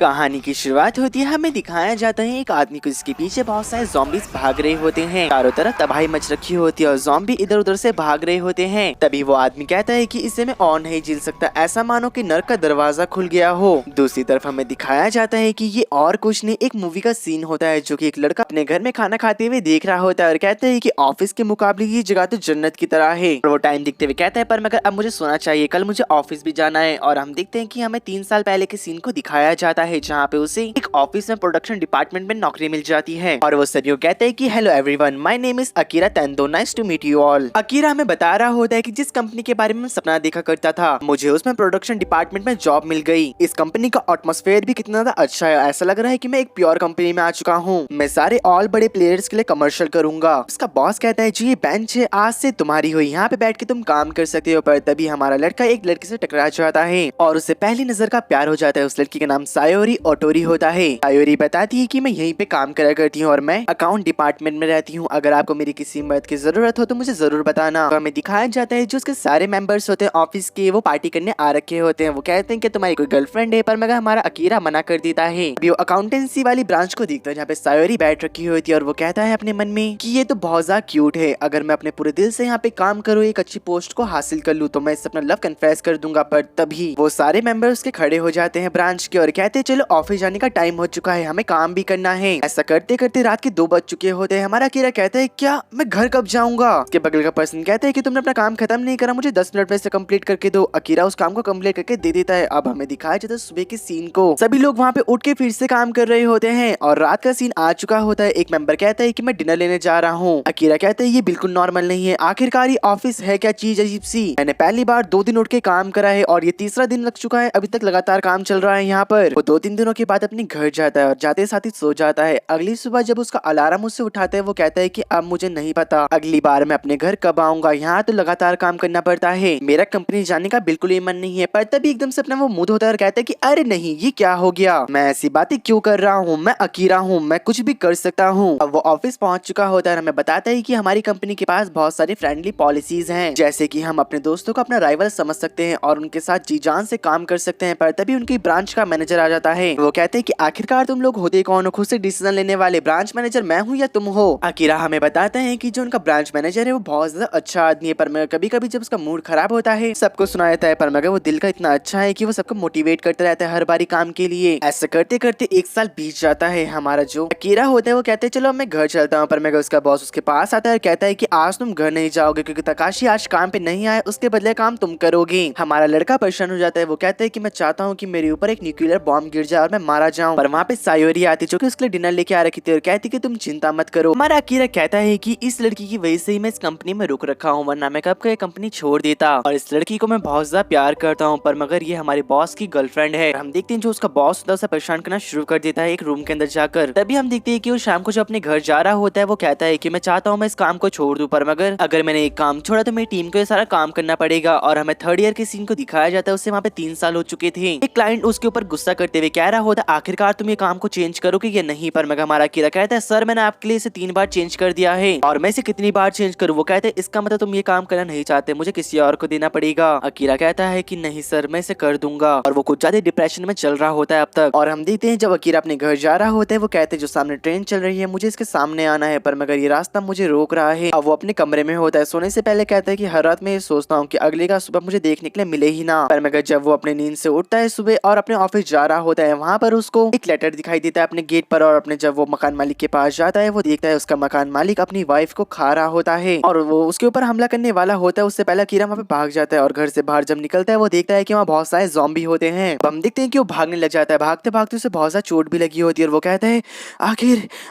कहानी की शुरुआत होती है, हमें दिखाया जाता है एक आदमी को जिसके पीछे बहुत सारे ज़ॉम्बीज़ भाग रहे होते हैं। चारों तरफ तबाही मच रखी होती है और ज़ॉम्बी इधर उधर से भाग रहे होते हैं। तभी वो आदमी कहता है कि इसे मैं और नहीं झेल सकता, ऐसा मानो कि नर्क का दरवाजा खुल गया हो। दूसरी तरफ हमें दिखाया जाता है कि ये और कुछ नहीं, एक मूवी का सीन होता है जो कि एक लड़का अपने घर में खाना खाते हुए देख रहा होता है और कहता है कि ऑफिस के मुकाबले ये जगह तो जन्नत की तरह है। और वो टाइम देखते हुए कहता है पर मगर अब मुझे सोना चाहिए, कल मुझे ऑफिस भी जाना है। और हम देखते हैं कि हमें 3 साल पहले के सीन को दिखाया जाता है जहाँ पे उसे एक ऑफिस में प्रोडक्शन डिपार्टमेंट में नौकरी मिल जाती है। और वो सभी को कहता है कि hello everyone, my name is Akira Tendo, nice to meet you all. Akira हमें बता रहा होता है कि जिस कंपनी के बारे में सपना देखा करता था, मुझे उसमें प्रोडक्शन डिपार्टमेंट में जॉब मिल गई। इस कंपनी का एटमॉस्फेयर भी कितना ज्यादा अच्छा है, ऐसा लग रहा है कि मैं एक प्योर कंपनी में आ चुका हूँ। मैं सारे ऑल बड़े प्लेयर्स के लिए कमर्शियल करूंगा। उसका बॉस कहता है जी ये बेंच है, आज से तुम्हारी हुई, यहाँ पे बैठ के तुम काम कर सकते हो। पर तभी हमारा लड़का एक लड़की से टकरा जाता है और उससे पहली नजर का प्यार हो जाता है। उस लड़की का नाम सायोरी ओटोरी होता है। सायोरी बताती है कि मैं यहीं पे काम करा करती हूँ और मैं अकाउंट डिपार्टमेंट में रहती हूँ, अगर आपको मेरी किसी मदद की जरूरत हो तो मुझे जरूर बताना। तो हमें दिखाया जाता है जो उसके सारे मेंबर्स होते हैं ऑफिस के, वो पार्टी करने आ रखे होते हैं। वो कहते हैं कि तुम्हारी कोई गर्लफ्रेंड है, पर मगर हमारा अकीरा मना कर देता है। अभी वो अकाउंटेंसी वाली ब्रांच को देखता है जहाँ पे सायोरी बैठ रखी होती है और वो कहता है अपने मन में कि ये तो बहुत ज्यादा क्यूट है, अगर मैं अपने पूरे दिल से यहाँ पे काम करूँ, एक अच्छी पोस्ट को हासिल कर लूँ तो मैं इससे अपना लव कन्फेस कर दूंगा। पर तभी वो सारे मेंबर्स के खड़े हो जाते हैं ब्रांच के और कहते हैं चलो ऑफिस जाने का टाइम हो चुका है, हमें काम भी करना है। ऐसा करते करते रात के 2 बज चुके होते हैं। हमारा अकीरा कहता है क्या मैं घर कब जाऊंगा। उसके बगल का पर्सन कहता है कि तुमने अपना काम खत्म नहीं करा, मुझे 10 मिनट में से कंप्लीट करके दो। अकीरा उस काम को कंप्लीट करके दे देता है। अब हमें दिखाया जाता है सुबह के सीन को, सभी लोग वहाँ पे उठ के फिर से काम कर रहे होते हैं और रात का सीन आ चुका होता है। एक मेंबर कहता है कि मैं डिनर लेने जा रहा हूँ। अकीरा कहता है ये बिल्कुल नॉर्मल नहीं है, आखिरकार ये ऑफिस है क्या चीज अजीब सी, मैंने पहली बार 2 दिन उठ के काम करा है और ये तीसरा दिन लग चुका है, अभी तक लगातार काम चल रहा है यहाँ पर। वो 2-3 दिनों के बाद अपने घर जाता है और जाते साथ ही सो जाता है। अगली सुबह जब उसका अलार्म उससे उठाता है वो कहता है कि अब मुझे नहीं पता अगली बार मैं अपने घर कब आऊंगा, यहाँ तो लगातार काम करना पड़ता है, मेरा कंपनी जाने का बिल्कुल ही मन नहीं है। पर तभी एकदम से अपना वो मुंह धोता है और कहता है कि अरे नहीं ये क्या हो गया, मैं ऐसी बातें क्यों कर रहा हूँ, मैं अकीरा हूँ, मैं कुछ भी कर सकता हूँ। अब वो ऑफिस पहुंच चुका होता है और हमें बताता है कि हमारी कंपनी के पास बहुत सारी फ्रेंडली पॉलिसीज हैं, जैसे कि हम अपने दोस्तों को अपना राइवल समझ सकते हैं और उनके साथ जी जान से काम कर सकते हैं। पर तभी उनकी ब्रांच का मैनेजर आ जाता है। वो कहते हैं कि आखिरकार तुम लोग होते कौन हो, खुद से डिसीजन लेने वाले, ब्रांच मैनेजर मैं हूँ या तुम हो। अकीरा हमें बताते हैं कि जो उनका ब्रांच मैनेजर है वो बहुत ज्यादा अच्छा आदमी है, पर मगर कभी कभी जब उसका मूड खराब होता है सबको सुना देता है, पर मगर वो दिल का इतना अच्छा है कि वो सबको मोटिवेट करता रहता है हर बारी काम के लिए। ऐसा करते करते 1 साल बीत जाता है। हमारा जो अकीरा होता है वो कहते हैं चलो मैं घर चलता हूँ, पर मगर उसका बॉस उसके पास आता है और कहता है कि आज तुम घर नहीं जाओगे क्योंकि तकाशी आज काम पे नहीं आए, उसके बदले काम तुम करोगे। हमारा लड़का परेशान हो जाता है। वो कहता है कि मैं चाहता हूँ कि मेरे ऊपर एक न्यूक्लियर बॉम्ब गिर जाए और मैं मारा जाऊँ। पर वहाँ पे सायोरी आती जो कि उसके लिए डिनर लेके आ रखी थी और कहती कि तुम चिंता मत करो। हमारा अकीरा कहता है कि इस लड़की की वजह से ही मैं इस कंपनी में रुक रखा हूँ, वरना मैं कब का ये कंपनी छोड़ देता, और इस लड़की को मैं बहुत ज्यादा प्यार करता हूँ, पर मगर ये हमारे बॉस की गर्लफ्रेंड है। हम देखते हैं जो उसका बॉस होता है उसे परेशान करना शुरू कर देता है एक रूम के अंदर जाकर। तभी हम देखते हैं कि वो शाम को जब अपने घर जा रहा होता है वो कहता है कि मैं चाहता हूँ मैं इस काम को छोड़ दूं, पर मगर अगर मैंने एक काम छोड़ा तो मेरी टीम को ये सारा काम करना पड़ेगा। और हमें 3rd ईयर के सीन को दिखाया जाता है, उससे वहाँ पे 3 साल हो चुके थे। एक क्लाइंट उसके ऊपर गुस्सा करते हुए कह रहा होता आखिरकार तुम ये काम को चेंज करोगे या नहीं, पर मगर हमारा अकीरा कहता है सर मैंने आपके लिए इसे 3 बार चेंज कर दिया है और मैं इसे कितनी बार चेंज करूँ। वो कहते हैं इसका मतलब तुम ये काम करना नहीं चाहते, मुझे किसी और को देना पड़ेगा। अकीरा कहता है कि नहीं सर मैं इसे कर दूंगा, और वो कुछ ज्यादा डिप्रेशन में चल रहा होता है अब तक। और हम देखते हैं जब अकीरा अपने घर जा रहा होता है वो कहते हैं जो सामने ट्रेन चल रही है मुझे इसके सामने आना है, पर मगर ये रास्ता मुझे रोक रहा है। अब वो अपने कमरे में होता है, सोने से पहले कहता है कि हर रात में ये सोचता हूँ कि अगले का सुबह मुझे देखने के लिए मिले ही ना। पर मगर जब वो अपने नींद से उठता है सुबह और अपने ऑफिस जा रहा होता है वहाँ पर उसको एक लेटर दिखाई देता है अपने गेट पर, और अपने जब वो मकान मालिक के पास जाता है वो देखता है उसका मकान मालिक अपनी वाइफ को खा रहा होता है और वो उसके ऊपर हमला करने वाला होता है। उससे पहले अकीरा वहाँ पे भाग जाता है और घर से बाहर जब निकलता है वो देखता है कि वहाँ बहुत सारे ज़ॉम्बी होते हैं। हम देखते हैं कि वो भागने लग जाता है, भागते भागते उसे बहुत ज्यादा चोट भी लगी होती है और वो कहता है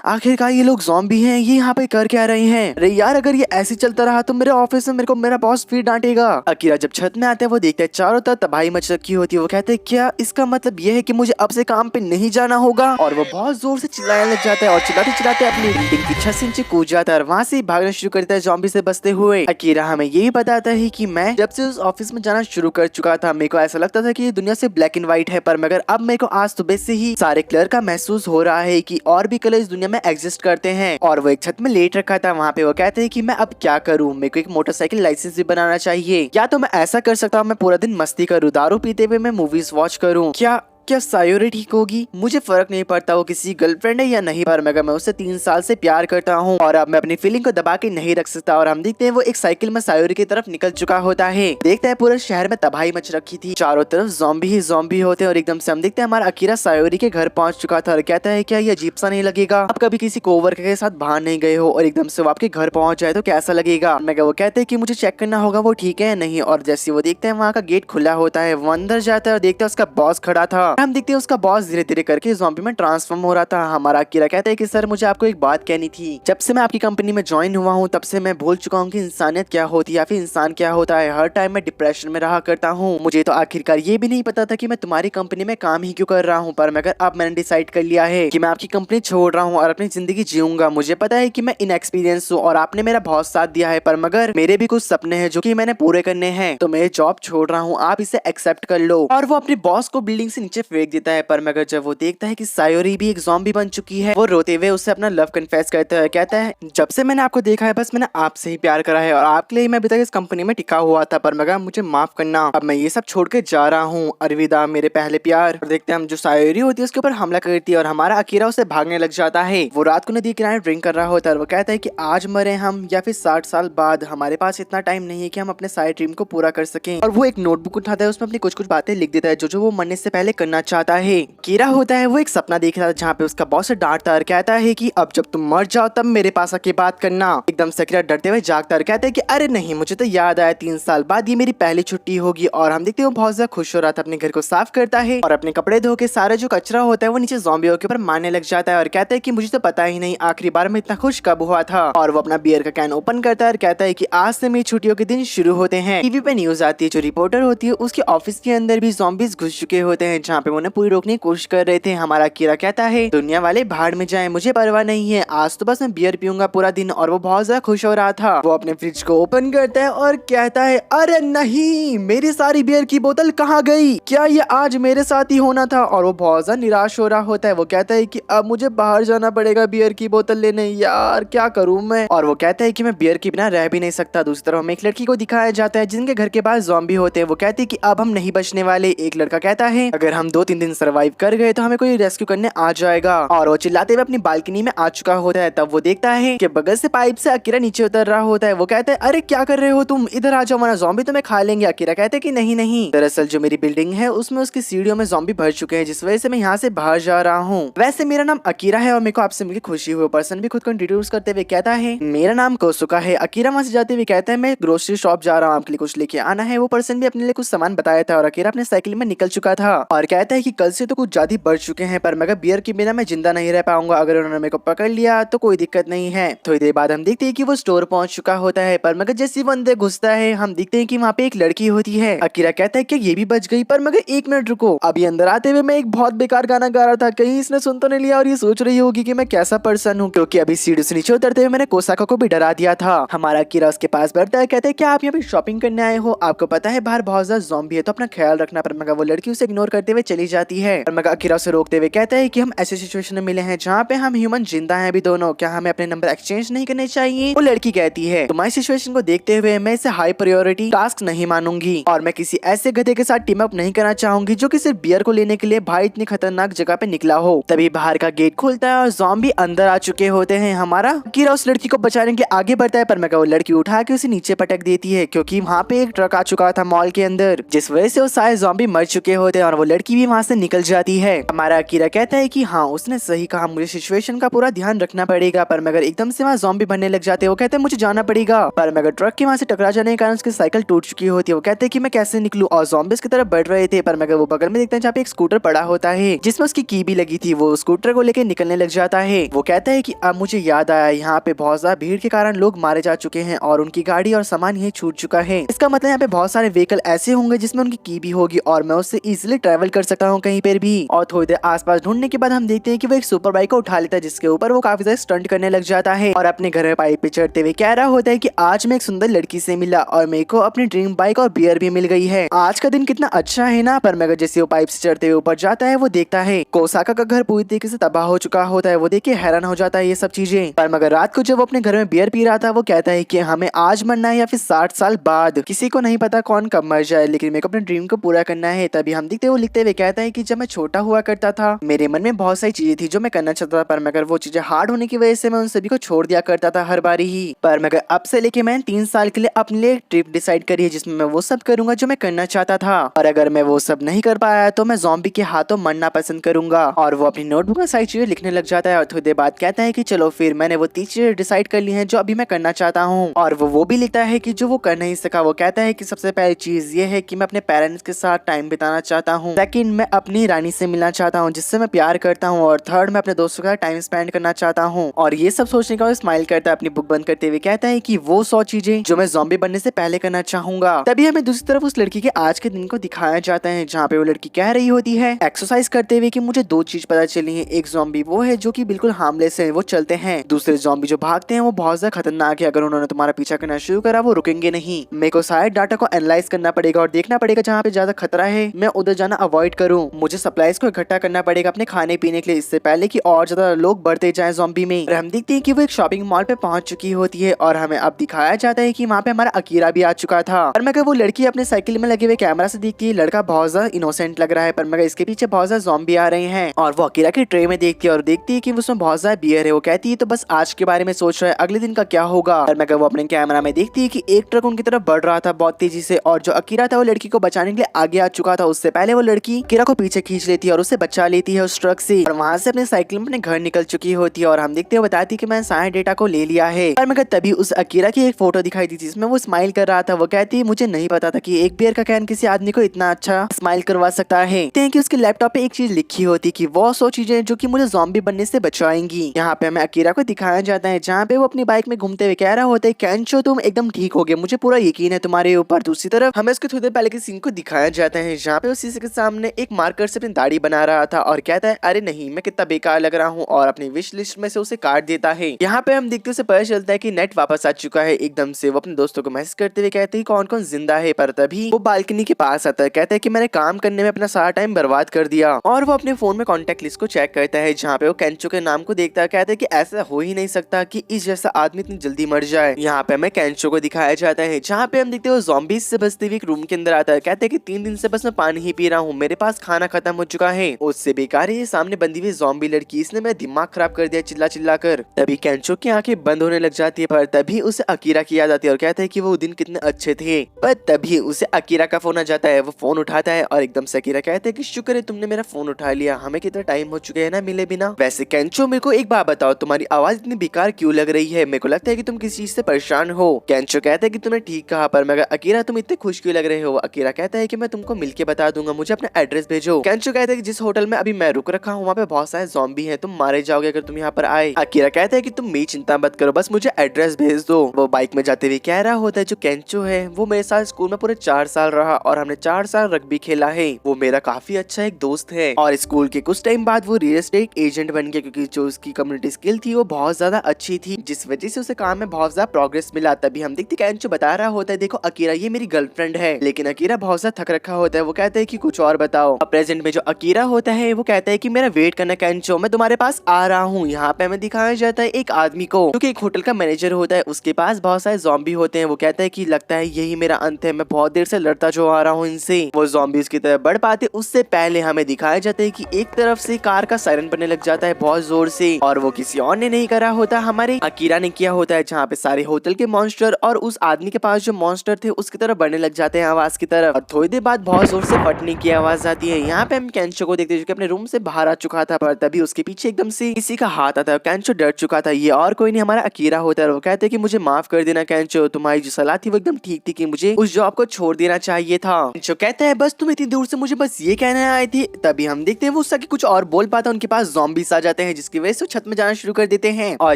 आखिरकार ये लोग ज़ॉम्बी हैं, ये यहाँ पे कर क्या रहे हैं। अरे यार अगर ये ऐसे चलता रहा तो मेरे ऑफिस में मेरे को मेरा बॉस फिर डांटेगा। अकीरा जब छत में आता है वो देखता है चारों तरफ तबाही मच रखी होती है। वो कहते हैं क्या इसका मतलब ये है कि मुझे अब से काम पे नहीं जाना होगा, और वो बहुत जोर से चिल्लाने लग जाता है और चिल्लाते चिल्लाते अपनी बिल्डिंग की छत से नीचे कूद जाता है और वहाँ से भागना शुरू करता है ज़ॉम्बी से बचते हुए। अकीरा हमें ये भी बताता है कि मैं जब से उस ऑफिस में जाना शुरू कर चुका था मेरे को ऐसा लगता था कि ये दुनिया से ब्लैक एंड व्हाइट है, पर मगर अब मेरे को आज सुबह से ही सारे कलर का महसूस हो रहा है कि और भी कलर इस दुनिया में एग्जिस्ट करते हैं। और वो एक छत में लेट रखा था वहाँ पे वो कहते हैं कि मैं अब क्या करूँ, मेरे को एक मोटरसाइकिल लाइसेंस भी बनाना चाहिए, या तो मैं ऐसा कर सकता हूँ मैं पूरा दिन मस्ती करूँ, दारू पीते हुए मैं मूवीज वॉच करूँ, क्या क्या सायोरी ठीक होगी? मुझे फर्क नहीं पड़ता वो किसी गर्लफ्रेंड है या नहीं, पर मगर मैं उससे 3 साल से प्यार करता हूँ और अब मैं अपनी फीलिंग को दबा के नहीं रख सकता। और हम देखते हैं वो एक साइकिल में सायोरी की तरफ निकल चुका होता है। देखते हैं पूरे शहर में तबाही मच रखी थी, चारों तरफ ज़ॉम्बी ही ज़ॉम्बी होते हैं और एकदम से हम देखते हैं हमारा अकीरा सायोरी के घर पहुंच चुका था और कहता है क्या ये अजीब सा नहीं लगेगा? आप कभी किसी कोवर्कर के साथ बाहर नहीं गए हो और एकदम से वो आपके घर पहुंच जाए तो कैसा लगेगा? मगर वो कहते हैं कि मुझे चेक करना होगा वो ठीक है या नहीं। और जैसे वो देखते हैं वहाँ का गेट खुला होता है, वो अंदर जाता है और देखते हैं उसका बॉस खड़ा था। हम देखते हैं उसका बॉस धीरे धीरे करके ज़ॉम्बी में ट्रांसफॉर्म हो रहा था। हमारा अकीरा कहता है कि सर मुझे आपको एक बात कहनी थी, जब से मैं आपकी कंपनी में ज्वाइन हुआ हूँ तब से मैं भूल चुका हूँ कि इंसानियत क्या होती है या फिर इंसान क्या होता है। हर टाइम मैं डिप्रेशन में रहा करता हूँ। मुझे तो आखिरकार ये भी नहीं पता था कि मैं तुम्हारी कंपनी में काम ही क्यों कर रहा हूँ, पर मगर अब मैंने डिसाइड कर लिया है कि मैं आपकी कंपनी छोड़ रहा हूँ और अपनी जिंदगी जीऊंगा। मुझे पता है कि मैं इनएक्सपीरियंस हूँ और आपने मेरा बहुत साथ दिया है, पर मगर मेरे भी कुछ सपने हैं जो कि मैंने पूरे करने हैं, तो मैं जॉब छोड़ रहा हूँ, आप इसे एक्सेप्ट कर लो। और वो अपने बॉस को बिल्डिंग से नीचे फेंक देता है। पर मगर जब वो देखता है कि सायोरी भी एक ज़ॉम्बी बन चुकी है, वो रोते हुए उससे अपना लव कन्फेस करता है। कहता है जब से मैंने आपको देखा है बस मैंने आपसे ही प्यार करा है और आपके लिए मैं अभी तक इस कंपनी में टिका हुआ था, पर मगर मुझे माफ करना, अब मैं ये सब छोड़ के जा रहा हूँ, अलविदा मेरे पहले प्यार। और देखते हैं हम जो सायोरी होती है उसके ऊपर हमला करती है और हमारा अकीरा उसे भागने लग जाता है। वो रात को नदी किनारे ड्रिंक कर रहा होता है और वो कहता है कि आज मरे हम या फिर 60 साल बाद, हमारे पास इतना टाइम नहीं है कि हम अपने सारे ड्रीम को पूरा कर सकें। और वो एक नोटबुक उठाता है, उसमें अपनी कुछ कुछ बातें लिख देता है जो वो मरने से पहले करना चाहता है। कीरा होता है वो एक सपना देख रहा था जहाँ पे उसका बॉस डांटता और कहता है कि अब जब तुम मर जाओ तब मेरे पास आके बात करना। एकदम से कीरा डरते हुए जागता और कहता है कि अरे नहीं, मुझे तो याद आया 3 साल बाद ये मेरी पहली छुट्टी होगी। और हम देखते हैं वो बहुत ज्यादा खुश हो रहा था, अपने घर को साफ करता है और अपने कपड़े धो के सारा जो कचरा होता है वो नीचे ज़ॉम्बियों के ऊपर मारने लग जाता है और कहता है कि मुझे तो पता ही नहीं आखिरी बार मैं इतना खुश कब हुआ था। और वो अपना बियर का कैन ओपन करता है और कहता है कि आज से मेरी छुट्टियों के दिन शुरू होते हैं। टीवी पे न्यूज आती है, जो रिपोर्टर होती है उसके ऑफिस के अंदर भी ज़ॉम्बीज घुस चुके होते हैं जहाँ पे उन्हें पूरी रोकने की कोशिश कर रहे थे। हमारा कीरा कहता है दुनिया वाले भाड़ में जाए, मुझे परवाह नहीं है, आज तो बस मैं बियर पीऊंगा पूरा दिन। और वो बहुत ज्यादा खुश हो रहा था। वो अपने फ्रिज को ओपन करता है और कहता है अरे नहीं, मेरी सारी बियर की बोतल कहाँ गई? क्या ये आज मेरे साथ ही होना था? और वो बहुत ज्यादा निराश हो रहा होता है। वो कहता है कि अब मुझे बाहर जाना पड़ेगा बियर की बोतल लेने, यार क्या करूं मैं? और वो कहता है कि मैं बियर के बिना रह भी नहीं सकता। दूसरी तरफ हमें एक लड़की को दिखाया जाता है जिनके घर के पास ज़ॉम्बी होते हैं। वो कहती है कि अब हम नहीं बचने वाले। एक लड़का कहता है अगर हम 2-3 दिन सर्वाइव कर गए तो हमें कोई रेस्क्यू करने आ जाएगा। और वो चिल्लाते हुए अपनी बालकनी में आ चुका होता है। तब वो देखता है कि बगल से पाइप से अकीरा नीचे उतर रहा होता है। वो कहता है अरे क्या कर रहे हो तुम, इधर आ जाओ वरना ज़ॉम्बी तुम्हें खा लेंगे। अकीरा कहते हैं कि नहीं नहीं, दरअसल जो मेरी बिल्डिंग है उसमें उसकी सीढ़ियों में ज़ॉम्बी भर चुके हैं, जिस वजह से मैं यहाँ से बाहर जा रहा हूँ। वैसे मेरा नाम अकीरा है और मेरे को आपसे मिलकर खुशी हुई। पर्सन भी खुद को इंट्रोड्यूस करते हुए कहता है मेरा नाम कोसुका है। अकीरा वहाँ से जाते हुए कहता है मैं ग्रोसरी शॉप जा रहा हूँ, आपके लिए कुछ लेके आना है। वो पर्सन भी अपने लिए कुछ सामान बताया था और अकीरा अपने साइकिल में निकल चुका था और कहता है कि कल से तो कुछ ज्यादा बढ़ चुके हैं, पर मगर बियर के बिना मैं जिंदा नहीं रह पाऊंगा। अगर उन्होंने मेरे को पकड़ लिया तो कोई दिक्कत नहीं है। थोड़ी देर बाद हम देखते हैं कि वो स्टोर पहुंच चुका होता है, पर मगर जैसे वो अंदर घुसता है हम देखते हैं कि वहाँ पे एक लड़की होती है। अकीरा कहता है कि ये भी बच गई, पर मगर 1 मिनट रुको, अभी अंदर आते हुए मैं एक बहुत बेकार गाना गा रहा था, कहीं इसने सुन तो नहीं लिया और ये सोच रही होगी कि मैं कैसा पर्सन हूँ, क्योंकि अभी सीढ़ी से नीचे उतरते हुए मैंने कोसाका को भी डरा दिया था। हमारा अकीरा उसके पास बैठता है, कहते हैं क्या आप यहाँ पे शॉपिंग करने आए हो? आपको पता है बाहर बहुत ज्यादा ज़ॉम्बी है तो अपना ख्याल रखना। पर मगर वो लड़की उसे इग्नोर करते हुए चली जाती है। पर मगर अकीरा उसे रोकते हुए कहता है कि हम ऐसे सिचुएशन में मिले हैं जहाँ पे हम ह्यूमन जिंदा हैं अभी दोनों, क्या हमें अपने नंबर एक्सचेंज नहीं करने चाहिए? वो लड़की कहती है तुम्हारी सिचुएशन को देखते हुए मैं इसे हाई प्रायोरिटी टास्क नहीं मानूंगी और मैं किसी ऐसे गधे के साथ टीम अप नहीं करना चाहूंगी जो कि सिर्फ बियर को लेने के लिए भाई इतनी खतरनाक जगह पे निकला हो। तभी बाहर का गेट खुलता है और ज़ॉम्बी अंदर आ चुके होते हैं। हमारा अकीरा उस लड़की को बचाने के आगे बढ़ता है, पर मगर वो लड़की उठा के उसे नीचे पटक देती है क्योंकि वहाँ पे एक ट्रक आ चुका था मॉल के अंदर, जिस वजह से वो सारे ज़ॉम्बी मर चुके होते हैं और वो लड़की भी वहाँ से निकल जाती है। हमारा अकीरा कहता है कि हाँ उसने सही कहा, मुझे सिचुएशन का पूरा ध्यान रखना पड़ेगा। पर मगर एकदम से वहाँ ज़ॉम्बी बनने लग जाते हैं। वो कहते हैं मुझे जाना पड़ेगा, पर मगर ट्रक के वहाँ से टकरा जाने के कारण उसकी साइकिल टूट चुकी होती है। वो कहते हैं कि मैं कैसे निकलूं और ज़ॉम्बीज़ की तरफ बढ़ रहे थे, पर मगर वो बगल में देखते हैं जहाँ पे एक स्कूटर पड़ा होता है जिसमें उसकी की भी लगी थी। वो स्कूटर को लेकर निकलने लग जाता है। वो कहता है कि अब मुझे याद आया, यहाँ पे बहुत ज्यादा भीड़ के कारण लोग मारे जा चुके हैं और उनकी गाड़ी और सामान यही छूट चुका है। इसका मतलब यहाँ पे बहुत सारे व्हीकल ऐसे होंगे जिसमें उनकी की भी होगी और मैं उससे इजिली ट्रेवल कर सकता हूँ कहीं पर भी। और थोड़ी देर आसपास ढूंढने के बाद हम देखते हैं कि वो एक सुपर बाइक को उठा लेता है जिसके ऊपर वो काफी ज्यादा स्टंट करने लग जाता है और अपने घर में बाइक पे चढ़ते हुए कह रहा होता है कि आज मैं एक सुंदर लड़की से मिला और मेरे को अपनी ड्रीम बाइक और बियर भी मिल गई है, आज का दिन कितना अच्छा है ना। पर मगर जैसे वो पाइप से चढ़ते हुए ऊपर जाता है वो देखता है कोसाका का घर पूरी तरीके से तबाह हो चुका होता है। वो देख के हैरान हो जाता है ये सब चीजें। पर मगर रात को जब वो अपने घर में बियर पी रहा था वो कहता है कि हमें आज मरना है या फिर 60 साल बाद, किसी को नहीं पता कौन कब मर जाए, लेकिन मेरे को अपने ड्रीम को पूरा करना है। तभी हम देखते वो लिखते हुए कहता है कि जब मैं छोटा हुआ करता था मेरे मन में बहुत सारी चीजें थी जो मैं करना चाहता था, पर मगर वो चीजें हार्ड होने की वजह से मैं उन सभी को छोड़ दिया करता था हर बारी ही। पर मगर अब से लेके मैंने 3 साल के लिए अपने लिए ट्रिप डिसाइड करी है जिसमें मैं वो सब करूंगा जो मैं करना चाहता था, और अगर मैं वो सब नहीं कर पाया तो मैं ज़ॉम्बी के हाथों मरना पसंद करूंगा। और वो अपनी नोटबुक में सारी चीजें लिखने लग जाता है और थोड़ी देर बाद कहता है कि चलो फिर मैंने वो 30 चीजें डिसाइड कर ली हैं जो अभी मैं करना चाहता हूँ। और वो भी लिखता है कि जो वो कर नहीं सका। वो कहता है कि सबसे पहली चीज ये है कि मैं अपने पेरेंट्स के साथ टाइम बिताना चाहता हूँ, सेकंड मैं अपनी रानी से मिलना चाहता हूँ जिससे मैं प्यार करता हूँ, और थर्ड मैं अपने दोस्तों के साथ टाइम स्पेंड करना चाहता हूँ। और ये सब सोचने का स्माइल करता है अपनी बुक बंद करते हुए, कहता है कि वो 100 चीजें जो मैं ज़ॉम्बी बनने से पहले करना चाहूंगा। तभी हमें दूसरी तरफ उस लड़की के आज के दिन को दिखाया जाता है जहाँ पे वो लड़की कह रही होती है एक्सरसाइज करते हुए कि मुझे 2 चीज पता चली है, एक ज़ॉम्बी वो है जो कि बिल्कुल हार्मलेस है, वो चलते हैं, दूसरे ज़ॉम्बी जो भागते हैं वो बहुत ज्यादा खतरनाक है, अगर उन्होंने तुम्हारा पीछा करना शुरू करा वो रुकेंगे नहीं। मेरे को सारे डाटा को एनालाइज करना पड़ेगा और देखना पड़ेगा जहाँ पे ज्यादा खतरा है मैं उधर जाना अवॉइड करूँ। मुझे सप्लाईज को इकट्ठा करना पड़ेगा अपने खाने पीने के लिए इससे पहले कि और ज्यादा लोग बढ़ते जाएं ज़ॉम्बी में। और हम देखते हैं कि वो एक शॉपिंग मॉल पे पहुंच चुकी होती है और हमें अब दिखाया जाता है कि वहाँ पे हमारा अकीरा भी आ चुका था। और मगर वो लड़की अपने साइकिल में लगे हुए कैमरा से देखती है लड़का बहुत ज्यादा इनोसेंट लग रहा है, पर मगर इसके पीछे बहुत ज्यादा ज़ॉम्बी आ रहे हैं। और वो अकीरा की ट्रे में देखती है और देखती है कि उसमें बहुत ज्यादा बियर है। वो कहती है तो बस आज के बारे में सोच रहा है, अगले दिन का क्या होगा। और मगर वो अपने कैमरा में देखती है कि एक ट्रक उनकी तरफ बढ़ रहा था बहुत तेजी से, और जो अकीरा था वो लड़की को बचाने के लिए आगे आ चुका था। उससे पहले वो लड़की अकीरा को पीछे खींच लेती है और उसे बचा लेती है उस ट्रक से, और वहां से अपने साइकिल में अपने घर निकल चुकी होती है। और हम देखते हैं बताती है कि मैंने सारे डेटा को ले लिया है। पर मगर तभी उस अकीरा की एक फोटो दिखाई दी थी जिसमें वो स्माइल कर रहा था। वो कहती है मुझे नहीं पता था कि एक बियर का कैन किसी आदमी को इतना अच्छा स्माइल करवा सकता है। देखते हैं कि उसके लैपटॉप पे एक चीज लिखी होती कि वो 100 चीजें जो कि मुझे ज़ॉम्बी बनने से बचाएंगी। यहाँ पे हमें अकीरा को दिखाया जाता है जहाँ पे वो अपनी बाइक में घूमते हुए कह रहा होता है कैंचो तुम एकदम ठीक हो गए, मुझे पूरा यकीन है तुम्हारे ऊपर। दूसरी तरफ हमें उसके थोड़ी देर पहले के सीन को दिखाया जाता है जहाँ पे वो शीशे के सामने एक मार्कर से अपनी दाढ़ी बना रहा था और कहता है अरे नहीं मैं कितना बेकार लग रहा हूँ, और अपनी विश लिस्ट में से उसे काट देता है। यहाँ पे हम देखते उसे पता चलता है कि नेट वापस आ चुका है। एकदम से वो अपने दोस्तों को मैसेज करते हुए कहते हैं कौन कौन जिंदा है, पर तभी वो बालकनी के पास आता है, कहता है कि मैंने काम करने में अपना सारा टाइम बर्बाद कर दिया। और वो अपने फोन में कॉन्टेक्ट लिस्ट को चेक करता है जहाँ पे वो कैंचो के नाम को देखता है, कहता है कि ऐसा हो ही नहीं सकता कि इस जैसा आदमी इतनी जल्दी मर जाए। यहाँ पे हमें कैंचो को दिखाया जाता है जहाँ पे हम देखते हैं ज़ॉम्बीज से बचते हुए एक रूम के अंदर आता है, कहते हैं कि 3 दिन से बस मैं पानी ही पी रहा हूँ, मेरे पास खाना खत्म हो चुका है। उससे बेकार है सामने बंदी हुई ज़ॉम्बी लड़की, इसने मेरा दिमाग खराब कर दिया चिल्ला चिल्ला कर। तभी कैंचो की आंखें बंद होने लग जाती है, पर तभी उसे अकीरा की याद आती है और कहता है कि वो दिन कितने अच्छे थे। पर तभी उसे अकीरा का फोन आ जाता है। वो फोन उठाता है और एकदम से अकीरा कहते हैं कि शुक्र है तुमने मेरा फोन उठा लिया, हमें कितना टाइम हो चुका है ना मिले बिना। वैसे कैंचो मेरे को एक बात बताओ, तुम्हारी आवाज इतनी बेकार क्यों लग रही है, मेरे को लगता है कि तुम किसी चीज से परेशान हो। कैंचो कहता है कि तुमने ठीक कहा, पर मगर अकीरा तुम इतने खुश क्यों लग रहे हो। अकीरा कहता है कि मैं तुमको मिलके बता दूंगा, मुझे अपना एड्रेस भेजो। कैंचो कहता है कि जिस होटल में अभी मैं रुक रखा हूँ वहाँ पे बहुत सारे ज़ॉम्बी हैं, तुम मारे जाओगे अगर तुम यहाँ पर आए। अकीरा कहता है कि तुम मेरी चिंता मत करो, बस मुझे एड्रेस भेज दो। वो बाइक में जाते हुए कह रहा होता है जो कैंचो है वो मेरे साथ स्कूल में पूरे 4 साल रहा और हमने 4 साल रग्बी खेला है, वो मेरा काफी अच्छा एक दोस्त है। और स्कूल के कुछ टाइम बाद वो रियल एस्टेट एजेंट बन गया क्योंकि जो उसकी कम्युनिटी स्किल थी वो बहुत ज्यादा अच्छी थी, जिस वजह से उसे काम में बहुत ज्यादा प्रोग्रेस मिला। तभी हम देखते कैंचो बता रहा होता है देखो अकीरा ये मेरी गर्लफ्रेंड है, लेकिन अकीरा बहुत ज्यादा थक रखा होता है। वो कहता है कि कुछ और बताओ। अब प्रेजेंट में जो अकीरा होता है वो कहता है कि मेरा वेट करना कैंचो, मैं तुम्हारे पास आ रहा हूँ। यहाँ पे हमें दिखाया जाता है एक आदमी को जो कि एक होटल का मैनेजर होता है, उसके पास बहुत सारे ज़ॉम्बी होते हैं। वो कहता है कि लगता है यही मेरा अंत है, मैं बहुत देर से लड़ता जो आ रहा हूँ इनसे। वो ज़ॉम्बीज की तरफ बढ़ पाते उससे पहले हमें दिखाया जाता है कि एक तरफ से कार का सायरन बनने लग जाता है बहुत जोर से, और वो किसी और ने नहीं करा होता, हमारे अकीरा ने किया होता है, जहाँ पे सारे होटल के मॉन्स्टर और उस आदमी के पास जो मॉन्स्टर थे उसकी तरफ बढ़ने लग जाते हैं आवाज की तरफ, और थोड़ी देर बाद बहुत जोर से फटने की आवाज आती है। यहाँ पे हम कैंचो को देखते हैं जो कि अपने रूम से बाहर आ चुका था, पर तभी उसके पीछे एकदम से किसी का हाथ आता है। कैंचो डर चुका था, ये और कोई नहीं हमारा अकीरा होता है। वो कहते हैं कि मुझे माफ कर देना कैंचो, तुम्हारी जो सलाह थी वो एकदम ठीक थी कि मुझे उस जॉब को छोड़ देना चाहिए था। कैंचो कहता है बस तुम इतनी दूर से मुझे बस ये कहने आए थे। तभी हम देखते हैं वो उससे कुछ और बोल पाता, उनके पास ज़ॉम्बीज आ जाते हैं जिसकी वजह से छत में जाना शुरू कर देते हैं, और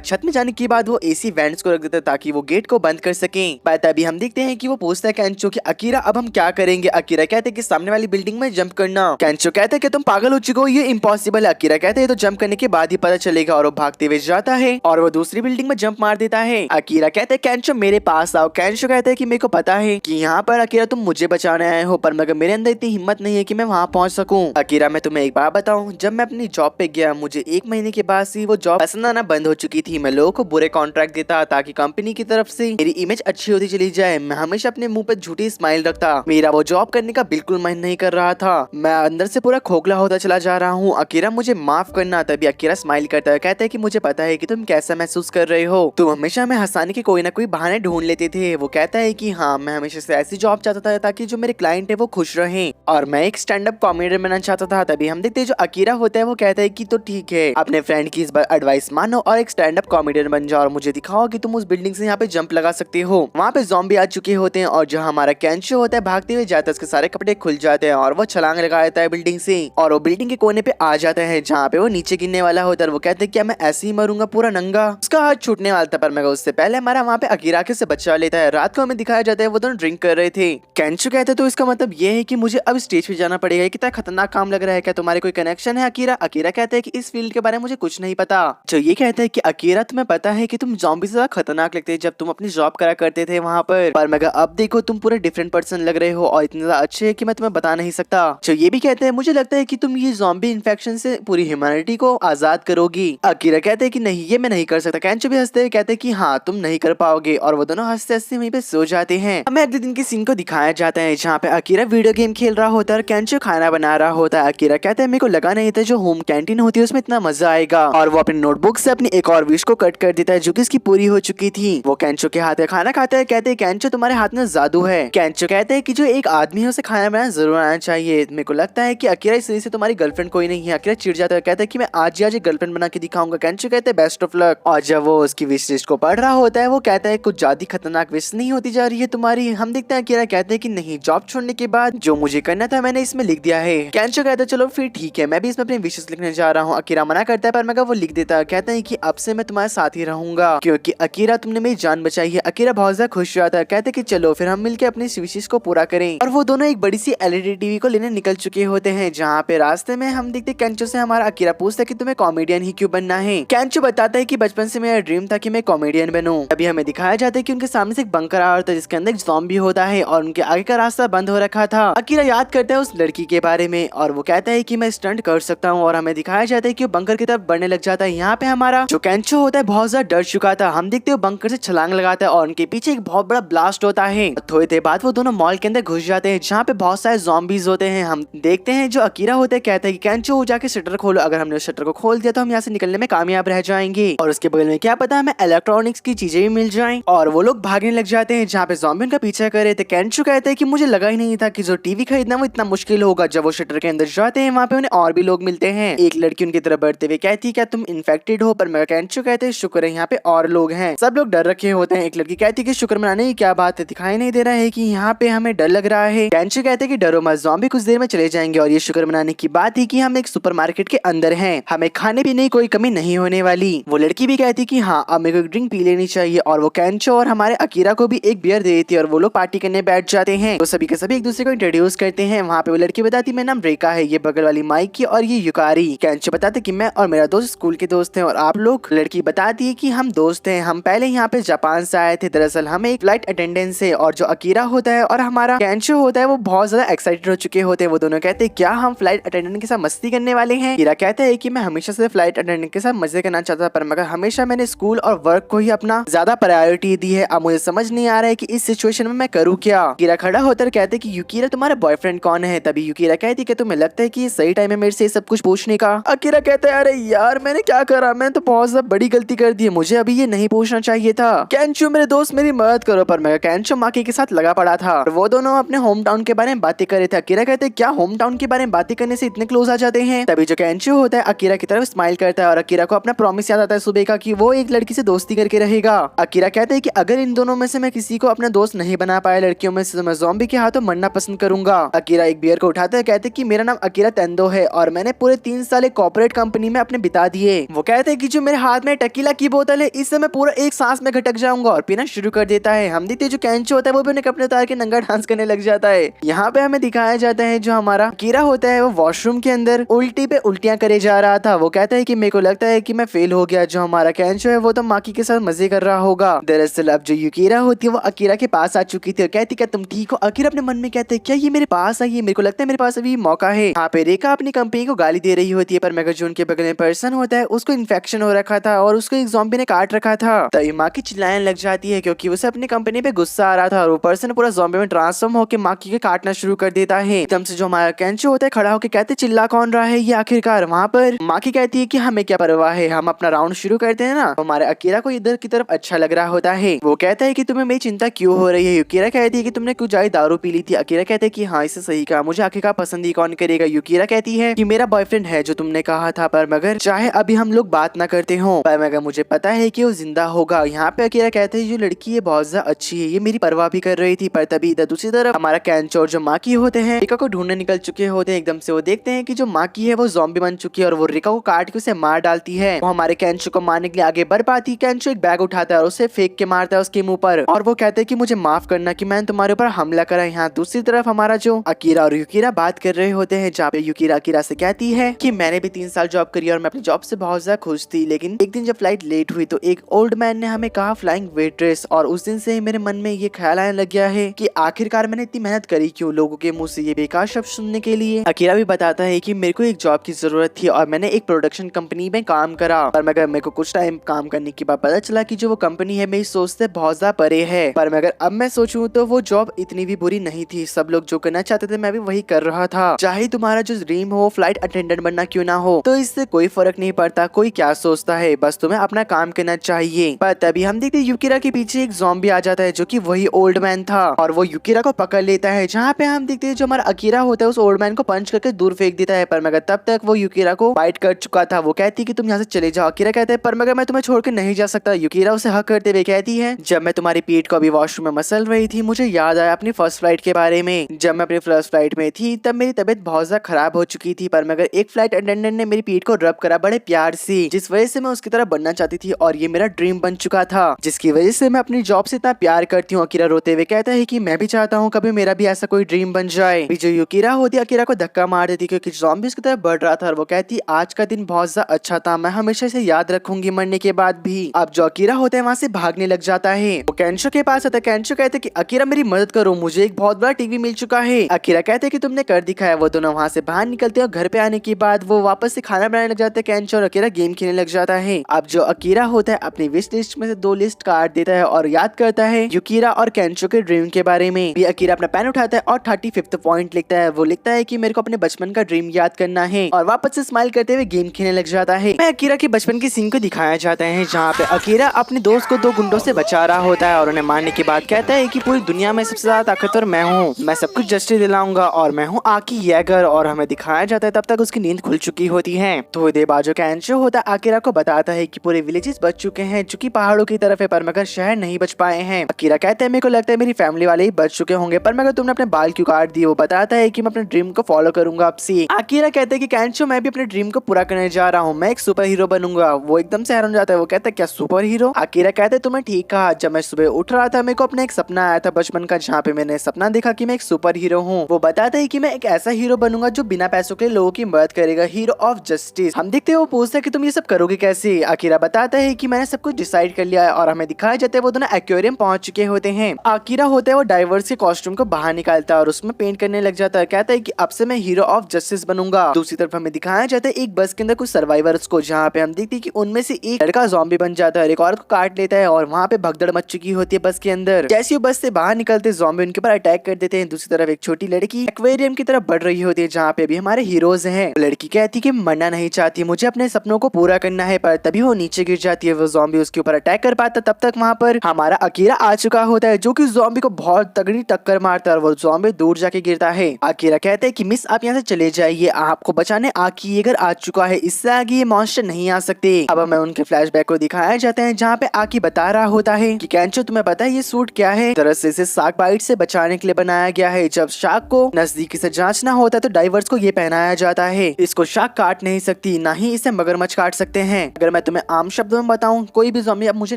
छत में जाने के बाद वो एसी वेंट्स को रख देते हैं ताकि वो गेट को बंद कर सके। तभी हम देखते हैं कि वो पूछता है कैंचो कि अकीरा अब हम क्या करेंगे। अकीरा कहते हैं कि सामने वाली बिल्डिंग में जंप करना। कैंचो कहता है कि तुम पागल हो चुके हो, ये इम्पॉसिबल है। अकीरा कहते हैं तो जंप करने के बाद ही पता चलेगा, और वो भागते हुए जाता है और वो दूसरी बिल्डिंग में जंप मार देता है। अकीरा कहते हैं कैंचो मेरे पास आओ। कैंचो कहते हैं कि मेरे को पता है कि यहाँ पर अकीरा तुम मुझे बचाने आए हो, पर मगर मेरे अंदर इतनी हिम्मत नहीं है कि मैं वहाँ पहुँच सकूँ। अकीरा मैं तुम्हें एक बात बताऊँ, जब मैं अपनी जॉब पे गया मुझे 1 महीने के बाद से वो जॉब पसंद आना बंद हो चुकी थी। मैं लोगों को बुरे कॉन्ट्रैक्ट देता ताकि कंपनी की तरफ से मेरी इमेज अच्छी होती चली जाए। मैं हमेशा अपने मुंह पे झूठी स्माइल रखता, मेरा वो जॉब करने का बिल्कुल मन नहीं कर रहा था। मैं अंदर से पूरा खोखला होता चला जा रहा हूँ। अकीरा मुझे माफ करना। तभी अकीरा स्माइल करता है, कहता है कि मुझे पता है कि तुम कैसा महसूस कर रहे हो। तुम हमेशा हमें हंसाने के कोई ना कोई बहाने ढूंढ लेते थे। वो कहता है कि हाँ, मैं हमेशा से ऐसी जॉब चाहता था ताकि जो मेरे क्लाइंट है वो खुश रहे और मैं एक स्टैंड अप कॉमेडियन बनना चाहता था। तभी हम देखते हैं जो अकीरा होता है वो कहता है कि तो ठीक है, अपने फ्रेंड की इस बार एडवाइस मानो और एक स्टैंड अप कॉमेडियन बन जाओ और मुझे दिखाओ कि तुम उस बिल्डिंग से यहाँ पे जंप लगा सकते हो। वहाँ पे ज़ॉम्बी आ चुके होते हैं और जो हमारा केंचो होता है भागते हुए जाता है, उसके सारे कपड़े खुल जाते हैं और वो छलांग लगा देता है बिल्डिंग से और वो बिल्डिंग के कोने पे आ जाता है जहाँ पे वो नीचे गिरने वाला होता है। वो कहते हैं क्या मैं ऐसे ही मरूंगा पूरा नंगा। उसका हाथ छूटने वाला था पर मैं उससे पहले हमारा वहाँ पे अकीरा के से बचा लेता है। रात को हमें दिखाया जाता है वो दोनों ड्रिंक कर रहे थे। केंचो कहते तो इसका मतलब ये है कि मुझे अब स्टेज पे जाना पड़ेगा। कितना खतरनाक काम लग रहा है, क्या तुम्हारे कोई कनेक्शन है अकीरा? अकीरा कहता है कि इस फील्ड के बारे में मुझे कुछ नहीं पता। जो ये कहता है कि अकीरा तुम्हें पता है कि तुम ज़ॉम्बी से ज्यादा खतरनाक लगते जब तुम अपनी जॉब करा करते थे वहाँ पर मैं अब देखो तुम पूरे डिफरेंट पर्सन लग रहे हो और इतने ज्यादा अच्छे है कि मैं तुम्हें बता नहीं सकता। जो ये भी कहते हैं मुझे लगता है कि तुम ये ज़ॉम्बी इन्फेक्शन से पूरी ह्यूमैनिटी को आजाद करोगी। अकीरा कहते हैं कि नहीं, ये मैं नहीं कर सकता। केंचो भी हंसते हुए कहते हैं कि हाँ, तुम नहीं कर पाओगे और वो दोनों हंसते हंसते वहीं पे सो जाते हैं। हमें अगले दिन के सीन को दिखाया जाता है जहाँ पे अकीरा वीडियो गेम खेल रहा होता है और केंचो खाना बना रहा होता है। अकीरा कहता है मेरे को लगा नहीं था जो होम कैंटीन होती है उसमें इतना मजा आएगा और वो अपने नोटबुक से अपनी एक और विश को कट कर देता है जो कि इसकी पूरी हो चुकी थी। वो केंचो के हाथ में खाना खाता है, कहते हैं केंचो तुम्हारे हाथ में जादू है। केंचो कहते हैं कि जो एक आदमी है उसे खाना बनाना जरूर आना चाहिए। मेरे को लगता है कि अकीरा इस वजह से तुम्हारी गर्लफ्रेंड कोई नहीं है। अकीरा चिढ़ जाता है, कहता है कि मैं आज ही आज गर्लफ्रेंड बना के दिखाऊंगा। केंचो कहते हैं बेस्ट ऑफ लक। और जब वो उसकी विश लिस्ट को पढ़ रहा होता है वो कहता है कुछ ज्यादा खतरनाक विश नहीं होती जा रही है तुम्हारी। हम देखते हैं अकीरा कहते हैं कि नहीं, जॉब छोड़ने के बाद जो मुझे करना था मैंने इसमें लिख दिया है। केंचो कहता है चलो फिर ठीक है, मैं भी इसमें अपनी विशेष लिखने जा रहा हूँ। अकीरा मना करता है पर मैं वो लिख देता है। कहता है कि अब से मैं तुम्हारे साथ ही रहूंगा क्योंकि अकीरा तुमने मेरी जान बचाई है। अकीरा बहुत ज्यादा खुश हो जाता है, कहते कि चलो फिर हम मिलकर अपनी विशेष को पूरा करें। और वो दोनों एक बड़ी सी एलईडी टीवी को लेने निकल चुके होते हैं जहाँ पे रास्ते में हम देखते केंचो से हमारा अकीरा पूछता है कि तुम्हें कॉमेडियन ही क्यों बनना है। केंचो बताता है कि बचपन से मेरा ड्रीम था कि मैं कॉमेडियन बनूं। अभी हमें दिखाया जाता है कि उनके सामने से एक बंकर आ रहा था जिसके अंदर एक ज़ॉम्बी होता है और उनके आगे का रास्ता बंद हो रखा था। अकीरा याद करता है उस लड़की के बारे में और वो कहता है कि मैं स्टंट कर सकता हूँ और हमें दिखाया जाता है कि वो बंकर की तरफ बढ़ने लग जाता है। यहाँ पे हमारा जो केंचो होता है बहुत ज्यादा डर चुका था। हम देखते हो बंकर से छलांग लगाता है और उनके पीछे एक बहुत बड़ा ब्लास्ट होता है। थोड़ी देर बाद वो दोनों मॉल के अंदर घुस जाते हैं जहाँ पे बहुत सारे ज़ॉम्बीज होते हैं। हम देखते हैं जो अकीरा होता है कहता है कि केंचो जाके शटर खोलो, अगर हमने उस शटर को खोल दिया तो हम यहाँ से निकलने में कामयाब रह जाएंगे और उसके बगल में क्या पता हमें इलेक्ट्रॉनिक्स की चीजें भी मिल जाएं। और वो लोग भागने लग जाते हैं जहाँ पे ज़ॉम्बी उनका पीछा कर रहे थे। केंचो कहते हैं कि मुझे लगा ही नहीं था कि जो टीवी खरीदना वो इतना मुश्किल होगा। जब वो शटर के अंदर जाते हैं वहाँ पे उन्हें और भी लोग मिलते हैं। एक लड़की उनकी तरफ बढ़ते हुए कहती है क्या तुम इन्फेक्टेड हो? पर मैं केंचो कहते हैं शुक्र है यहाँ पे और लोग हैं। सब लोग डर रखे होते हैं। एक लड़की कहती है कि शुक्र मनाने की क्या बात है, दिखाई नहीं दे रहा है कि यहाँ पे हमें डर लग रहा है। केंचो कहते हैं कि डरो मत, ज़ॉम्बी कुछ देर में चले जाएंगे और ये शुक्र मनाने की बात है कि हम एक सुपरमार्केट के अंदर हैं, हमें खाने पीने की कोई कमी नहीं होने वाली। वो लड़की भी कहती कि हाँ अब मेरे को एक ड्रिंक पी लेनी चाहिए और वो केंचो और हमारे अकीरा को भी एक बियर दे देती है और वो लोग पार्टी करने बैठ जाते हैं। तो सभी के सभी एक दूसरे को इंट्रोड्यूस करते हैं। वहाँ पे वो लड़की बताती मेरा नाम रेका है, ये बगल वाली माइकी और ये युकारी। केंचो बताते कि मैं और मेरा दोस्त स्कूल के दोस्त हैं और आप लोग? लड़की बताती है कि हम दोस्त हैं, हम पहले यहाँ पे जापान से आए थे। दरअसल हम एक फ्लाइट अटेंडेंस है। और जो अकीरा होता है और हमारा केंचो होता है वो बहुत ज्यादा एक्साइटेड हो चुके होते हैं। वो दोनों कहते हैं क्या हम फ्लाइट अटेंडेंट के साथ मस्ती करने वाले हैं? कीरा कहता है कि मैं हमेशा से फ्लाइट अटेंडेंट के साथ मजे करना चाहता था पर मगर हमेशा मैंने स्कूल और वर्क को ही अपना ज्यादा प्रायोरिटी दी है। अब मुझे समझ नहीं आ रहा है कि इस सिचुएशन में मैं करूँ क्या। कीरा खड़ा होकर कहते हैं कि युकीरा तुम्हारा बॉयफ्रेंड कौन है? तभी युकीरा कहती है कि तुम्हें लगता है कि ये सही टाइम है मेरे से सब कुछ पूछने का? अकीरा कहता है अरे यार मैंने क्या करा, मैं तो बहुत ज्यादा बड़ी गलती कर दी है, मुझे अभी ये नहीं पूछना चाहिए था। केंचो मेरे दोस्त मेरी मदद करो। पर मैं केंचो माकी के साथ लगा पड़ा था। वो दोनों अपने होम टाउन के बारे में बातें कर रहे थे। अकीरा कहते हैं क्या होम टाउन के बारे में बातें करने से इतने क्लोज आ जाते हैं? तभी जो केंचो होता है अकीरा की तरफ स्माइल करता है और अकीरा को अपना प्रॉमिस याद आता है सुबह का कि वो एक लड़की से दोस्ती करके रहेगा। अकीरा कहते हैं कि अगर इन दोनों में से मैं किसी को अपना दोस्त नहीं बना पाया लड़कियों में से तो मैं ज़ॉम्बी के हाथों मरना पसंद करूंगा। अकीरा एक बियर को उठाते हैं, कहते हैं कि मेरा नाम अकीरा तेंदो है और मैंने पूरे 3 साल एक कॉर्पोरेट कंपनी में अपने बिता दिए। वो कहते हैं कि जो मेरे हाथ में टकीला की बोतल है इससे मैं पूरा एक सांस में घटक जाऊंगा और पीना शुरू कर देता है। हम देखते जो केंचो होता है वो भी उन्हें कपड़े उतार के नंगा डांस करने लग जाता है। यहाँ पे हमें दिखाया जाता है जो हमारा अकीरा होता है वो वॉशरूम के अंदर उल्टी पे उल्टियां करे जा रहा था। वो कहता है कि मेरे को लगता है कि मैं फेल हो गया। जो हमारा केंचो है वो तो माकी के साथ मजे कर रहा होगा। दरअसल अब जो युकीरा होती है वो अकीरा के पास आ चुकी थी और कहती क्या तुम ठीक हो? अकीरा अपने मन में कहते हैं क्या ये मेरे पास आई है, मेरे को लगता है मेरे पास अभी मौका है। यहाँ पे रेखा अपनी कंपनी को गाली दे रही होती है पर मगर जो उनके बगल में पर्सन होता है उसको इन्फेक्शन हो रखा था और उसको एक ज़ॉम्बी ने काट रखा था। तभी माकी चिल्लाने लग जाती है क्योंकि उसे अपनी कंपनी पे गुस्सा आ रहा था और वो पर्सन पूरा ज़ॉम्बी में ट्रांसफॉर्म होकर माकी के काटना शुरू कर देता है। एकदम से जो हमारा केंचो होता है खड़ा होकर कहते चिल्ला कौन रहा है ये आखिरकार। वहाँ पर माकी कहती है कि हमें क्या परवाह है, हम अपना राउंड शुरू करते हैं ना। हमारे अकीरा को इधर की तरफ अच्छा लग रहा होता है। वो कहता है कि तुम्हें मेरी चिंता क्यों हो रही है। युकिरा कहती है कि तुमने कुछ ज्यादा दारू पी ली थी। अकीरा कहते है कि हाँ इसे सही कहा, मुझे आखिरकार पसंद ही कौन करेगा। युकिरा कहती है कि मेरा बॉयफ्रेंड है जो तुमने कहा था, पर मगर चाहे अभी हम लोग बात ना करते हो पर मगर मुझे पता है कि वो जिंदा होगा। यहाँ पे अकीरा कहते हैं जो लड़की है बहुत ज्यादा अच्छी है, ये मेरी परवाह भी कर रही थी। पर तभी इधर दूसरी तरफ हमारा केंचो और जो माकी होते हैं रिका को ढूंढने निकल चुके होते हैं। एकदम से वो देखते हैं कि जो माकी है वो ज़ॉम्बी बन चुकी है और वो रिका को काट के उसे मार डालती है। वो हमारे केंचो को मारने के लिए आगे बढ़ पाती है। केंचो एक बैग उठाता है और उसे फेंक के मारता है उसके मुंह पर और वो कहते हैं कि मुझे माफ करना कि मैंने तुम्हारे ऊपर हमला करा। यहाँ दूसरी तरफ हमारा जो अकीरा और युकिरा बात कर रहे होते हैं, जहाँ पे युकिरा अकीरा से कहती है कि मैंने भी 3 साल जॉब करी और मैं अपनी जॉब से बहुत ज्यादा खुश थी, लेकिन एक दिन जब फ्लाइट लेट हुई तो एक ओल्ड मैन ने हमें कहा फ्लाइंग वेट्रेस, और उस दिन से ही मेरे मन में ये ख्याल आने लग गया है कि आखिरकार मैंने इतनी मेहनत करी क्यों लोगों के मुंह से ये बेकार शब्द सुनने के लिए। अकीरा भी बताता है कि मेरे को एक जॉब की जरूरत थी और मैंने एक प्रोडक्शन कंपनी में काम करा, पर मगर मेरे को कुछ टाइम काम करने के बाद पता चला कि जो वो कंपनी है मेरी सोच से बहुत ज्यादा परे है। पर मगर अब मैं सोचूं तो वो जॉब इतनी भी बुरी नहीं थी। सब लोग जो करना चाहते थे मैं भी वही कर रहा था। चाहे तुम्हारा जो ड्रीम हो फ्लाइट अटेंडेंट बनना क्यों ना हो, तो इससे कोई फर्क नहीं पड़ता कोई क्या सोचता है, बस तुम्हें अपना काम करना चाहिए। पर तभी हम देखते युकिरा के पीछे एक ज़ॉम्बी आ जाता है जो कि वही ओल्ड मैन था और वो युकिरा को पकड़ लेता है। जहाँ पे हम देखते हैं जो हमारा अकीरा होता है उस ओल्ड मैन को पंच करके दूर फेंक देता है, पर मगर तब तक वो युकिरा को फाइट कर चुका था। वो कहती है कि तुम यहाँ से चले जाओ। अकीरा कहता है पर मगर मैं तुम्हें छोड़ के नहीं जा सकता। युकिरा उसे हक करते हुए कहती है जब मैं तुम्हारी पीठ को अभी वॉशरूम में मसल रही थी मुझे याद आया अपनी फर्स्ट फ्लाइट के बारे में। जब मैं अपनी फर्स्ट फ्लाइट में थी तब मेरी तबीयत बहुत ज्यादा खराब हो चुकी थी, पर मगर एक फ्लाइट अटेंडेंट ने मेरी पीठ को रब करा बड़े प्यार से, जिस वजह से मैं उसकी तरह बनना चाहती थी और ये मेरा ड्रीम बन चुका था, जिसकी वजह से मैं अपनी जॉब से इतना प्यार करती हूँ। अकीरा रोते हुए कहता है कि मैं भी चाहता हूँ कभी मेरा भी ऐसा कोई ड्रीम बन जाए। जो युकिरा होती है अकीरा को धक्का मार देती क्योंकि ज़ॉम्बी उसकी तरफ बढ़ रहा था और वो कहती आज का दिन बहुत ज्यादा अच्छा था, मैं हमेशा इसे याद रखूंगी मरने के बाद भी। अब जो अकीरा होता है वहाँ से भागने लग जाता है। वो केंचो के पास आता है। केंचो कहते हैं कि अकीरा मेरी मदद करो, मुझे एक बहुत बड़ा टीवी मिल चुका है। अकीरा कहते हैं कि तुमने कर दिखाया। वो दोनों वहाँ से बाहर निकलते हैं और घर पे आने के बाद वो वापस से खाना बनाने लग जाते हैं। केंचो और अकीरा गेम खेलने लग जाता है। अब जो अकीरा होता है अपनी विश लिस्ट में से 2 लिस्ट काट देता है और याद करता है युकिरा और केंचो के ड्रीम के बारे में। भी अकीरा अपना पेन उठाता है और 35th पॉइंट लिखता है। वो लिखता है कि मेरे को अपने बचपन का ड्रीम याद करना है और वापस से स्माइल करते हुए गेम खेलने लग जाता है। मैं अकीरा के बचपन के सीन को दिखाया जाता है जहाँ पे अकीरा अपने दोस्त को 2 गुंडों से बचा रहा होता है और उन्हें मारने के बाद कहता है कि पूरी दुनिया में सबसे ज्यादा ताकतवर मैं हूँ, मैं सब कुछ जस्टिस दिलाऊंगा और मैं हूँ आकी येगर। और हमें दिखाया जाता है तब तक उसकी नींद खुल चुकी होती है। तो देर बाद जो केंचो होता है अकीरा को बताता है कि पूरे विलेजेस बच चुके हैं जो कि पहाड़ों की तरफ है, पर मगर शहर नहीं बच पाए हैं। अकीरा कहते हैं मेरे को लगता है मेरी फैमिली वाले ही बच चुके होंगे, पर मगर तुमने अपने बाल क्यों काट दिए। वो बताता है कि मैं अपने ड्रीम को फॉलो करूंगा अब से। अकीरा कहते हैं कि केंचो मैं भी अपने ड्रीम को पूरा करने जा रहा हूँ, मैं एक सुपर हीरो बनूंगा। वो एकदम से हैरान जाता है। वो कहता है क्या सुपर हीरो। अकीरा कहते हैं तुम्हें ठीक कहा, जब मैं सुबह उठ रहा था मेरे को अपना एक सपना आया था बचपन का, जहाँ पे मैंने सपना देखा कि मैं एक सुपर हीरो हूँ। वो बताता है कि मैं एक ऐसा हीरो बनूंगा जो बिना पैसों के लोगों की मदद करेगा, हीरो ऑफ जस्टिस। हम देखते हैं वो पूछता है कि तुम ये सब करोगे कैसे। अकीरा बताता है कि मैंने सब कुछ डिसाइड कर लिया है और हमें दिखाया जाता है वो दोनों एक्वेरियम पहुंच चुके होते हैं। अकीरा होता है वो डाइवर्स के कॉस्ट्यूम को बाहर निकालता है और उसमें पेंट करने लग जाता है। कहता है कि अब से मैं हीरो ऑफ जस्टिस बनूंगा। दूसरी तरफ हमें दिखाया जाता है एक बस के अंदर कुछ सर्वाइवर्स को, जहाँ पे हम देखते हैं कि उनमें से एक लड़का ज़ॉम्बी बन जाता है, एक औरत को काट लेता है और वहाँ पे भगदड़ मच चुकी होती है बस के अंदर। जैसे वो बस से बाहर निकलते ज़ॉम्बी उनके ऊपर अटैक कर देते हैं। दूसरी तरफ एक छोटी लड़की एक्वेरियम की तरफ बढ़ रही होती है जहाँ पे भी हमारे हीरोज हैं। लड़की कहती है कि मरना नहीं चाहती, मुझे अपने सपनों को पूरा करना है, पर तभी वो नीचे गिर जाती है। वो ज़ॉम्बी उसके ऊपर अटैक कर पाता, तब तक वहाँ पर हमारा अकीरा आ चुका होता है जो कि ज़ॉम्बी को बहुत तगड़ी टक्कर मारता है और वो ज़ॉम्बी दूर जाके गिरता है। अकीरा कहते हैं कि मिस आप यहाँ से चले जाइए, आपको बचाने आकी येगर आ चुका है, इससे आगे ये मॉन्स्टर नहीं आ सकते। अब हमें उनके फ्लैशबैक को दिखाया जाता है जहाँ पे आकी बता रहा होता है कि केंचो तुम्हें पता है ये सूट क्या है। दरअसल इसे शार्क बाइट से बचाने के लिए बनाया गया है। जब शार्क को नजदीकी से जांचना होता है तो डाइवर्स को ये पहनाया जाता है। इसको शार्क काट नहीं सकती, ना ही इसे मगरमच्छ काट सकते हैं। अगर मैं तुम्हें आम शब्दों में बताऊं, कोई भी ज़ॉम्बी अब मुझे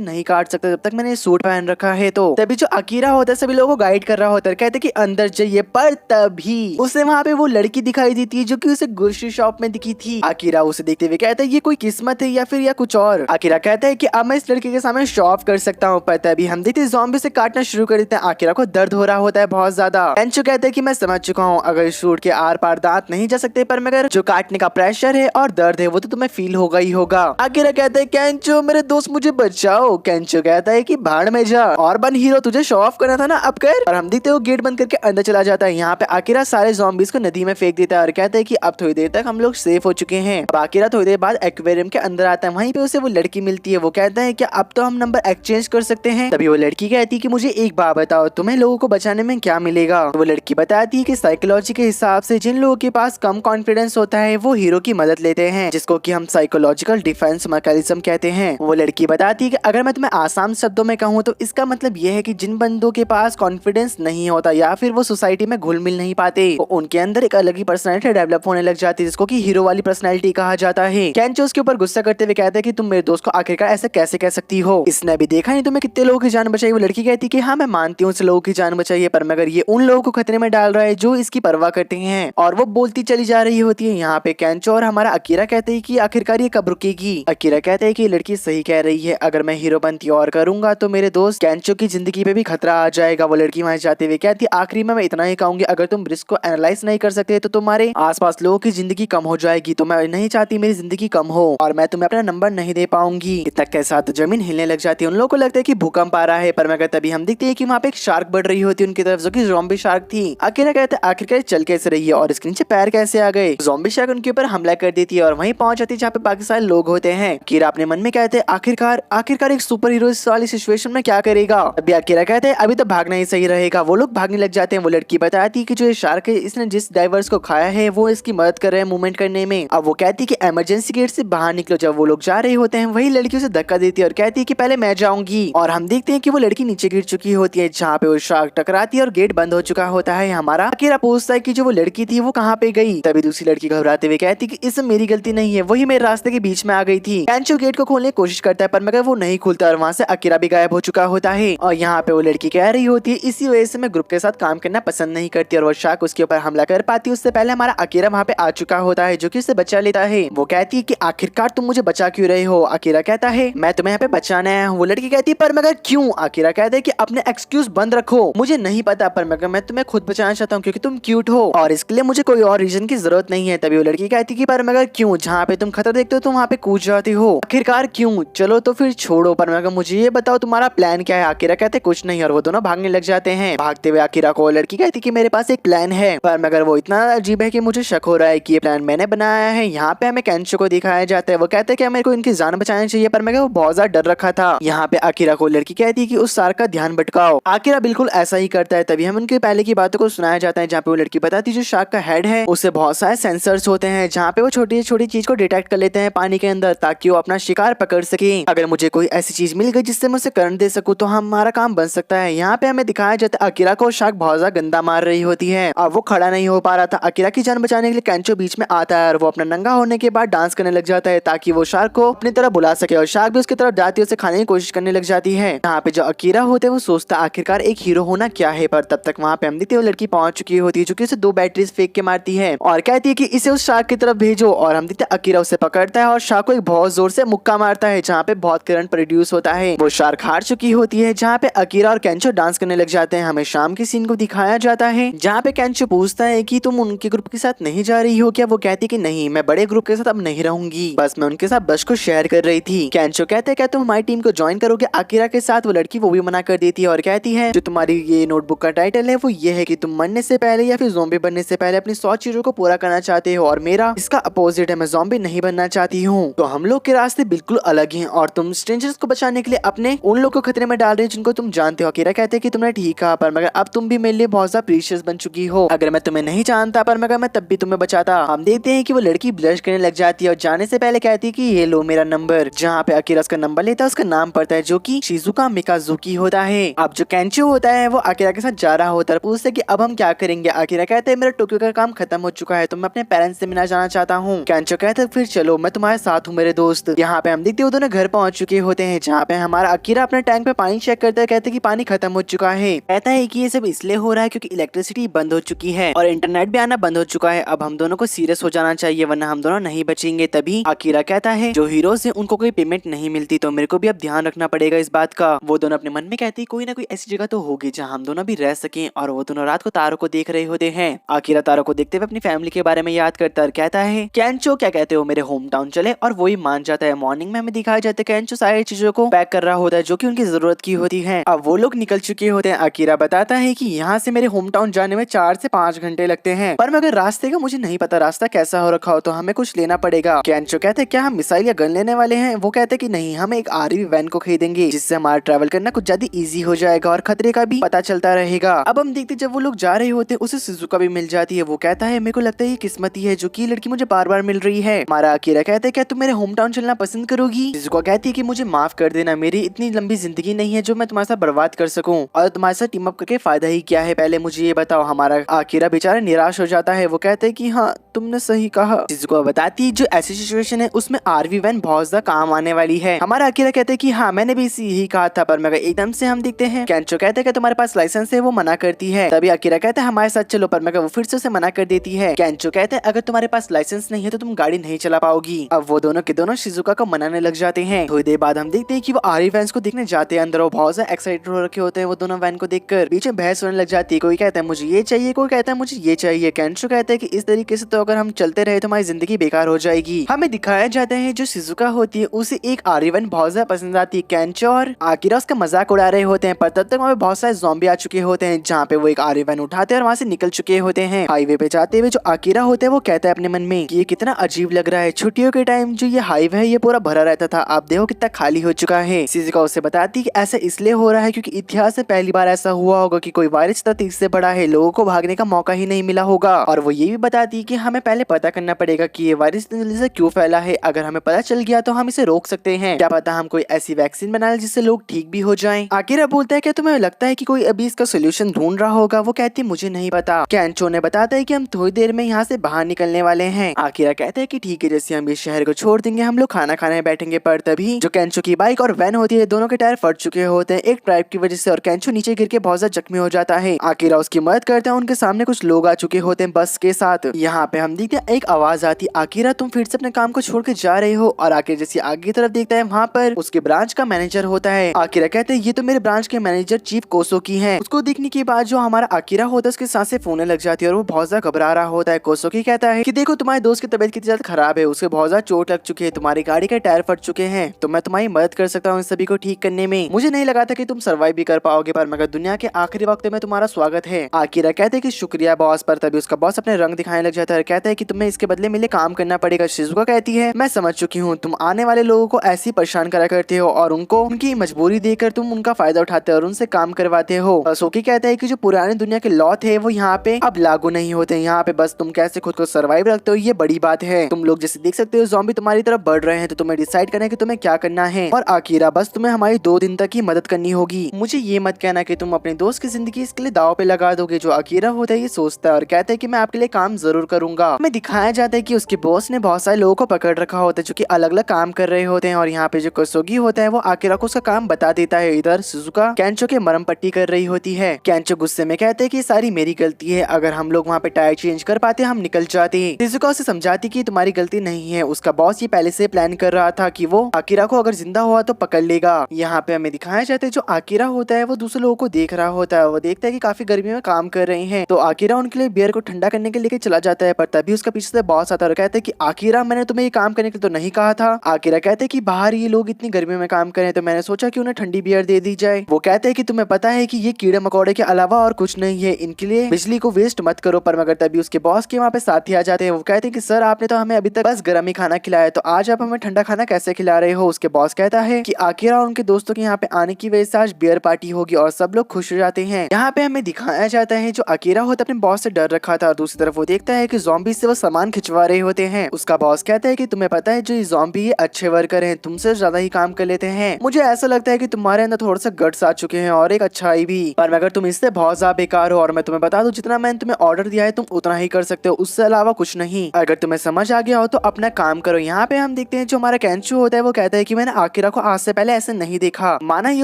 नहीं काट सकता जब तक मैंने सूट पहन रखा है। तो तभी जो अकीरा होता है सभी लोगों को गाइड कर रहा होता है, कहते कि अंदर जाइए, पर तभी उसे वहाँ पे वो लड़की दिखाई देती है जो कि उसे ग्रोसरी शॉप में दिखी थी। अकीरा उसे देखते हुए कहता है ये कोई किस्मत है या फिर या कुछ और। अकीरा कहता है कि अब मैं इस लड़के के सामने शो ऑफ कर सकता हूँ, पर तभी हम देखते ज़ॉम्बी से काटना शुरू कर देते हैं। अकीरा को दर्द हो रहा होता है बहुत ज्यादा। केंचो कहता है कि मैं समझ चुका हूँ, अगर इस सूट के आर पार दांत नहीं जा सकते, पर मगर जो काटने का प्रेशर है और दर्द है वो तो तुम्हें फील होगा ही होगा। अकीरा कहता है केंचो मेरे दोस्त मुझे बचाओ। केंचो कहता है कि भाड़ में जा, और बन हीरो, तुझे शो ऑफ करना था ना, अब कर। और हम देखते हो गेट बंद करके अंदर चला जाता है। यहाँ पे अकीरा अकीरा सारे ज़ॉम्बीज को नदी में फेंक देता है और कहता है कि अब थोड़ी देर तक हम लोग सेफ हो चुके हैं। अब अकीरा थोड़ी देर बाद एक्वेरियम के अंदर आता है, वहीं पे उसे वो लड़की मिलती है। वो कहता है कि अब तो हम नंबर एक्सचेंज कर सकते हैं। तभी वो लड़की कहती है कि मुझे एक बात बताओ, तुम्हें लोगों को बचाने में क्या मिलेगा। वो लड़की बताती है कि साइकोलॉजी के हिसाब से जिन लोगों के पास कम कॉन्फिडेंस होता है वो हीरो की मदद लेते हैं, जिसको कि हम साइकोलॉजिकल डिफेंस मैकेनिज्म कहते हैं। वो लड़की बताती है कि अगर मैं तुम्हें आसान शब्दों में कहूँ तो इसका मतलब यह है कि जिन बंदों के पास कॉन्फिडेंस नहीं होता या फिर वो सोसाइटी में घुल मिल नहीं पाते, उनके अंदर एक अलग ही पर्सनैलिटी डेवलप होने लग जाती है, जिसको कि हीरो वाली पर्सनैलिटी कहा जाता है। केंचो उसके ऊपर गुस्सा करते हुए कहता है कि तुम मेरे दोस्त को आखिरकार ऐसा कैसे कह सकती हो, इसने अभी देखा नहीं तुम्हें कितने लोगों की जान बचाई। वो लड़की कहती है कि हाँ मैं मानती हूँ उस लोगों की जान बचाई है, पर मगर ये उन लोगों को खतरे में डाल रहा है जो इसकी परवाह करते हैं। और वो बोलती चली जा रही होती है। यहाँ पे केंचो और हमारा अकीरा कहते हैं कि आखिरकार ये कब रुकेगी। अकीरा कहते हैं कि लड़की सही कह रही है, अगर मैं हीरो बनती और करूंगा तो मेरे दोस्त केंचो की जिंदगी पे भी खतरा आ जाएगा। वो लड़की वहां जाते हुए कहती है आखिरी में मैं इतना ही कहूंगी, अगर तुम रिस्क को एनालाइज नहीं कर सकते तो तुम्हारे आसपास लोगों की जिंदगी कम हो जाएगी। तो मैं नहीं चाहती मेरी जिंदगी कम हो और मैं तुम्हें अपना नंबर नहीं दे पाऊंगी। तक के साथ जमीन हिलने लग जाती है। उन लोगों को लगता है कि भूकंप आ रहा है, पर मगर तभी हम देखते हैं कि वहाँ पे एक शार्क बढ़ रही होती है उनकी तरफ, जो कि ज़ॉम्बी शार्क थी। अकीरा कहते हैं आखिरकार चल कैसे रही है और इसके नीचे पैर कैसे आ गए। ज़ॉम्बी शार्क उनके ऊपर हमला कर देती है और वहीं पहुंच जाती है जहाँ पे बाकी सारे लोग होते हैं। अकीरा अपने मन में कहते हैं आखिरकार एक सुपर हीरो इस वाली सिचुएशन में क्या करेगा। अभी अकीरा कहते हैं अभी तो भागना ही सही रहेगा। वो लोग भागने लग जाते हैं। वो लड़की बताती है कि जो ये शार्क है इसने जिस डाइवर्स को खाया है वो इसकी मदद कर रहे हैं मूवमेंट करने में। अब वो कहती है कि इमरजेंसी गेट से बाहर निकलो। जब वो लोग जा रहे होते हैं वही लड़की उसे धक्का देती है और कहती है कि पहले मैं जाऊंगी। और हम देखते हैं कि वो लड़की नीचे गिर चुकी होती है, जहाँ पे वो शार्क टकराती है और गेट बंद हो चुका होता है। हमारा अकीरा पूछता है कि जो वो लड़की थी वो कहाँ पे गई। तभी दूसरी लड़की घबराते हुए कहती है कि इसमें मेरी गलती नहीं है, वही मेरे रास्ते के बीच में आ गई थी। केंचो गेट को खोलने की कोशिश करता है पर मगर वो नहीं खुलता और वहाँ से अकीरा भी गायब हो चुका होता है। और यहाँ पे वो लड़की कह रही होती है इसी वजह से मैं ग्रुप के साथ काम करना पसंद नहीं करती और वो शार्क उसके ऊपर हमला कर पाती है। उससे पहले हमारा अकीरा वहाँ पे आ चुका होता है जो कि उसे बचा लेता है। वो कहती है कि आखिरकार तुम मुझे बचा क्यों रहे हो। अकीरा कहता है मैं तुम्हें यहाँ पे बचाना है। वो लड़की कहती है पर मगर क्यों। अकीरा कहता है कि अपने एक्सक्यूज बंद रखो, मुझे नहीं पता पर मगर मैं तुम्हें खुद बचाना चाहता हूँ क्योंकि तुम क्यूट हो और इसके लिए मुझे कोई और रीजन की जरूरत नहीं है। तभी वो लड़की कहती है कि पर मगर क्यों, जहाँ पे तुम खतरा देखते हो तुम वहाँ पे कूद जाती हो, आखिरकार क्यों। चलो तो फिर छोड़ो, पर मगर मुझे ये बताओ तुम्हारा प्लान क्या है। अकीरा कहते कुछ नहीं और वो दोनों भागने लग जाते हैं। भागते हुए अकीरा को लड़की कहती कि मेरे पास एक प्लान है, पर मगर वो इतना अजीब है कि मुझे शक हो रहा है कि ये प्लान मैंने बनाया है। यहाँ पे हमें केंचो को दिखाया जाता है। वो कहते हैं कि मेरे को इनकी जान बचानी चाहिए, पर मगर वो बहुत ज्यादा डर रखा था। यहाँ पे अकीरा को लड़की कहती है कि उस शार्क का ध्यान भटकाओ। अकीरा बिल्कुल ऐसा ही करता है। तभी हम उनके पहले की बातों को सुनाया जाता है, जहाँ पे वो लड़की बताती है जो शार्क का हेड है उसे बहुत सारे सेंसर्स होते हैं, जहाँ पे वो छोटी छोटी चीज को डिटेक्ट कर लेते हैं पानी के अंदर, ताकि वो अपना शिकार पकड़ सके। अगर मुझे कोई ऐसी चीज मिल गई जिससे मैं उसे करंट दे सकूं तो हमारा काम बन सकता है। यहाँ पे हमें दिखाया जाता है अकीरा को शार्क बहुत ज्यादा गंदा मार रही होती है। अब वो खड़ा नहीं हो पा रहा था। अकीरा की जान बचाने के लिए केंचो बीच में आता है और वो अपना नंगा होने के बाद डांस करने लग जाता है ताकि वो शार्क को अपनी तरफ बुला सके और शार्क भी उसकी तरफ जाती है, उसे खाने की कोशिश करने लग जाती है। यहाँ पे जो अकीरा होते हैं वो सोचता आखिरकार एक हीरो होना क्या है, पर तब तक वहाँ पे हम देखते हैं वो लड़की पहुंच चुकी होती है जो कि उसे 2 बैटरीज फेंक के मारती है और कहती है कि इसे उस शार्क की तरफ भेजो। और हम देखते हैं अकीरा उसे पकड़ता है और शार्क को एक बहुत जोर से मुक्का मारता है, जहाँ पे बहुत करंट प्रोड्यूस होता है। वो शार्क हार चुकी होती है, जहाँ पे अकीरा और केंचो डांस करने लग जाते हैं। हमें शाम के सीन को दिखाया जाता है, जहाँ पे केंचो पूछता है कि तुम उनके ग्रुप के साथ नहीं जा रही हो क्या। वो कहती है कि नहीं, मैं बड़े ग्रुप के साथ अब नहीं रहूंगी, बस मैं उनके साथ बस को शेयर कर रही थी। केंचो कहते हैं क्या तुम हमारी टीम को ज्वाइन करोगे अकीरा के साथ। वो लड़की वो भी मना कर देती है और कहती है जो तुम्हारी ये नोटबुक का टाइटल है वो ये है कि तुम मरने से पहले या फिर ज़ॉम्बी बनने से पहले अपनी 100 चीजों को पूरा करना चाहते हो और मेरा इसका अपोजिट है, मैं ज़ॉम्बी नहीं बनना चाहती हूँ। तो हम लोग के रास्ते बिल्कुल अलग हैं और तुम स्ट्रेंजर्स को बचाने के लिए अपने उन लोग को खतरे में डाल रहे हो जिनको तुम जानते हो। अकीरा कहते हैं कि तुमने ठीक कहा, पर मगर अब तुम भी मेरे लिए बहुत ज्यादा प्रीशियस बन चुकी हो। अगर मैं तुम्हें नहीं जानता पर मगर मैं तब भी तुम्हें बचाता। हम देखते हैं कि वो लड़की ब्लश करने लग जाती है और जाने से पहले कहती है कि ये लो मेरा नंबर। जहाँ पे अकीरा उसका नंबर लेता है उसका नाम पड़ता है जो कि शिजुका मिकाजुकी होता है। अब जो केंचो होता है वो अकीरा के साथ जा रहा होता है, पूछते कि अब हम क्या करेंगे। अकीरा कहते हैं मेरा टोक्यो का काम खत्म हो चुका है तो मैं अपने पेरेंट्स से मिलना जाना चाहता हूँ। केंचो कहते हैं फिर चलो मैं तुम्हारे साथ हूँ मेरे दोस्त। यहाँ पे हम देखते हैं वो दोनों घर पहुंच चुके होते हैं, जहाँ पे हमारा अकीरा अपने टैंक पे पानी चेक करता है। कहते हैं कि पानी खत्म हो चुका है। कहता है कि ये सब इसलिए हो रहा है क्योंकि इलेक्ट्रिसिटी बंद हो चुकी है और इंटरनेट भी आना बंद हो चुका है। अब हम दोनों को सीरियस हो जाना चाहिए वरना हम दोनों नहीं बचेंगे। तभी अकीरा कहता है जो हीरोज हैं उनको कोई पेमेंट नहीं मिलती तो मेरे को भी अब ध्यान रखना पड़ेगा इस बात का। वो दोनों अपने मन में कहते हैं कोई ना कोई ऐसी जगह तो होगी जहाँ हम दोनों भी रह सकें। और वो दोनों रात को तारों को देख रहे होते हैं। अकीरा तारों को देखते हुए अपनी फैमिली के बारे में याद करता है और कहता है केंचो क्या कहते हो मेरे होम टाउन चले, और वो ही मान जाता है। मॉर्निंग में हमें दिखाया जाता है केंचो सारी चीजों को पैक कर रहा होता है जो कि उनकी जरूरत की होती है। अब वो लोग निकल चुके होते हैं। अकीरा बताता है कि यहाँ से मेरे होम टाउन जाने में 4 4 से 5 घंटे लगते हैं। पर मगर रास्ते का मुझे नहीं पता रास्ता कैसा हो रखा हो, तो हमें कुछ लेना पड़ेगा। केंचो कहते हैं क्या हम मिसाइल या गन लेने वाले हैं? वो कहते हैं कि नहीं, हम एक आरवी वैन को खरीदेंगे जिससे हमारा ट्रैवल करना कुछ ज्यादा इजी हो जाएगा और खतरे का भी पता चलता रहेगा। अब हम देखते जब वो लोग जा रहे होते उसे शिजुका भी मिल जाती है। वो कहता है मेरे को लगता है ये किस्मती है जो की लड़की मुझे बार बार मिल रही है। हमारा अकीरा कहते हैं क्या तुम मेरे होम टाउन चलना पसंद करोगी? शिजुका कहती है कि मुझे माफ कर देना, मेरी इतनी लंबी जिंदगी नहीं है जो मैं तुम्हारे साथ बर्बाद कर सकूं, और तुम्हारे साथ टीम अप करके फायदा ही क्या है, पहले मुझे ये बताओ। हमारा अकीरा बेचारा निराश हो जाता है। वो कहते हैं कि हाँ तुमने सही कहा। शिजुका बताती है जो ऐसी सिचुएशन है उसमें आरवी वैन बहुत ज्यादा काम आने वाली है। हमारा अकीरा कहते हैं कि हाँ मैंने भी यही कहा था। पर मगर एकदम से हम देखते हैं केंचो कहते हैं कि तुम्हारे पास लाइसेंस है, वो मना करती है। तभी अकीरा कहते हैं हमारे साथ चलो, पर मगर वो फिर से उसे मना कर देती है। केंचो कहते हैं अगर तुम्हारे पास लाइसेंस नहीं है तो तुम गाड़ी नहीं चला पाओगी। अब वो दोनों के दोनों शिजुका को मनाने लग जाते हैं। थोड़ी देर बाद हम देखते हैं कि वो आरवी वैन को देखने जाते हैं अंदर। वो बहुत ज्यादा एक्साइटेड हो रखे होते हैं वो दोनों वैन को देखकर। बीच में बहस होने लग जाती है, कोई कहता है मुझे ये चाहिए, कोई कहता है मुझे ये चाहिए। केंचो कहता है कि इस तरीके से तो अगर हम चलते रहे तो हमारी जिंदगी बेकार हो जाएगी। हमें दिखाया जाता है जो शिजुका होती है उसे एक आरवी वैन बहुत ज्यादा पसंद आती है। केंचो और अकीरा उसका मजाक उड़ा रहे होते हैं, पर तब तक वहाँ पे बहुत सारे ज़ॉम्बी आ चुके होते हैं जहाँ पे वो एक आरवी वैन उठाते हैं और वहाँ से निकल चुके होते हैं। हाईवे पे जाते हुए जो अकीरा होता है वो कहता है अपने मन में कि ये कितना अजीब लग रहा है, छुट्टियों के टाइम जो ये हाईवे है ये पूरा भरा रहता था, आप देखो कितना खाली हो चुका है। शिजुका उसे बताती है कि ऐसा इसलिए हो रहा है क्योंकि इतिहास में पहली बार ऐसा हुआ होगा कि कोई वायरस इतना तेज से बड़ा है, लोगों को भागने का मौका ही नहीं मिला होगा। और वो ये भी बताती है कि हमें पहले पता करना पड़ेगा कि ये वायरस इतनी जल्दी से क्यों फैला है। अगर हमें पता चल गया तो हम इसे रोक सकते हैं, क्या पता हम कोई ऐसी वैक्सीन बना ले जिससे लोग ठीक भी हो जाएं। अकीरा बोलता है कि तुम्हें लगता है कि कोई अभी इसका सोल्यूशन ढूंढ रहा होगा? वो कहती है मुझे नहीं पता। केंचो ने बताता है कि हम थोड़ी देर में यहाँ से बाहर निकलने वाले हैं। अकीरा कहते हैं कि ठीक है, जैसे हम इस शहर को छोड़ देंगे हम लोग खाना खाने बैठेंगे। पर तभी जो केंचो की बाइक और वैन होती है दोनों के टायर फट चुके होते हैं एक ट्राइब की वजह से, और केंचो नीचे गिर के बहुत ज्यादा जख्मी हो जाता है। अकीरा उसकी मदद करता है, उनके सामने कुछ लोग आ चुके होते हैं बस के साथ। यहाँ पे हम देखते हैं एक आवाज आती है, अकीरा तुम फिर से अपने काम को छोड़ के जा रहे हो? और अकीरा जैसे आगे की तरफ देखता है वहाँ पर उसके ब्रांच का मैनेजर होता है। अकीरा कहते हैं ये तो मेरे ब्रांच के मैनेजर चीफ कोसोकी हैं। उसको देखने के बाद जो हमारा अकीरा होता है उसकी सांसें फूलने लग जाती है और वो बहुत ज्यादा घबरा रहा होता है। कोसोकी कहता है कि देखो तुम्हारे दोस्त की तबीयत कितनी ज्यादा खराब है, उसके बहुत ज्यादा चोट लग चुकी है, तुम्हारी गाड़ी के टायर फट चुके हैं, तो मैं तुम्हारी मदद कर सकता हूँ इन सभी को ठीक करने में। मुझे नहीं लगा था कि तुम सर्वाइव भी कर पाओगे, पर मगर दुनिया के आखिरी वक्त में तुम्हारा स्वागत है। अकीरा कहते हैं कि शुक्रिया बॉस। पर तभी उसका बॉस अपने रंग दिखाने लग जाता है, कहता है कि तुम्हें इसके बदले मिले काम करना पड़ेगा। शिजुका कहती है मैं समझ चुकी हूँ, तुम आने वाले लोगों को ऐसे परेशान करा करते हो और उनको उनकी मजबूरी देकर तुम उनका फायदा उठाते हो और उनसे काम करवाते हो। सोकी कहता है कि जो पुरानी दुनिया के लॉ थे वो यहाँ पे अब लागू नहीं होते, यहाँ पे बस तुम कैसे खुद को सर्वाइव रखते हो ये बड़ी बात है। तुम लोग जैसे देख सकते हो ज़ॉम्बी तुम्हारी तरफ बढ़ रहे हैं, तो तुम्हें डिसाइड करना है कि तुम्हें क्या करना है। और अकीरा बस तुम्हें हमारी 2 दिन तक ही मदद करनी होगी, मुझे ये मत कहना कि तुम अपने दोस्त की जिंदगी इसके लिए दाव पे लगा दोगे। जो अकीरा होता है ये सोचता है और कहता है कि मैं आपके लिए काम जरूर करूंगा। हमें दिखाया जाता है कि उसके बॉस ने बहुत सारे लोगों को पकड़ रखा होता है जो कि अलग अलग काम कर रहे होते हैं, और यहाँ पे जो कोसोगी होता है वो अकीरा को उसका काम बता देता है। इधर शिजुका केंचो के मरम पट्टी कर रही होती है। केंचो गुस्से में कहते हैं कि सारी मेरी गलती है, अगर हम लोग वहाँ पे टायर चेंज कर पाते हम निकल जाते। शिजुका उसे समझाती कि तुम्हारी गलती नहीं है, उसका बॉस ये पहले से प्लान कर रहा था कि वो अकीरा को अगर जिंदा हुआ तो पकड़ लेगा। यहाँ पे हमें दिखाया जाता है जो अकीरा होता है वो दूसरे लोगों को देख रहा होता है, वो देखता है कि काफी गर्मी में काम कर रहे हैं, तो अकीरा उनके लिए बियर को ठंडा करने के लिए चला जाता है। पर तभी उसका पीछे से बॉस आता है और कहता है कि अकीरा मैंने तुम्हें ये काम करने के लिए तो नहीं कहा था। अकीरा कहते हैं कि बाहर ये लोग इतनी गर्मी में काम करें तो मैंने सोचा कि उन्हें ठंडी बियर दे दी जाए। वो कहते हैं कि तुम्हें पता है कि ये कीड़े मकोड़े के अलावा और कुछ नहीं है, इनके लिए बिजली को वेस्ट मत करो। पर मगर तभी उसके बॉस के वहाँ पे साथी आ जाते हैं, वो कहते हैं कि सर आपने तो हमें अभी तक बस गर्म ही खाना खिलाया, तो आज आप हमें ठंडा खाना कैसे खिला रहे हो? उसके बॉस कहता है कि अकीरा और उनके दोस्तों के यहाँ पे आने की वजह से आज बियर पार्टी होगी और सब लोग खुश हो जाते हैं। यहाँ पे हमें दिखाया जाता है जो अकीरा होता है अपने बॉस से डर रखा था, और दूसरी तरफ वो देखता है कि ज़ॉम्बी से वो सामान खिंचवा रहे होते हैं। उसका बॉस कहता है कि तुम्हें पता है जो ये ज़ॉम्बी अच्छे वर्कर हैं, तुमसे ज्यादा ही काम कर लेते हैं, मुझे ऐसा लगता है कि तुम्हारे अंदर थोड़ा सा गट्स आ चुके हैं और एक अच्छाई भी, पर अगर तुम इससे बहुत ज्यादा बेकार हो, और मैं तुम्हें बता दूं जितना मैंने तुम्हें ऑर्डर दिया है तुम उतना ही कर सकते हो, उससे अलावा कुछ नहीं। अगर तुम्हें समझ आ गया हो तो अपना काम करो। यहाँ पे हम देखते हैं जो हमारा केंचो होता है वो कहता है कि मैंने अकीरा को आज से पहले ऐसे नहीं देखा, माना ये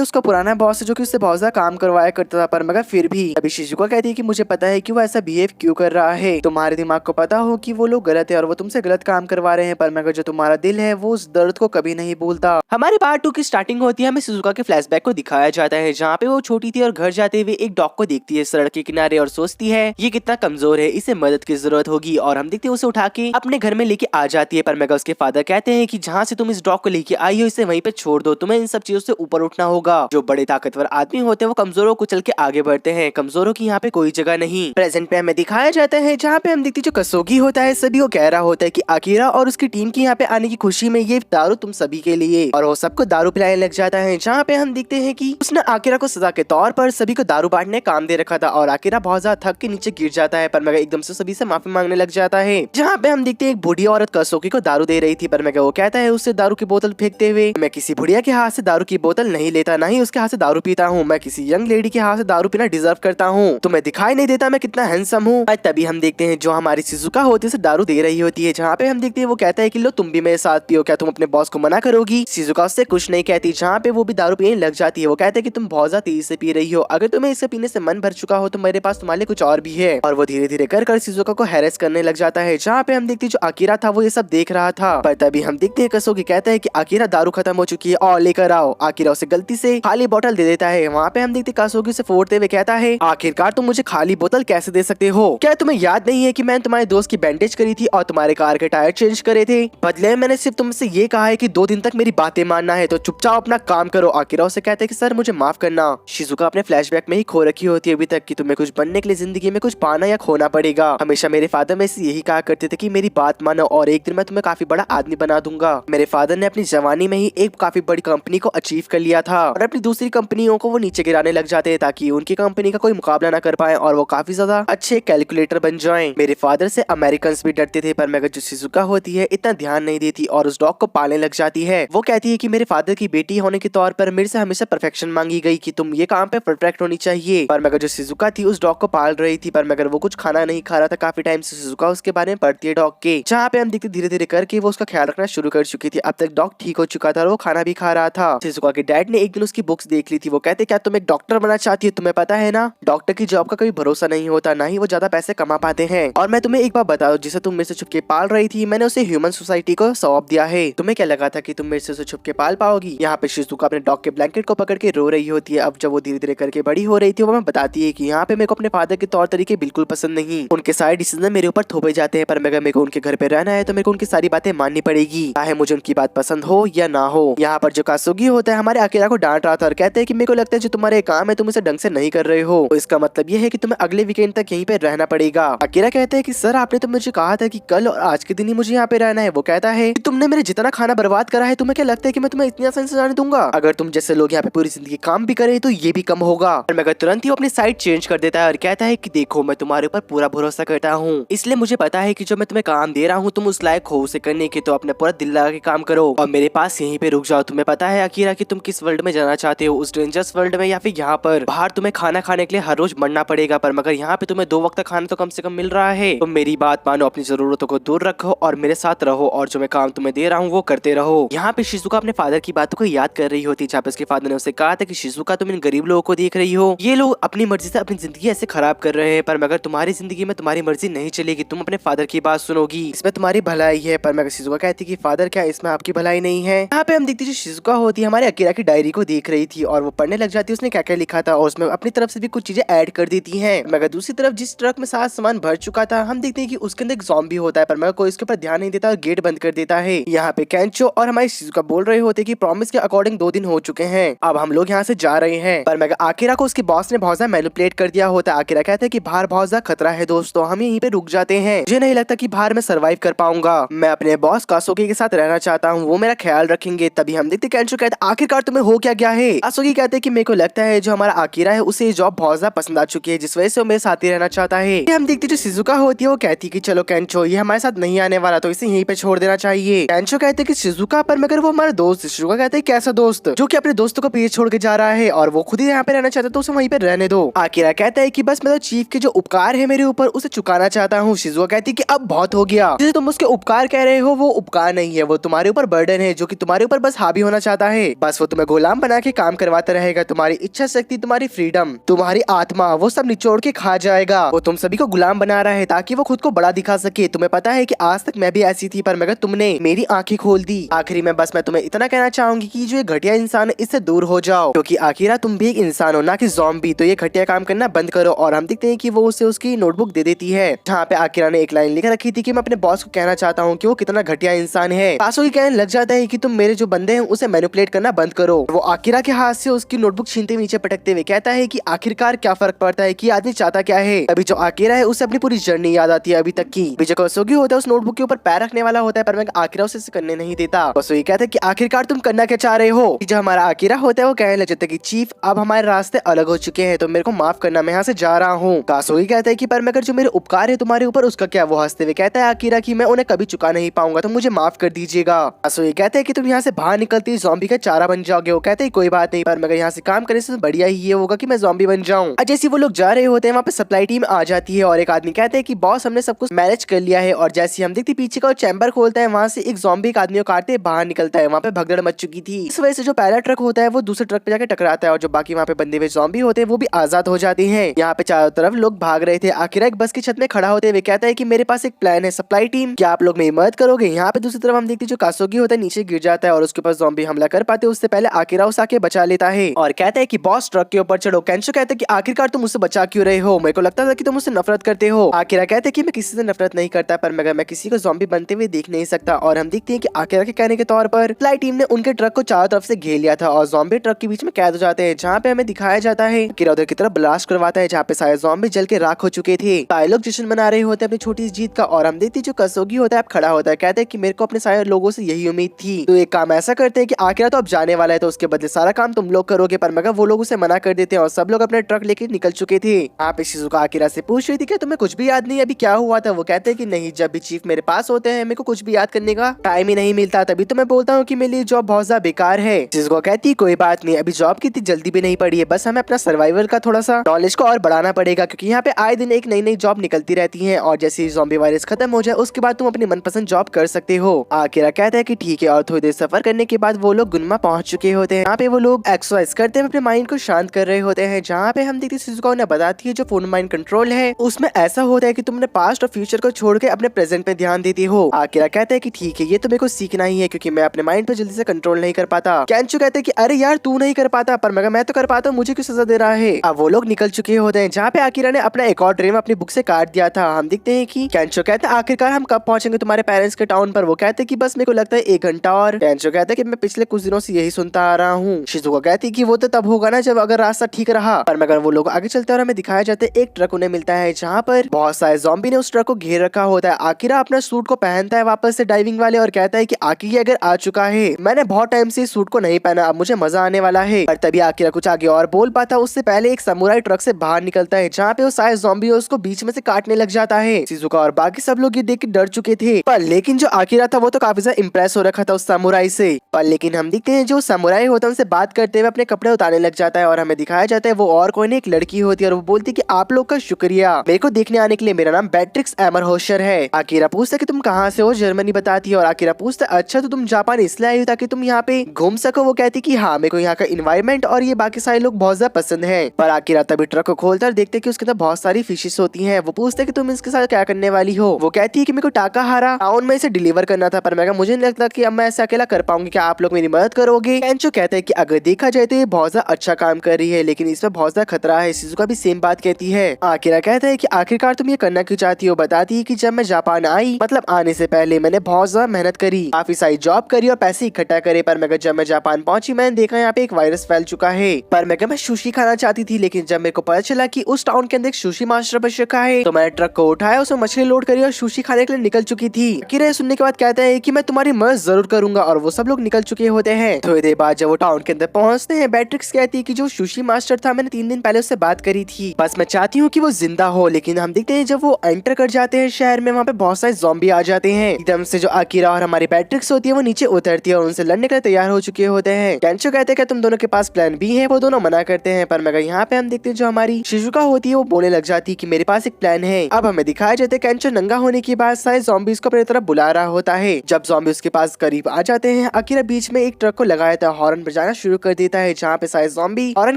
उसका पुराना बॉस है जो कि उससे बहुत ज्यादा काम करवाया करता था, पर मगर फिर भी अभी शिजुका कहती है कि मुझे पता है कि वो ऐसा बिहेव क्यों कर रहा है, तुम्हारे दिमाग को पता हो कि वो लोग गलत है और वो तुमसे गलत काम करवा रहे हैं, पर मगर जो तुम्हारा दिल है वो उस दर्द को कभी नहीं भूलता। हमारे पार्ट 2 की स्टार्टिंग होती है, हमें शिजुका के फ्लैशबैक को दिखाया जाता है जहाँ पे वो छोटी थी और घर जाते हुए एक डॉग को देखती है सड़क के किनारे और सोचती है ये कितना कमजोर है, इसे मदद की जरूरत होगी, और हम देखते हैं उसे उठा के अपने घर में लेके आ जाती है। पर मगर उसके फादर कहते हैं कि जहाँ से तुम इस डॉग को लेके आई हो इसे वहीं पे छोड़ दो, तुम्हें इन सब चीजों से ऊपर उठना होगा। जो बड़े ताकतवर आदमी होते हैं वो कमजोरों को चल के आगे बढ़ते हैं, कमजोरों की यहाँ पे कोई जगह नहीं। प्रेजेंट पे हमें दिखाया जाता है जहाँ पे हम देखते जो कसोगी होता है सभी को कह रहा होता है कि अकीरा और उसकी टीम की यहाँ पे आने की खुशी में ये दारू तुम सभी के लिए, और वो सबको दारू पिलाने लग जाता है। जहाँ पे हम देखते हैं कि उसने अकीरा को सजा के तौर पर सभी को दारू बांटने काम दे रखा था और अकीरा बहुत ज्यादा थक के नीचे गिर जाता है, पर मगर एकदम से सभी से माफी मांगने लग जाता है। जहाँ पे हम देखते हैं एक बूढ़ी औरत कसोगी को दारू दे रही थी, पर मगर वो कहता है उससे दारू की बोतल फेंकते हुए, मैं किसी बुढ़िया के हाथ से दारू की बोतल नहीं लेता, ना ही उसके हाथ से दारू पीता हूँ। मैं किसी यंग लेडी के हाथ से दारू पीना डिजर्व करता हूँ। तुम्हें दिखाई नहीं देता मैं कितना हैंडसम हूँ। तभी हम देखते हैं जो हमारी शिजुका होती है दारू दे रही होती है। जहाँ पे हम देखते हैं वो कहता है कि लो तुम भी मेरे साथ पियो, क्या तुम अपने बॉस को मना करोगी? शिजुका उससे कुछ नहीं कहती। जहाँ पे वो भी दारू पीने लग जाती है। वो कहते हैं कि तुम बहुत ज्यादा तेजी से पी रही हो, अगर तुम्हें इसे पीने से मन भर चुका हो तो मेरे पास तुम्हारे लिए कुछ और भी है। और वो धीरे धीरे कर शिजुका को हैरेस करने लग जाता है। जहाँ पे हम देखते हैं जो अकीरा था वो ये सब देख रहा था, पर तभी हम देखते हैं कसोगी कहता है कि अकीरा दारू खत्म हो चुकी है और लेकर आओ। अकीरा उसे गलती से खाली बोतल दे देता है। वहाँ पे हम देखते कसोगी उसे फोड़ते हुए कहता है आखिरकार तुम मुझे खाली बोतल कैसे दे सकते हो? क्या तुम्हें याद नहीं है कि मैंने तुम्हारे दोस्त की बैंडेज करी थी और तुम्हारे कार के टायर चेंज करे थे? बदले मैंने सिर्फ तुमसे ये कहा है कि 2 दिन तक मेरी बातें मानना है, तो चुपचाप अपना काम करो। अकीरा उसे कहते हैं कि सर मुझे माफ करना। शिजुका अपने फ्लैशबैक में ही खो रखी होती है अभी तक कि तुम्हें कुछ बनने के लिए जिंदगी में कुछ पाना या खोना पड़ेगा। हमेशा मेरे फादर में से यही कहा करते थे कि मेरी बात मानो और एक दिन मैं तुम्हें काफी बड़ा आदमी बना दूंगा। मेरे फादर ने अपनी जवानी में ही एक काफी बड़ी कंपनी को अचीव कर लिया था और अपनी दूसरी कंपनियों को वो नीचे गिराने लग जाते हैं ताकि उनकी कंपनी का कोई मुकाबला ना कर पाए और वो काफी ज्यादा अच्छे कैलकुलेटर बन जाएं। मेरे फादर से अमेरिकन भी डरते थे, पर मगर जो शिजुका होती है इतना ध्यान नहीं देती और उस डॉग को पालने लग जाती है। वो कहती है कि मेरे फादर की बेटी होने के तौर पर मेरे से हमेशा परफेक्शन मांगी गई कि तुम ये काम पे परफेक्ट होनी चाहिए। पर मगर जो शिजुका थी उस डॉग को पाल रही थी, पर मगर वो कुछ खाना नहीं खा रहा था काफी टाइम से। शिजुका उसके बारे में पढ़ती है डॉग के, जहाँ पे हम देखते धीरे धीरे करके वो उसका ख्याल रखना शुरू कर चुकी थी। अब तक डॉग ठीक हो चुका था और वो खाना भी खा रहा था। शिजुका के डैड ने एक दिन उसकी बुक्स देख ली थी। वो कहते क्या तुम एक डॉक्टर बनना चाहती है? तुम्हें पता है ना डॉक्टर की जॉब का कोई भरोसा नहीं होता, ना ही वो ज्यादा पैसे कमा पाते हैं। और मैं तुम्हें एक बात बताऊं, जिसे तुम मेरे से छुपके पाल रही थी मैंने उसे ह्यूमन सोसाइटी को सौंप दिया है। तुम्हें क्या लगा था कि तुम मेरे से उसे छुपके पाल पाओगी? यहाँ पे शिजुका अपने डॉग के ब्लैंकेट को पकड़ के रो रही होती है। अब जब वो धीरे धीरे करके बड़ी हो रही थी वो हमें बताती है कि यहाँ पे मेरे को अपने फादर के तौर तरीके बिल्कुल पसंद नहीं। उनके सारे डिसीजन मेरे ऊपर थोपे जाते हैं, पर अगर मेरे को उनके घर पे रहना है तो मेरे को उनकी सारी बातें माननी पड़ेगी, चाहे मुझे उनकी बात पसंद हो या ना हो। यहाँ पर जो कासुगी होता है हमारे अकीरा को डांट रहा था और कहते हैं कि मेरे को लगता है जो तुम्हारे काम है तुम इसे ढंग से नहीं कर रहे हो, तो इसका मतलब ये है कि तुम्हें अगले वीकेंड तक यहीं पे रहना पड़ेगा। अकीरा कहते हैं कि सर आपने तो मुझे कहा था कि कल और आज के दिन ही मुझे यहाँ पे रहना है। वो कहता है कि तुमने मेरे जितना खाना बर्बाद करा है, तुम्हें क्या लगता है कि मैं तुम्हें इतनी आसानी से जाने दूंगा? अगर तुम जैसे लोग यहाँ पे पूरी जिंदगी काम भी करे तो ये भी कम होगा। और मगर तुरंत ही अपनी साइड चेंज कर देता है और कहता है कि देखो मैं तुम्हारे ऊपर पूरा भरोसा करता हूँ, इसलिए मुझे पता है कि जो मैं तुम्हें काम दे रहा हूँ तुम उस लायक हो उसे करने के, तो अपने पूरा दिल लगा के काम करो और मेरे पास यहीं पे रुक जाओ। तुम्हें पता है अकीरा कि तुम किस वर्ल्ड में जाना चाहते हो, उस डेंजरस वर्ल्ड में या फिर यहाँ पर बाहर तुम्हें खाना खाने के लिए हर रोज मरना पड़ेगा, पर मगर यहाँ पे तुम्हें 2 वक्त का खाना तो कम से कम मिल रहा है। तो मेरी बात मानो, अपनी जरूरतों को दूर रखो और मेरे साथ रहो और जो मैं काम तुम्हें दे रहा हूँ वो करते रहो। यहाँ पे शिजुका अपने फादर की बातों को याद कर रही होती, जहाँ पे उसके फादर ने उसे कहा था कि शिजुका तुम इन गरीब लोगों को देख रही हो, ये लोग अपनी मर्जी से अपनी जिंदगी ऐसे खराब कर रहे हैं, पर मगर तुम्हारी जिंदगी में तुम्हारी मर्जी नहीं चलेगी, तुम अपने फादर की बात सुनोगी, इसमें तुम्हारी भलाई है। पर मगर शिजुका कहती कि फादर क्या इसमें आपकी भलाई नहीं है? यहाँ पे हम देखते जो शिजुका होती है हमारे अकीरा की डायरी को देख रही थी और वो पढ़ने लग जाती है उसने क्या क्या लिखा था और उसमें अपनी तरफ से भी कुछ चीजें ऐड कर देती है। मगर दूसरी तरफ जिस ट्रक में सारा सामान भर चुका था हम देखते हैं कि उसके अंदर एक ज़ॉम्बी होता है, पर मगर कोई इसके ऊपर ध्यान नहीं देता और गेट बंद कर देता है। यहाँ पे केंचो और हमारी शिजुका बोल रहे होते कि प्रॉमिस के अकॉर्डिंग 2 दिन हो चुके हैं, अब हम लोग यहाँ से जा रहे हैं। पर मगर अकीरा को उसके बॉस ने बहुत ज्यादा मैनिपुलेट कर दिया होता है। अकीरा कहते हैं कि बाहर बहुत ज्यादा खतरा है दोस्तों, हम यहीं पे रुक जाते हैं, मुझे नहीं लगता कि बाहर मैं सर्वाइव कर पाऊंगा, मैं अपने बॉस कासोगी के साथ रहना चाहता हूँ, वो मेरा ख्याल रखेंगे। तभी हम देखते केंचो कहते आखिरकार तुम्हें हो क्या गया है? कासोगी कहते हैं कि मेरे को लगता है जो हमारा अकीरा है उसे ये जॉब बहुत ज्यादा पसंद आ चुकी है, जिस वजह से वो मेरे साथ ही रहना चाहता है। हम देखते जो शिजुका होती है वो कहती है कि चलो केंचो ये हमारे साथ नहीं आने वाला तो इसे यहीं पे छोड़ देना चाहिए। केंचो कहते हैं कि शिजुका पर मगर वो हमारा दोस्त। शिजुका कहते हैं कैसा दोस्त जो कि अपने दोस्तों को पीछे छोड़ के जा रहा है और वो खुद ही यहाँ पे रहना चाहता है तो उसे वहीं पे रहने दो। अकीरा कहता है कि बस मैं तो चीफ के जो उपकार है मेरे ऊपर उसे चुकाना चाहता हूँ। शिजुका कहती है कि अब बहुत हो गया, जैसे तुम उसके उपकार कह रहे हो वो उपकार नहीं है, वो तुम्हारे ऊपर बर्डन है जो कि तुम्हारे ऊपर बस हावी होना चाहता है, बस वो तुम्हें गुलाम बना के काम करवाता रहेगा, तुम्हारी इच्छा शक्ति तुम्हारी फ्रीडम तुम्हारी आत्मा वो सब निचोड़ के खा जाएगा। वो तुम सभी को गुलाम बना रहा है ताकि वो खुद को बड़ा दिखा सके। तुम्हें पता है कि आज तक मैं भी ऐसी थी पर मगर तुमने मेरी आंखें खोल दी। आखिरी में बस मैं तुम्हें इतना कहना चाहूंगी कि जो ये घटिया इंसान है इससे दूर हो जाओ, क्योंकि आखिरा तुम भी एक इंसान हो ना कि ज़ॉम्बी, तो ये घटिया काम करना बंद करो। और हम देखते हैं कि वो उसे उसकी नोटबुक दे देती है जहाँ पे आखिरा ने एक लाइन लिख रखी थी कि मैं अपने बॉस को कहना चाहता हूँ कि वो कितना घटिया इंसान है। कासुगी कहने लग जाता है कि तुम मेरे जो बंदे हैं उसे मैनिपुलेट करना बंद करो। वो आखिरा के हाथ से उसकी नोटबुक छीनते नीचे पटकते हुए कहता है कि आखिरकार क्या फर्क पड़ता है कि आदमी आदमी चाहता क्या है। अभी जो आकिरा है उसे अपनी पूरी जर्नी याद आती है अभी तक की। जो कोसुगी होता है उस नोटबुक के ऊपर पैर रखने वाला होता है, पर आकिरा उसे करने नहीं देता। कोसुगी कहता है कि आखिरकार तुम करना क्या चाह रहे हो। जो हमारा आकिरा होता है वो कहने लग जाता है कि चीफ अब हमारे रास्ते अलग हो चुके हैं, तो मेरे को माफ करना, मैं यहाँ से जा रहा हूँ। कोसुगी कहता है कि पर मगर जो मेरे उपकार है तुम्हारे ऊपर उसका क्या। वो हंसते हुए कहता है आकिरा कि मैं उन्हें कभी चुका नहीं पाऊंगा, तो मुझे माफ कर दीजिएगा। कोसुगी कहते हैं कि तुम यहाँ से बाहर निकलते ही ज़ॉम्बी का चारा बन जाओगे। वो कहते हैं कोई बात नहीं, पर मगर यहाँ से काम करने से बढ़िया ही ये होगा कि मैं ज़ॉम्बी बन जाऊँ। जैसे वो लोग जा रहे होते हैं वहाँ पे सप्लाई टीम आ जाती है और एक आदमी कहते हैं कि बॉस हमने सब कुछ मैनेज कर लिया है। और जैसे हम देखते पीछे का चैम्बर खोलता है, वहाँ से एक ज़ॉम्बी एक आदमी को काटते बाहर निकलता है। वहाँ पे भगदड़ मच चुकी थी। इस वजह से जो पहला ट्रक होता है वो दूसरे ट्रक पे जाकर टकराता है और जो बाकी वहाँ पे बंदे हुए ज़ॉम्बी होते हैं वो भी आजाद हो जाते हैं। यहाँ पे चारों तरफ लोग भाग रहे थे। आखिर एक बस की छत में खड़ा होते हुए कहता है कि मेरे पास एक प्लान है सप्लाई टीम, क्या आप लोग मेरी मदद करोगे। यहाँ पे दूसरी तरफ हम देखते जो कोसुगी होता है नीचे गिर जाता है और उसके पास ज़ॉम्बी हमला कर पाते उससे पहले आकिरा उसे आके बचा लेता है और कहता है कि बॉस ट्रक के ऊपर चढ़ो। केंचो कहता है कि आखिरकार तुम मुझसे बचा क्यों रहे हो, मेरे को लगता था कि तुम मुझसे नफरत करते हो। आकिरा कहते हैं कि मैं किसी से नफरत नहीं करता, पर मगर मैं किसी को ज़ॉम्बी बनते हुए देख नहीं सकता। और हम देखते हैं कि आकिरा के कहने के तौर पर फ्लाई टीम ने उनके ट्रक को चारों तरफ से घेर लिया था और ज़ॉम्बी ट्रक के बीच में कैद हो जाते हैं, जहाँ पे हमें दिखाया जाता है आकिरा उधर की तरफ ब्लास्ट करवाता है जहाँ पे सारे ज़ॉम्बी जल के राख हो चुके थे। सारे लोग जश्न मना रहे होते हैं अपनी छोटी सी जीत का और हम देखते जो कोसुगी होता है खड़ा होता है, कहते हैं कि मेरे को अपने सारे लोगों से यही उम्मीद थी। तो एक काम ऐसा करते हैं कि आकिरा तो अब जाने वाला है, तो उसके बदले सारा काम तुम लोग करोगे। पर मगर वो लोग उसे मना कर देते हैं और सब लोग अपने ट्रक लेके निकल चुके थे। यहाँ पे शिजुका आकिरा से पूछ रही थी कि तुम्हें कुछ भी याद नहीं अभी क्या हुआ था। वो कहते हैं कि नहीं, जब भी चीफ मेरे पास होते हैं मेरे को कुछ भी याद करने का टाइम ही नहीं मिलता, तभी तो मैं बोलता हूँ कि मेरे लिए जॉब बहुत ज्यादा बेकार है। शिजुका कहती है कोई बात नहीं, अभी जॉब की इतनी जल्दी भी नहीं पड़ी है, बस हमें अपना सर्वाइवल का थोड़ा सा नॉलेज को और बढ़ाना पड़ेगा, क्योंकि यहाँ पे आए दिन एक नई नई जॉब निकलती रहती है और जैसे ज़ॉम्बी वायरस खत्म हो जाए उसके बाद तुम अपनी मनपसंद जॉब कर सकते हो। आकिरा कहता है कि ठीक है और थोड़ी देर सफर करने के बाद वो लोग गुनमा पहुंच चुके होते हैं। यहाँ पे वो लोग एक्सरसाइज करते हैं, अपने माइंड को शांत कर रहे होते हैं। जहाँ पे हम देखते हैं शिजुका उन्हें बताती है जो फोन माइंड कंट्रोल है उसमें ऐसा होता है कि तुम अपने पास्ट और फ्यूचर को छोड़ के अपने प्रेजेंट में ध्यान देती हो। आकिरा कहता है कि ठीक है ये तो मेरे को सीखना ही है, क्योंकि मैं अपने माइंड पे जल्दी से कंट्रोल नहीं कर पाता। केंचो कहते हैं कि अरे यार तू नहीं कर पाता, पर मगर मैं तो कर पाता हूँ, मुझे क्यों सजा दे रहा है। अब वो लोग निकल चुके होते हैं जहाँ पे आकिरा ने अपना एक और ड्रीम अपनी बुक से काट दिया था। हम देखते हैं कि केंचो कहता है आखिरकार हम कब पहुंचेंगे तुम्हारे पेरेंट्स के टाउन पर। वो कहते हैं कि बस मेरे को लगता है 1 घंटा और। केंचो कहता है कि मैं पिछले कुछ दिनों से यही सुनता आ रहा हूँ। शिजुका कहती है कि वो तो तब होगा ना जब अगर रास्ता ठीक रहा। पर मगर वो लोग आगे चलते और हमें दिखाया जाता है एक ट्रक उन्हें मिलता है जहाँ पर बहुत सारे ज़ॉम्बी ने उस ट्रक को घेर रखा होता है। आकिरा अपना सूट को पहनता है वापस से डाइविंग वाले और कहता है कि आकिरा अगर आ चुका है, मैंने बहुत टाइम से सूट को नहीं पहना, अब मुझे मजा आने वाला है। पर तभी आकिरा कुछ आगे और बोल पाता उससे पहले एक समुराई ट्रक से बाहर निकलता है जहाँ पे वो सारे ज़ॉम्बी उसको बीच में से काटने लग जाता है। शिजुका और बाकी सब लोग ये देख के डर चुके थे, पर लेकिन जो आकिरा था वो तो काफी ज्यादा इम्प्रेस हो रखा था उस समुराई से। पर लेकिन हम देखते हैं जो समुराई होता है उनसे बात करते हुए अपने कपड़े उतारने लग जाता है और हमें दिखाया जाता है वो और कोई नहीं एक लड़की होती है और वो बोलती है कि आप लोग का शुक्रिया मेरे को देखने आने के लिए, मेरा नाम बेट्रिक्स एमरहोशर है। आकिरा पूछता है कि तुम कहाँ से हो। जर्मनी बताती है और आकिरा पूछता है अच्छा तो तुम जापान इसलिए आई हो ताकि तुम यहाँ पे घूम सको। वो कहती कि हाँ मेरे को यहाँ का इन्वायरमेंट और ये बाकी सारे लोग बहुत ज्यादा पसंद है। पर आकिरा तभी ट्रक को खोलता है, देखते कि उसके अंदर बहुत सारी फिशेस होती हैं। वो पूछते कि तुम इसके साथ क्या करने वाली हो। वो कहती है कि मेरे को टाकाहारा टाउन में इसे डिलीवर करना था, पर मैं मुझे नहीं लगता कि अब मैं ऐसे अकेला कर पाऊंगी, क्या आप लोग मेरी मदद करोगे। केंचो कहता है कि अगर देखा जाए तो ये बहुत ज्यादा अच्छा काम कर रही है, लेकिन इसमें बहुत ज्यादा खतरा है। शिजुका भी सेम बात कहती है। आकिरा कहता है कि आखिरकार तुम ये करना क्यों चाहती हो। बताती है कि जब मैं जापान आई, मतलब आने से पहले मैंने बहुत ज्यादा मेहनत करी, काफी सारी जॉब करी और पैसे इकट्ठा करे, पर मगर जब मैं जापान पहुंची मैंने देखा यहाँ पे एक वायरस फैल चुका है। पर मैं सुशी खाना चाहती थी, लेकिन जब मेरे को पता चला कि उस टाउन के अंदर एक सुशी मास्टर बच रखा है, तो मैंने ट्रक को उठाया, उसमें मछली लोड करी और सुशी खाने के लिए निकल चुकी थी। आकिरा सुनने के बाद कहता है कि मैं तुम्हारी मदद जरूर करूंगा और वो सब लोग निकल चुके होते हैं। थोड़ी देर बाद जब वो टाउन के अंदर पहुंचते हैं, बेट्रिक्स कहती है कि जो सुशी मास्टर था मैंने 3 दिन पहले उससे बात करी थी, बस मैं चाहती हूँ कि वो जिंदा हो। लेकिन हम देखते हैं जब वो एंटर कर जाते हैं शहर में, वहाँ पे बहुत सारे ज़ॉम्बी आ जाते हैं। एकदम से जो आकिरा और हमारी बेट्रिक्स होती है वो नीचे उतरती है और उनसे लड़ने के लिए तैयार हो चुके होते हैं। केंचो कहते हैं कि तुम दोनों के पास प्लान बी है, वो दोनों मना करते हैं। पर मगर यहाँ पे हम देखते हैं जो हमारी शिजुका होती है वो बोलने लग जाती है कि मेरे पास एक प्लान है। अब हमें दिखाया जाता है केंचो नंगा होने के बाद सारे ज़ॉम्बीज को अपनी तरफ बुला रहा होता है। जब ज़ॉम्बी उसके पास करीब आ जाते हैं, आकिरा बीच में एक ट्रक को लगाया था, हॉर्न बजाना शुरू कर देता है, जहाँ पे सारे ज़ॉम्बी हॉर्न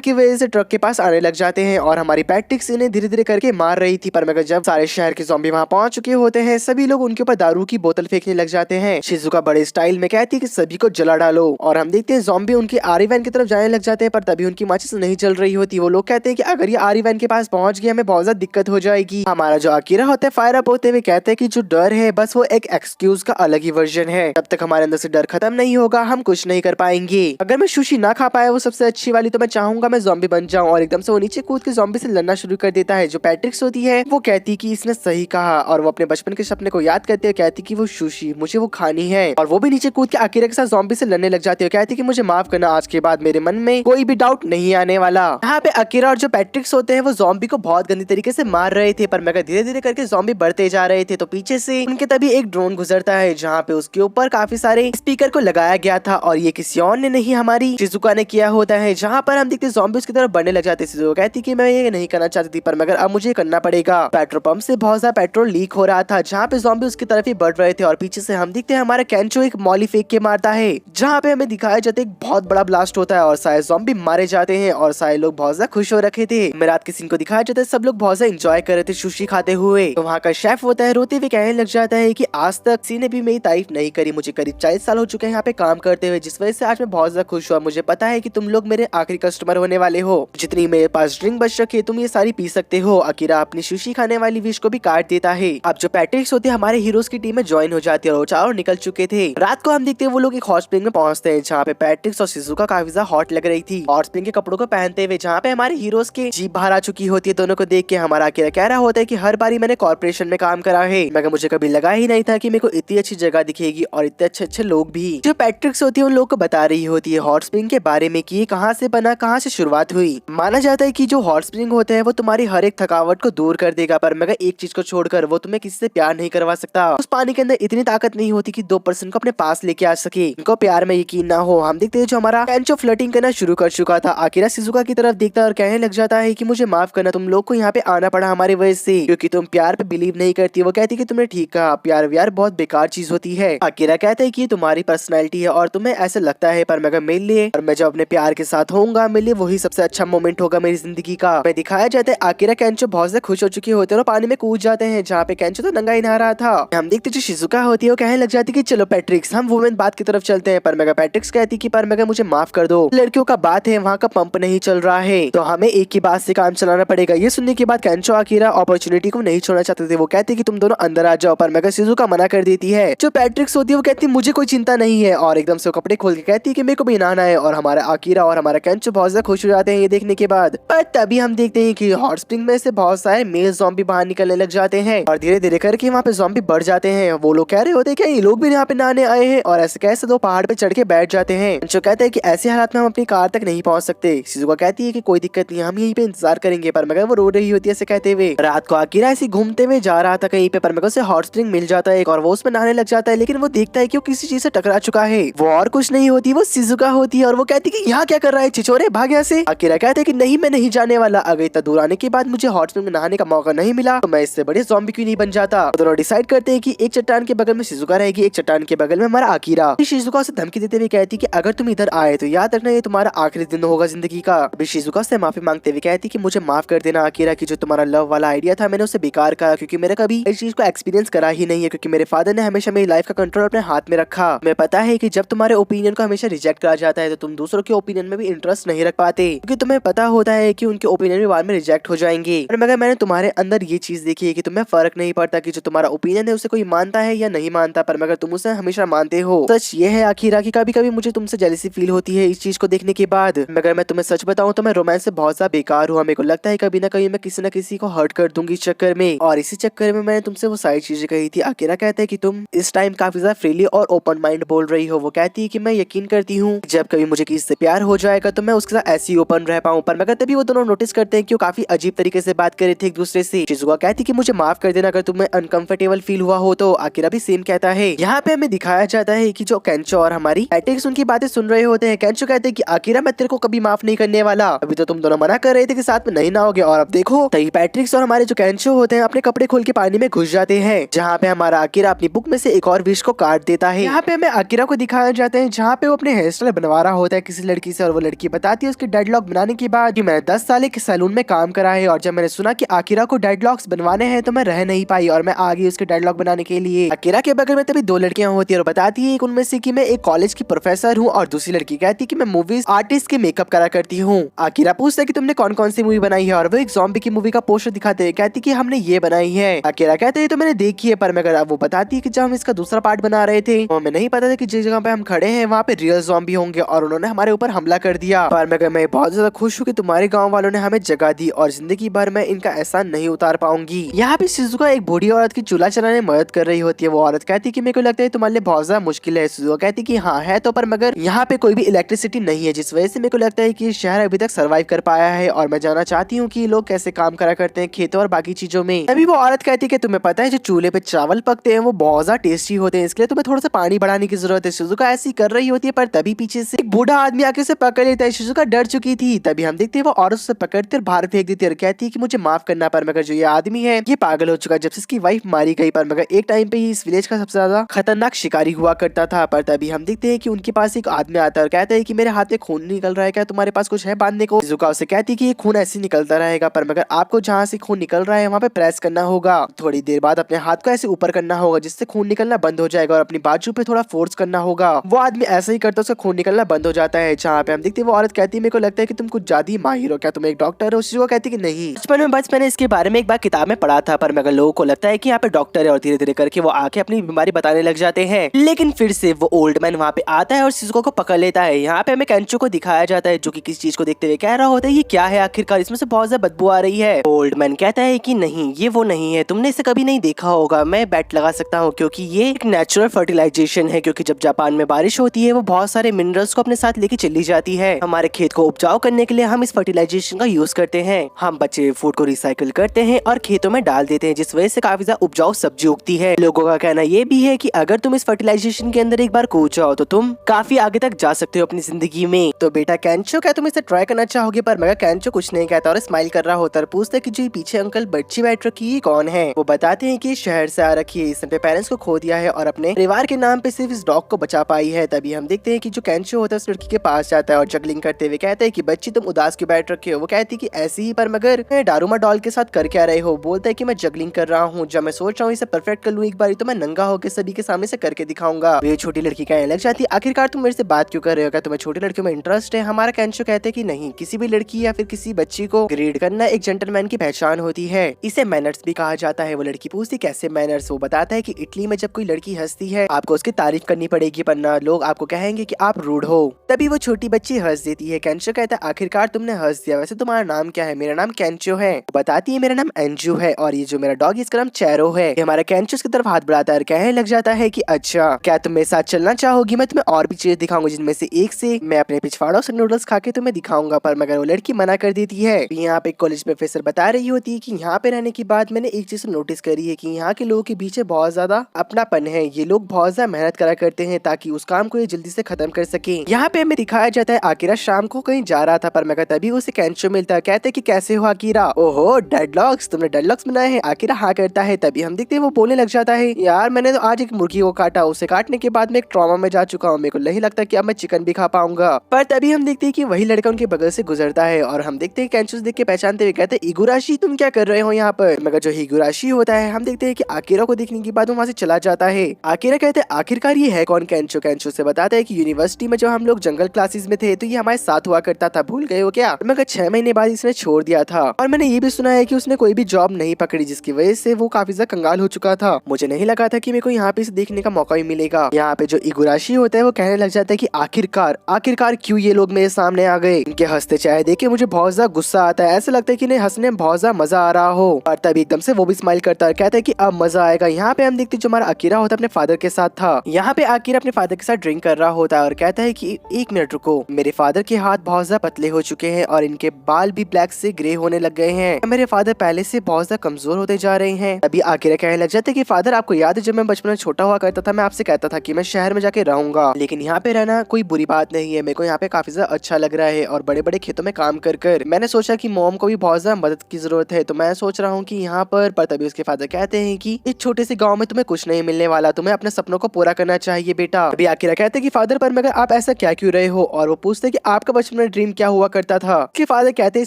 की वजह से ट्रक के पास आने लग जाते हैं और हमारी बेट्रिक्स इन्हें धीरे धीरे करके मार रही थी। पर मगर जब सारे शहर के ज़ॉम्बी वहाँ पहुंच चुके होते हैं, सभी लोग उनके ऊपर दारू की बोतल फेंकने लग जाते हैं। शिजुका बड़े स्टाइल में कहती है कि सभी को जला डालो और हम देखते हैं ज़ॉम्बी उनकी आरी वैन की तरफ जाने लग जाते हैं, पर तभी उनकी माचिस नहीं चल रही होती। वो लोग कहते हैं कि अगर ये आरी वैन के पास पहुंच गया हमें बहुत ज्यादा दिक्कत हो जाएगी। हमारा जो आकिरा होता है फायर अप होते हुए कहते हैं कि जो डर है बस वो एक एक्सक्यूज का अलग ही वर्जन है, जब तक हमारे अंदर से डर खत्म नहीं होगा हम कुछ नहीं कर पाएंगे। अगर मैं सुशी ना खा पाया वो सबसे अच्छी वाली, तो मैं चाहूंगा मैं ज़ॉम्बी बन जाऊं और एकदम से वो नीचे कूद के ज़ॉम्बी से लड़ना शुरू कर देता है। जो पैट्रिक्स होती है वो कहती कि इसने सही कहा और वो अपने बचपन के सपने को याद करते हुए कहती कि वो सुशी मुझे वो खानी है और वो भी नीचे कूद के आकिरा के साथ ज़ॉम्बी से लड़ने लग जाती है। कहती कि मुझे माफ करना, आज के बाद मेरे मन में कोई भी डाउट नहीं आने वाला। यहाँ पे आकिरा और जो पैट्रिक्स होते हैं वो ज़ॉम्बी को बहुत गंदी तरीके से मार रहे थे, पर मगर धीरे धीरे करके ज़ॉम्बी बढ़ते जा रहे थे। तो पीछे से उनके तभी एक ड्रोन गुजरता है जहाँ पे उसके ऊपर काफी सारे स्पीकर को लगाया गया था और ये किसी और ने नहीं हमारी शिजुका ने किया होता है। जहाँ पर हम देखते ज़ॉम्बी उसकी तरफ बढ़ने लग जाते। शिजुका कहती कि मैं ये नहीं करना चाहती थी, पर मगर अब मुझे करना पड़ेगा। पेट्रोल पंप से बहुत सारा पेट्रोल लीक हो रहा था जहाँ पे ज़ॉम्बी उसकी तरफ ही बढ़ रहे थे और पीछे से हम देखते हैं हमारा केंचो एक मॉली फेंक के मारता है, जहाँ पे हमें दिखाया जाता है एक बहुत बड़ा ब्लास्ट होता है और सारे ज़ॉम्बी मारे जाते हैं और सारे लोग बहुत ज्यादा खुश हो रखे थे। मैं रात के सीन को दिखाया जाता है, सब लोग बहुत ज्यादा एंजॉय कर रहे थे सुशी खाते हुए। तो वहाँ का शेफ होता है रोते हुए कहने लग जाता है कि आज तक किसी ने भी मेरी तारीफ नहीं करी, मुझे करीब 40 साल हो चुके हैं यहाँ पे काम करते हुए, जिस वजह से आज मैं बहुत ज्यादा खुश हुआ। मुझे पता है कि तुम लोग मेरे आखिरी कस्टमर होने वाले हो, जितनी मेरे पास ड्रिंक बच रखी है तुम ये सारी पी सकते हो। आकिरा अपनी सुशी खाने वाली विश को भी काट देता है। अब जो पैट्रिक्स होते हैं हमारे हीरोज की टीम में ज्वाइन हो जाती है और वो चारों निकल चुके थे। रात को हम देखते हैं वो लोग एक हॉट स्प्रिंग में पहुंचते हैं जहाँ पे पैट्रिक्स और शिजुका काफी ज्यादा हॉट लग रही थी हॉट स्प्रिंग के कपड़ों को पहनते हुए, जहाँ पे हमारे हीरोज के जीप बाहर आ चुकी होती है। दोनों को देख के हमारा आकिरा कह रहा होता है कि हर बारी मैंने कॉर्पोरेशन में काम करा है, मगर मुझे कभी लगा ही नहीं था कि मेरे को इतनी अच्छी जगह दिखेगी और इतने अच्छे अच्छे लोग भी। जो पैट्रिक्स होती है उन लोगों को बता रही होती है हॉट स्प्रिंग के बारे में कि ये कहाँ से बना, कहाँ से शुरुआत हुई। माना जाता है कि जो हॉट स्प्रिंग होता है वो तुम्हारी हर एक थकावट को दूर कर देगा, पर मगर एक चीज को छोड़कर वो तुम्हें किसी से प्यार नहीं करवा सकता। उस पानी के अंदर इतनी ताकत नहीं होती कि 2% को अपने पास लेके आ सके, इनको प्यार में यकीन ना हो। हम देखते हैं जो हमारा केंचो फ्लर्टिंग करना शुरू कर चुका था। आकिरा शिजुका की तरफ देखता है और कहने लग जाता है कि मुझे माफ करना, तुम लोग को यहाँ पे आना पड़ा हमारी वजह से, क्योंकि तुम प्यार पे बिलीव नहीं करती। वो कहती कि तुमने ठीक कहा, प्यार व्यार बहुत बेकार चीज होती है। आकिरा कहता है कि तुम्हारी पर्सनैलिटी है और तुम्हें ऐसा लगता है, पर मगर मेरे लिए और मैं जब अपने प्यार के साथ होऊंगा मेरे लिए वही सबसे अच्छा मोमेंट होगा मेरी जिंदगी का। मैं दिखाया जाता है आकिरा केंचो बहुत ज्यादा खुश हो चुके होते हैं और पानी में कूद जाते हैं, जहाँ पे केंचो तो नंगा ही नहा रहा था। हम देखते जो शिजुका होती है वो कहने लग जाती कि चलो पैट्रिक्स हम वुमेन बात की तरफ चलते हैं, पर मगर पैट्रिक्स कहती कि पर मगर मुझे माफ कर दो, लड़कियों का बात है, वहाँ का पंप नहीं चल रहा है तो हमें एक की बात से काम चलाना पड़ेगा। ये सुनने के बाद केंचो आकिरा अपॉर्चुनिटी को नहीं छोड़ना चाहते थे। वो कहते कि तुम दोनों अंदर आ जाओ, पर मगर शिजुका मना कर देती है। जो पैट्रिक्स होती है वो कहती मुझे कोई चिंता नहीं है और एकदम से वो कपड़े खोल के कहती है कि मेरे को भी नहाना है और हमारा आकिरा और हमारा केंचो बहुत ज्यादा खुश हो जाते हैं ये देखने के बाद। पर तभी हम देखते हैं कि हॉट स्प्रिंग में से बहुत सारे मेल ज़ॉम्बी बाहर निकलने लग जाते हैं और धीरे धीरे करके वहाँ पे ज़ॉम्बी बढ़ जाते हैं। वो लोग कह रहे होते हैं कि ये लोग भी यहाँ पे नहाने आए हैं और ऐसे कैसे दो पहाड़ पे चढ़ के बैठ जाते हैं। जो कहते हैं कि ऐसे हालात में हम अपनी कार तक नहीं पहुंच सकते। शिजुका कहती है कि कोई दिक्कत नहीं, हम यहीं पे इंतजार करेंगे, पर मगर वो रो रही होती है ऐसे कहते हुए। रात को आकिरा ऐसे घूमते हुए जा रहा था कहीं पे, पर मगर उसे हॉट स्प्रिंग मिल जाता है और वो उसमें नहाने लग जाता है, लेकिन वो देखता है कि वो किसी चीज से टकरा चुका है। वो और कुछ नहीं होती, वो शिजुका होती है और वो कहती है कि यहाँ क्या कर रहा है छिछोरे, भाग यहाँ से। आकिरा कहते हैं कि नहीं मैं नहीं जाने वाला, अगर इतना दूर आने के बाद मुझे हॉट स्प्रिंग में नहाने का मौका नहीं मिला तो मैं इससे बड़े ज़ॉम्बी क्यों नहीं बन जाता। दोनों डिसाइड करते हैं कि एक चट्टान के बगल में शिजुका रहेगी, एक चट्टान के बगल में हमारा आकिरा। शिजुका उसे धमकी देते हुए कहती कि अगर तुम इधर आए तो याद रखना ये तुम्हारा आखिरी दिन होगा जिंदगी का। अभी शिजुका से माफी मांगते हुए कहती कि मुझे माफ कर देना आकिरा की जो तुम्हारा लव वाला आइडिया था मैंने उसे बेकार करा, क्योंकि मैंने कभी इस चीज को एक्सपीरियंस करा ही नहीं है, क्योंकि मेरे फादर ने हमेशा मेरी लाइफ का कंट्रोल अपने हाथ में रखा। मैं पता है कि जब तुम्हारे ओपिनियन को हमेशा रिजेक्ट करा जाता है तो तुम दूसरों के ओपिनियन में भी इंटरेस्ट नहीं रख पाते, क्योंकि तुम्हें पता होता है कि उनके ओपिनियन भी बाद में रिजेक्ट हो जाएंगे। और मगर मैंने तुम्हारे अंदर ये चीज देखी है कि तुम्हें फर्क नहीं पड़ता कि जो तुम्हारा ओपिनियन है उसे कोई मानता है या नहीं मानता, पर मगर तुम उसे हमेशा मानते हो। सच ये है आखिरा कि कभी कभी मुझे तुमसे जेलसी फील होती है इस चीज को देखने के बाद। मगर मैं तुम्हें सच बताऊं तो मैं रोमांस से बहुत ज्यादा बेकार हुआ। मेरे को लगता है कभी ना कभी मैं किसी न किसी को हर्ट कर दूंगी इस चक्कर में, और इसी चक्कर में मैंने तुमसे वो सारी चीजें कही थी। आकिरा कहता है कि तुम इस टाइम काफी ज्यादा फ्रीली और ओपन माइंड बोल रही हो। वो कहती है कि मैं यकीन करती हूँ जब कभी मुझे किसी से प्यार हो जाएगा तो मैं उसके साथ ऐसे ही ओपन रह पाऊं, पर मगर तभी वो दोनों नोटिस करते हैं कि वो काफी अजीब तरीके से बात कर रहे थे एक दूसरे से। शिजुका कहती कि मुझे माफ कर देना अगर तुम्हें अनकंफर्टेबल फील हुआ हो तो। आकिरा भी सेम कहता है। यहाँ पे हमें दिखाया जाता है कि जो केंचो और हमारी पैट्रिक्स उनकी बातें सुन रहे होते हैं। केंचो कहते हैं कि आकिरा मैं तेरे को कभी माफ नहीं करने वाला, अभी तो तुम दोनों मना कर रहे थे कि साथ में नहीं नहाओगे और अब देखो। तभी पैट्रिक्स और हमारे जो केंचो होते हैं अपने कपड़े खोल के पानी में घुस जाते हैं, जहाँ पे हमारा आकिरा अपनी बुक में से एक और विश को काट देता है। यहाँ पे हमें आकिरा को दिखाया जाता है जहाँ पे वो अपने हेयर स्टाइल बनवा रहा होता है किसी लड़की से, और वो लड़की बताती है उसके डेडलॉक बनाने के बाद कि मैंने 10 साल एक सैलून में काम करा है और जब मैंने सुना कि आकिरा को डेडलॉक्स बनवाने हैं तो मैं रह नहीं पाई और मैं आ गई उसके डेडलॉक बनाने के लिए। आकिरा के बगल में तभी 2 लड़कियां होती है और बताती है एक उनमें से कि मैं एक कॉलेज की प्रोफेसर हूँ और दूसरी लड़की कहती है कि मैं मूवीज आर्टिस्ट की मेकअप करा करती हूँ। आकिरा पूछता है कि तुमने कौन कौन सी मूवी बनाई है और वो एक ज़ॉम्बी की मूवी का पोस्टर दिखाते हैं। कहती कि हमने ये बनाई है। आकिरा कहते हैं तो मैंने देखी है, पर मगर वो बताती है कि जब हम इसका दूसरा पार्ट बना रहे थे तो हमें नहीं पता था कि जिस जगह पे हम खड़े हैं वहाँ पे रियल ज़ॉम्बी होंगे और उन्होंने हमारे ऊपर हमला कर दिया। पर मगर मैं बहुत ज्यादा खुश हूँ कि तुम्हारे गाँव वालों ने हमें जगह लगा दी और जिंदगी भर मैं इनका एहसान नहीं उतार पाऊंगी। यहाँ पे शिजुका एक बूढ़ी औरत की चूल्हा चलाने में मदद कर रही होती है। वो औरत कहती है कि मेरे को लगता है तुम्हारे लिए बहुत ज्यादा मुश्किल है। शिजुका कहती है कि हाँ है तो, पर मगर यहाँ पे कोई भी इलेक्ट्रिसिटी नहीं है, जिस वजह से मेरे को लगता है कि शहर अभी तक सर्वाइव कर पाया है और मैं जानना चाहती हूँ कि लोग कैसे काम करा करते हैं खेतों और बाकी चीजों में। तभी वो औरत कहती है कि तुम्हें पता है जो चूल्हे पे चावल पकते हैं वो बहुत ज्यादा टेस्टी होते हैं, इसके लिए तुम्हें थोड़ा सा पानी बढ़ाने की जरूरत है। शिजुका ऐसी कर रही होती है, पर तभी पीछे से एक बूढ़ा आदमी आके उसे पकड़ लेता है। शिजुका डर चुकी थी। तभी हम देखते हैं वो औरत उसे पकड़ते और बाहर फेंक देती है और कहती है कि मुझे माफ करना, पर मगर जो ये आदमी है ये पागल हो चुका है जब से इसकी वाइफ मारी गई। पर मगर एक टाइम पे ही इस विलेज का सबसे ज्यादा खतरनाक शिकारी हुआ करता था। पर तभी हम देखते हैं कि उनके पास एक आदमी आता है और कहता है कि मेरे हाथ में खून निकल रहा है, क्या तुम्हारे पास कुछ है बांधने को? शिजुका उसे कहती है कि ये खून ऐसे निकलता रहेगा, पर मगर आपको जहाँ से खून निकल रहा है वहाँ पे प्रेस करना होगा। थोड़ी देर बाद अपने हाथ को ऐसे ऊपर करना होगा जिससे खून निकलना बंद हो जाएगा और अपनी बाजू पे थोड़ा फोर्स करना होगा। वो आदमी ऐसा ही करता है, उसका खून निकलना बंद हो जाता है। जहाँ पे हम देखते हैं वो औरत कहती है मेरे को लगता है कि तुम कुछ ज्यादा ही माहिर हो, क्या तुम एक डॉक्टर हो? शिजुका कहती है कि नहीं, बचपन में बस मैंने इसके बारे में एक बार किताब में पढ़ा था, पर मगर लोगों को लगता है कि यहाँ पे डॉक्टर है और धीरे धीरे करके वो आके अपनी बीमारी बताने लग जाते हैं। लेकिन फिर से वो ओल्ड मैन वहाँ पे आता है और शिजुका को पकड़ लेता है। यहाँ पे हमें केंचो को दिखाया जाता है जो कि किसी चीज को देखते हुए कह रहा होता है ये क्या है आखिरकार, इसमें से बहुत ज्यादा बदबू आ रही है। ओल्ड मैन कहता है कि नहीं ये वो नहीं है, तुमने इसे कभी नहीं देखा होगा, मैं बेट लगा सकता हूँ क्योंकि ये एक नेचुरल फर्टिलाइजेशन है, क्योंकि जब जापान में बारिश होती है वो बहुत सारे मिनरल्स को अपने साथ लेके चली जाती है। हमारे खेत को उपजाऊ करने के लिए हम इस फर्टिलाइजेशन का यूज करते हैं। हम बचे फूड को रिसाइकिल करते हैं और खेतों में डाल देते हैं, जिस वजह से काफी ज्यादा उपजाऊ सब्जी उगती है। लोगों का कहना ये भी है कि अगर तुम इस फर्टिलाइजेशन के अंदर एक बार कूद जाओ तो तुम काफी आगे तक जा सकते हो अपनी जिंदगी में। तो बेटा केंचो क्या तुम इसे ट्राई करना चाहोगे? पर मगर केंचो कुछ नहीं कहता और स्माइल कर रहा होता है। पूछता है कि जो पीछे अंकल बच्ची बैठ रखी है कौन है? वो बताते हैं कि शहर से आ रखी है, इसने अपने पेरेंट्स को खो दिया है और अपने परिवार के नाम पे सिर्फ इस डॉग को बचा पाई है। तभी हम देखते हैं कि जो केंचो होता है उस लड़की के पास जाता है और जगलिंग करते हुए कहता है कि बच्ची तुम उदास क्यों बैठ रखे हो? वो कहती है कि ऐसे ही, पर मगर डारूमा डॉल के साथ कर क्या रहे हो? बोलता है कि मैं जगलिंग कर रहा हूँ, जब मैं सोच रहा हूँ इसे परफेक्ट कर लूँ एक बार तो मैं नंगा होकर सभी के सामने से करके दिखाऊंगा। ये छोटी लड़की कहने लग जाती है आखिरकार तुम मेरे से बात क्यों कर रहे हो, क्या तुम्हें छोटी लड़कियों में इंटरेस्ट है? हमारा केंचो कहते हैं कि नहीं, किसी भी लड़की या फिर किसी बच्ची को ग्रेड करना एक जेंटलमैन की पहचान होती है, इसे मैनर्स भी कहा जाता है। वो लड़की पूछती कैसे मैनर्स? वो बताता है कि इटली में जब कोई लड़की हंसती है आपको उसकी तारीफ करनी पड़ेगी, वरना लोग आपको कहेंगे कि आप रूड हो। तभी वो छोटी बच्ची हंस देती है। केंचो कहता है आखिरकार तुमने हंस दिया, वैसे तुम्हारा नाम क्या है? मेरा नाम केंचो है। बताती है मेरा नाम एंजू है और ये जो मेरा डॉग इसका नाम चेरो है। हमारा केंचो उसकी तरफ हाथ बढ़ाता है और कहने लग जाता है कि अच्छा क्या तुम मेरे साथ चलना चाहोगी? मैं तुम्हें और भी चीजें दिखाऊंगा जिनमें से एक से मैं अपने पिछवाड़ों से नूडल्स खा के तुम्हें दिखाऊंगा। पर मगर वो लड़की मना कर देती है। यहाँ पे कॉलेज प्रोफेसर बता रही होती है कि यहाँ पे रहने के बाद मैंने एक चीज नोटिस करी है कि यहाँ के लोगों के पीछे बहुत ज्यादा अपनापन है, ये लोग बहुत ज्यादा मेहनत करा करते हैं ताकि उस काम को ये जल्दी से खत्म कर सके। यहाँ पे हमें दिखाया जाता है आकिरा शाम को कहीं जा रहा था, पर मगर तभी उसे केंचो मिलता है। कहते हैं कि कैसे हो आकिरा? ओहो डेडलॉक्स, तुमने डेडलॉक्स बनाए हैं? आकिरा हाँ करता है। तभी हम देखते हैं वो बोलने लग जाता है यार मैंने तो आज एक मुर्गी को काटा, उसे काटने के बाद मैं एक ट्रॉमा में जा चुका हूँ, मेरे को नहीं लगता कि अब मैं चिकन भी खा पाऊंगा। पर तभी हम देखते हैं कि वही लड़का उनके बगल से गुजरता है और हम देखते हैं केंचो देख के पहचानते हुए कहते हैं इगुराशी तुम क्या कर रहे हो यहाँ पर? मगर जो हिगुराशी होता है हम देखते हैं कि आकिरा को देखने के बाद वो वहाँ से चला जाता है। आकिरा कहते हैं आखिरकार ये है कौन? केंचो से बताता है कि यूनिवर्सिटी में जब हम लोग जंगल क्लासेस में थे तो ये हमारे साथ हुआ करता था, भूल गए हो क्या? मगर 6 महीने बाद इसने छोड़ दिया था और मैंने ये भी सुना है कि उसने कोई भी जॉब नहीं पकड़ी जिसकी वजह से वो काफी ज्यादा कंगाल हो चुका था। मुझे नहीं लगा था कि मेरे को यहाँ पे इसे देखने का मौका भी मिलेगा। यहाँ पे जो इगुराशी होता है वो कहने लग जाता है कि आखिरकार क्यों ये लोग मेरे सामने आ गए? इनके हंसते चेहरे देख के मुझे बहुत ज्यादा गुस्सा आता है, ऐसा लगता है कि इन्हें हंसने में बहुत ज्यादा मजा आ रहा हो। और तभी एकदम से वो भी स्माइल करता है, कहता है कि अब मजा आएगा। यहाँ पे हम देखते जो हमारा आकिरा होता है अपने फादर के साथ था। यहाँ पे आकिरा अपने फादर के साथ ड्रिंक कर रहा होता है और कहता है कि 1 मिनट रुको, मेरे फादर के हाथ बहुत ज्यादा पतले हो चुके हैं और इनके बाल भी ब्लैक से ग्रे होने लग गए हैं, मेरे फादर पहले से बहुत ज्यादा कमजोर होते जा रहे हैं। अभी आकिरा कहने लग जाता है कि फादर आपको याद है जब मैं बचपन में छोटा हुआ करता था मैं आपसे कहता था कि मैं शहर में जाके रहूंगा, लेकिन यहाँ पे रहना कोई बुरी बात नहीं है, मेरे को यहाँ पे काफी ज्यादा अच्छा लग रहा है और बड़े बड़े खेतों में काम कर कर मैंने सोचा कि मॉम को भी बहुत ज्यादा मदद की जरूरत है तो मैं सोच रहा हूँ कि यहाँ पर तभी उसके फादर कहते हैं कि इस छोटे से गाँव में तुम्हें कुछ नहीं मिलने वाला, तुम्हें अपने सपनों को पूरा करना चाहिए बेटा। अभी आकिरा कहते हैं कि फादर पर मगर आप ऐसा क्या क्यों रहे हो? और वो पूछते हैं कि आपका बचपन में ड्रीम क्या हुआ करता था? कि फादर कहते हैं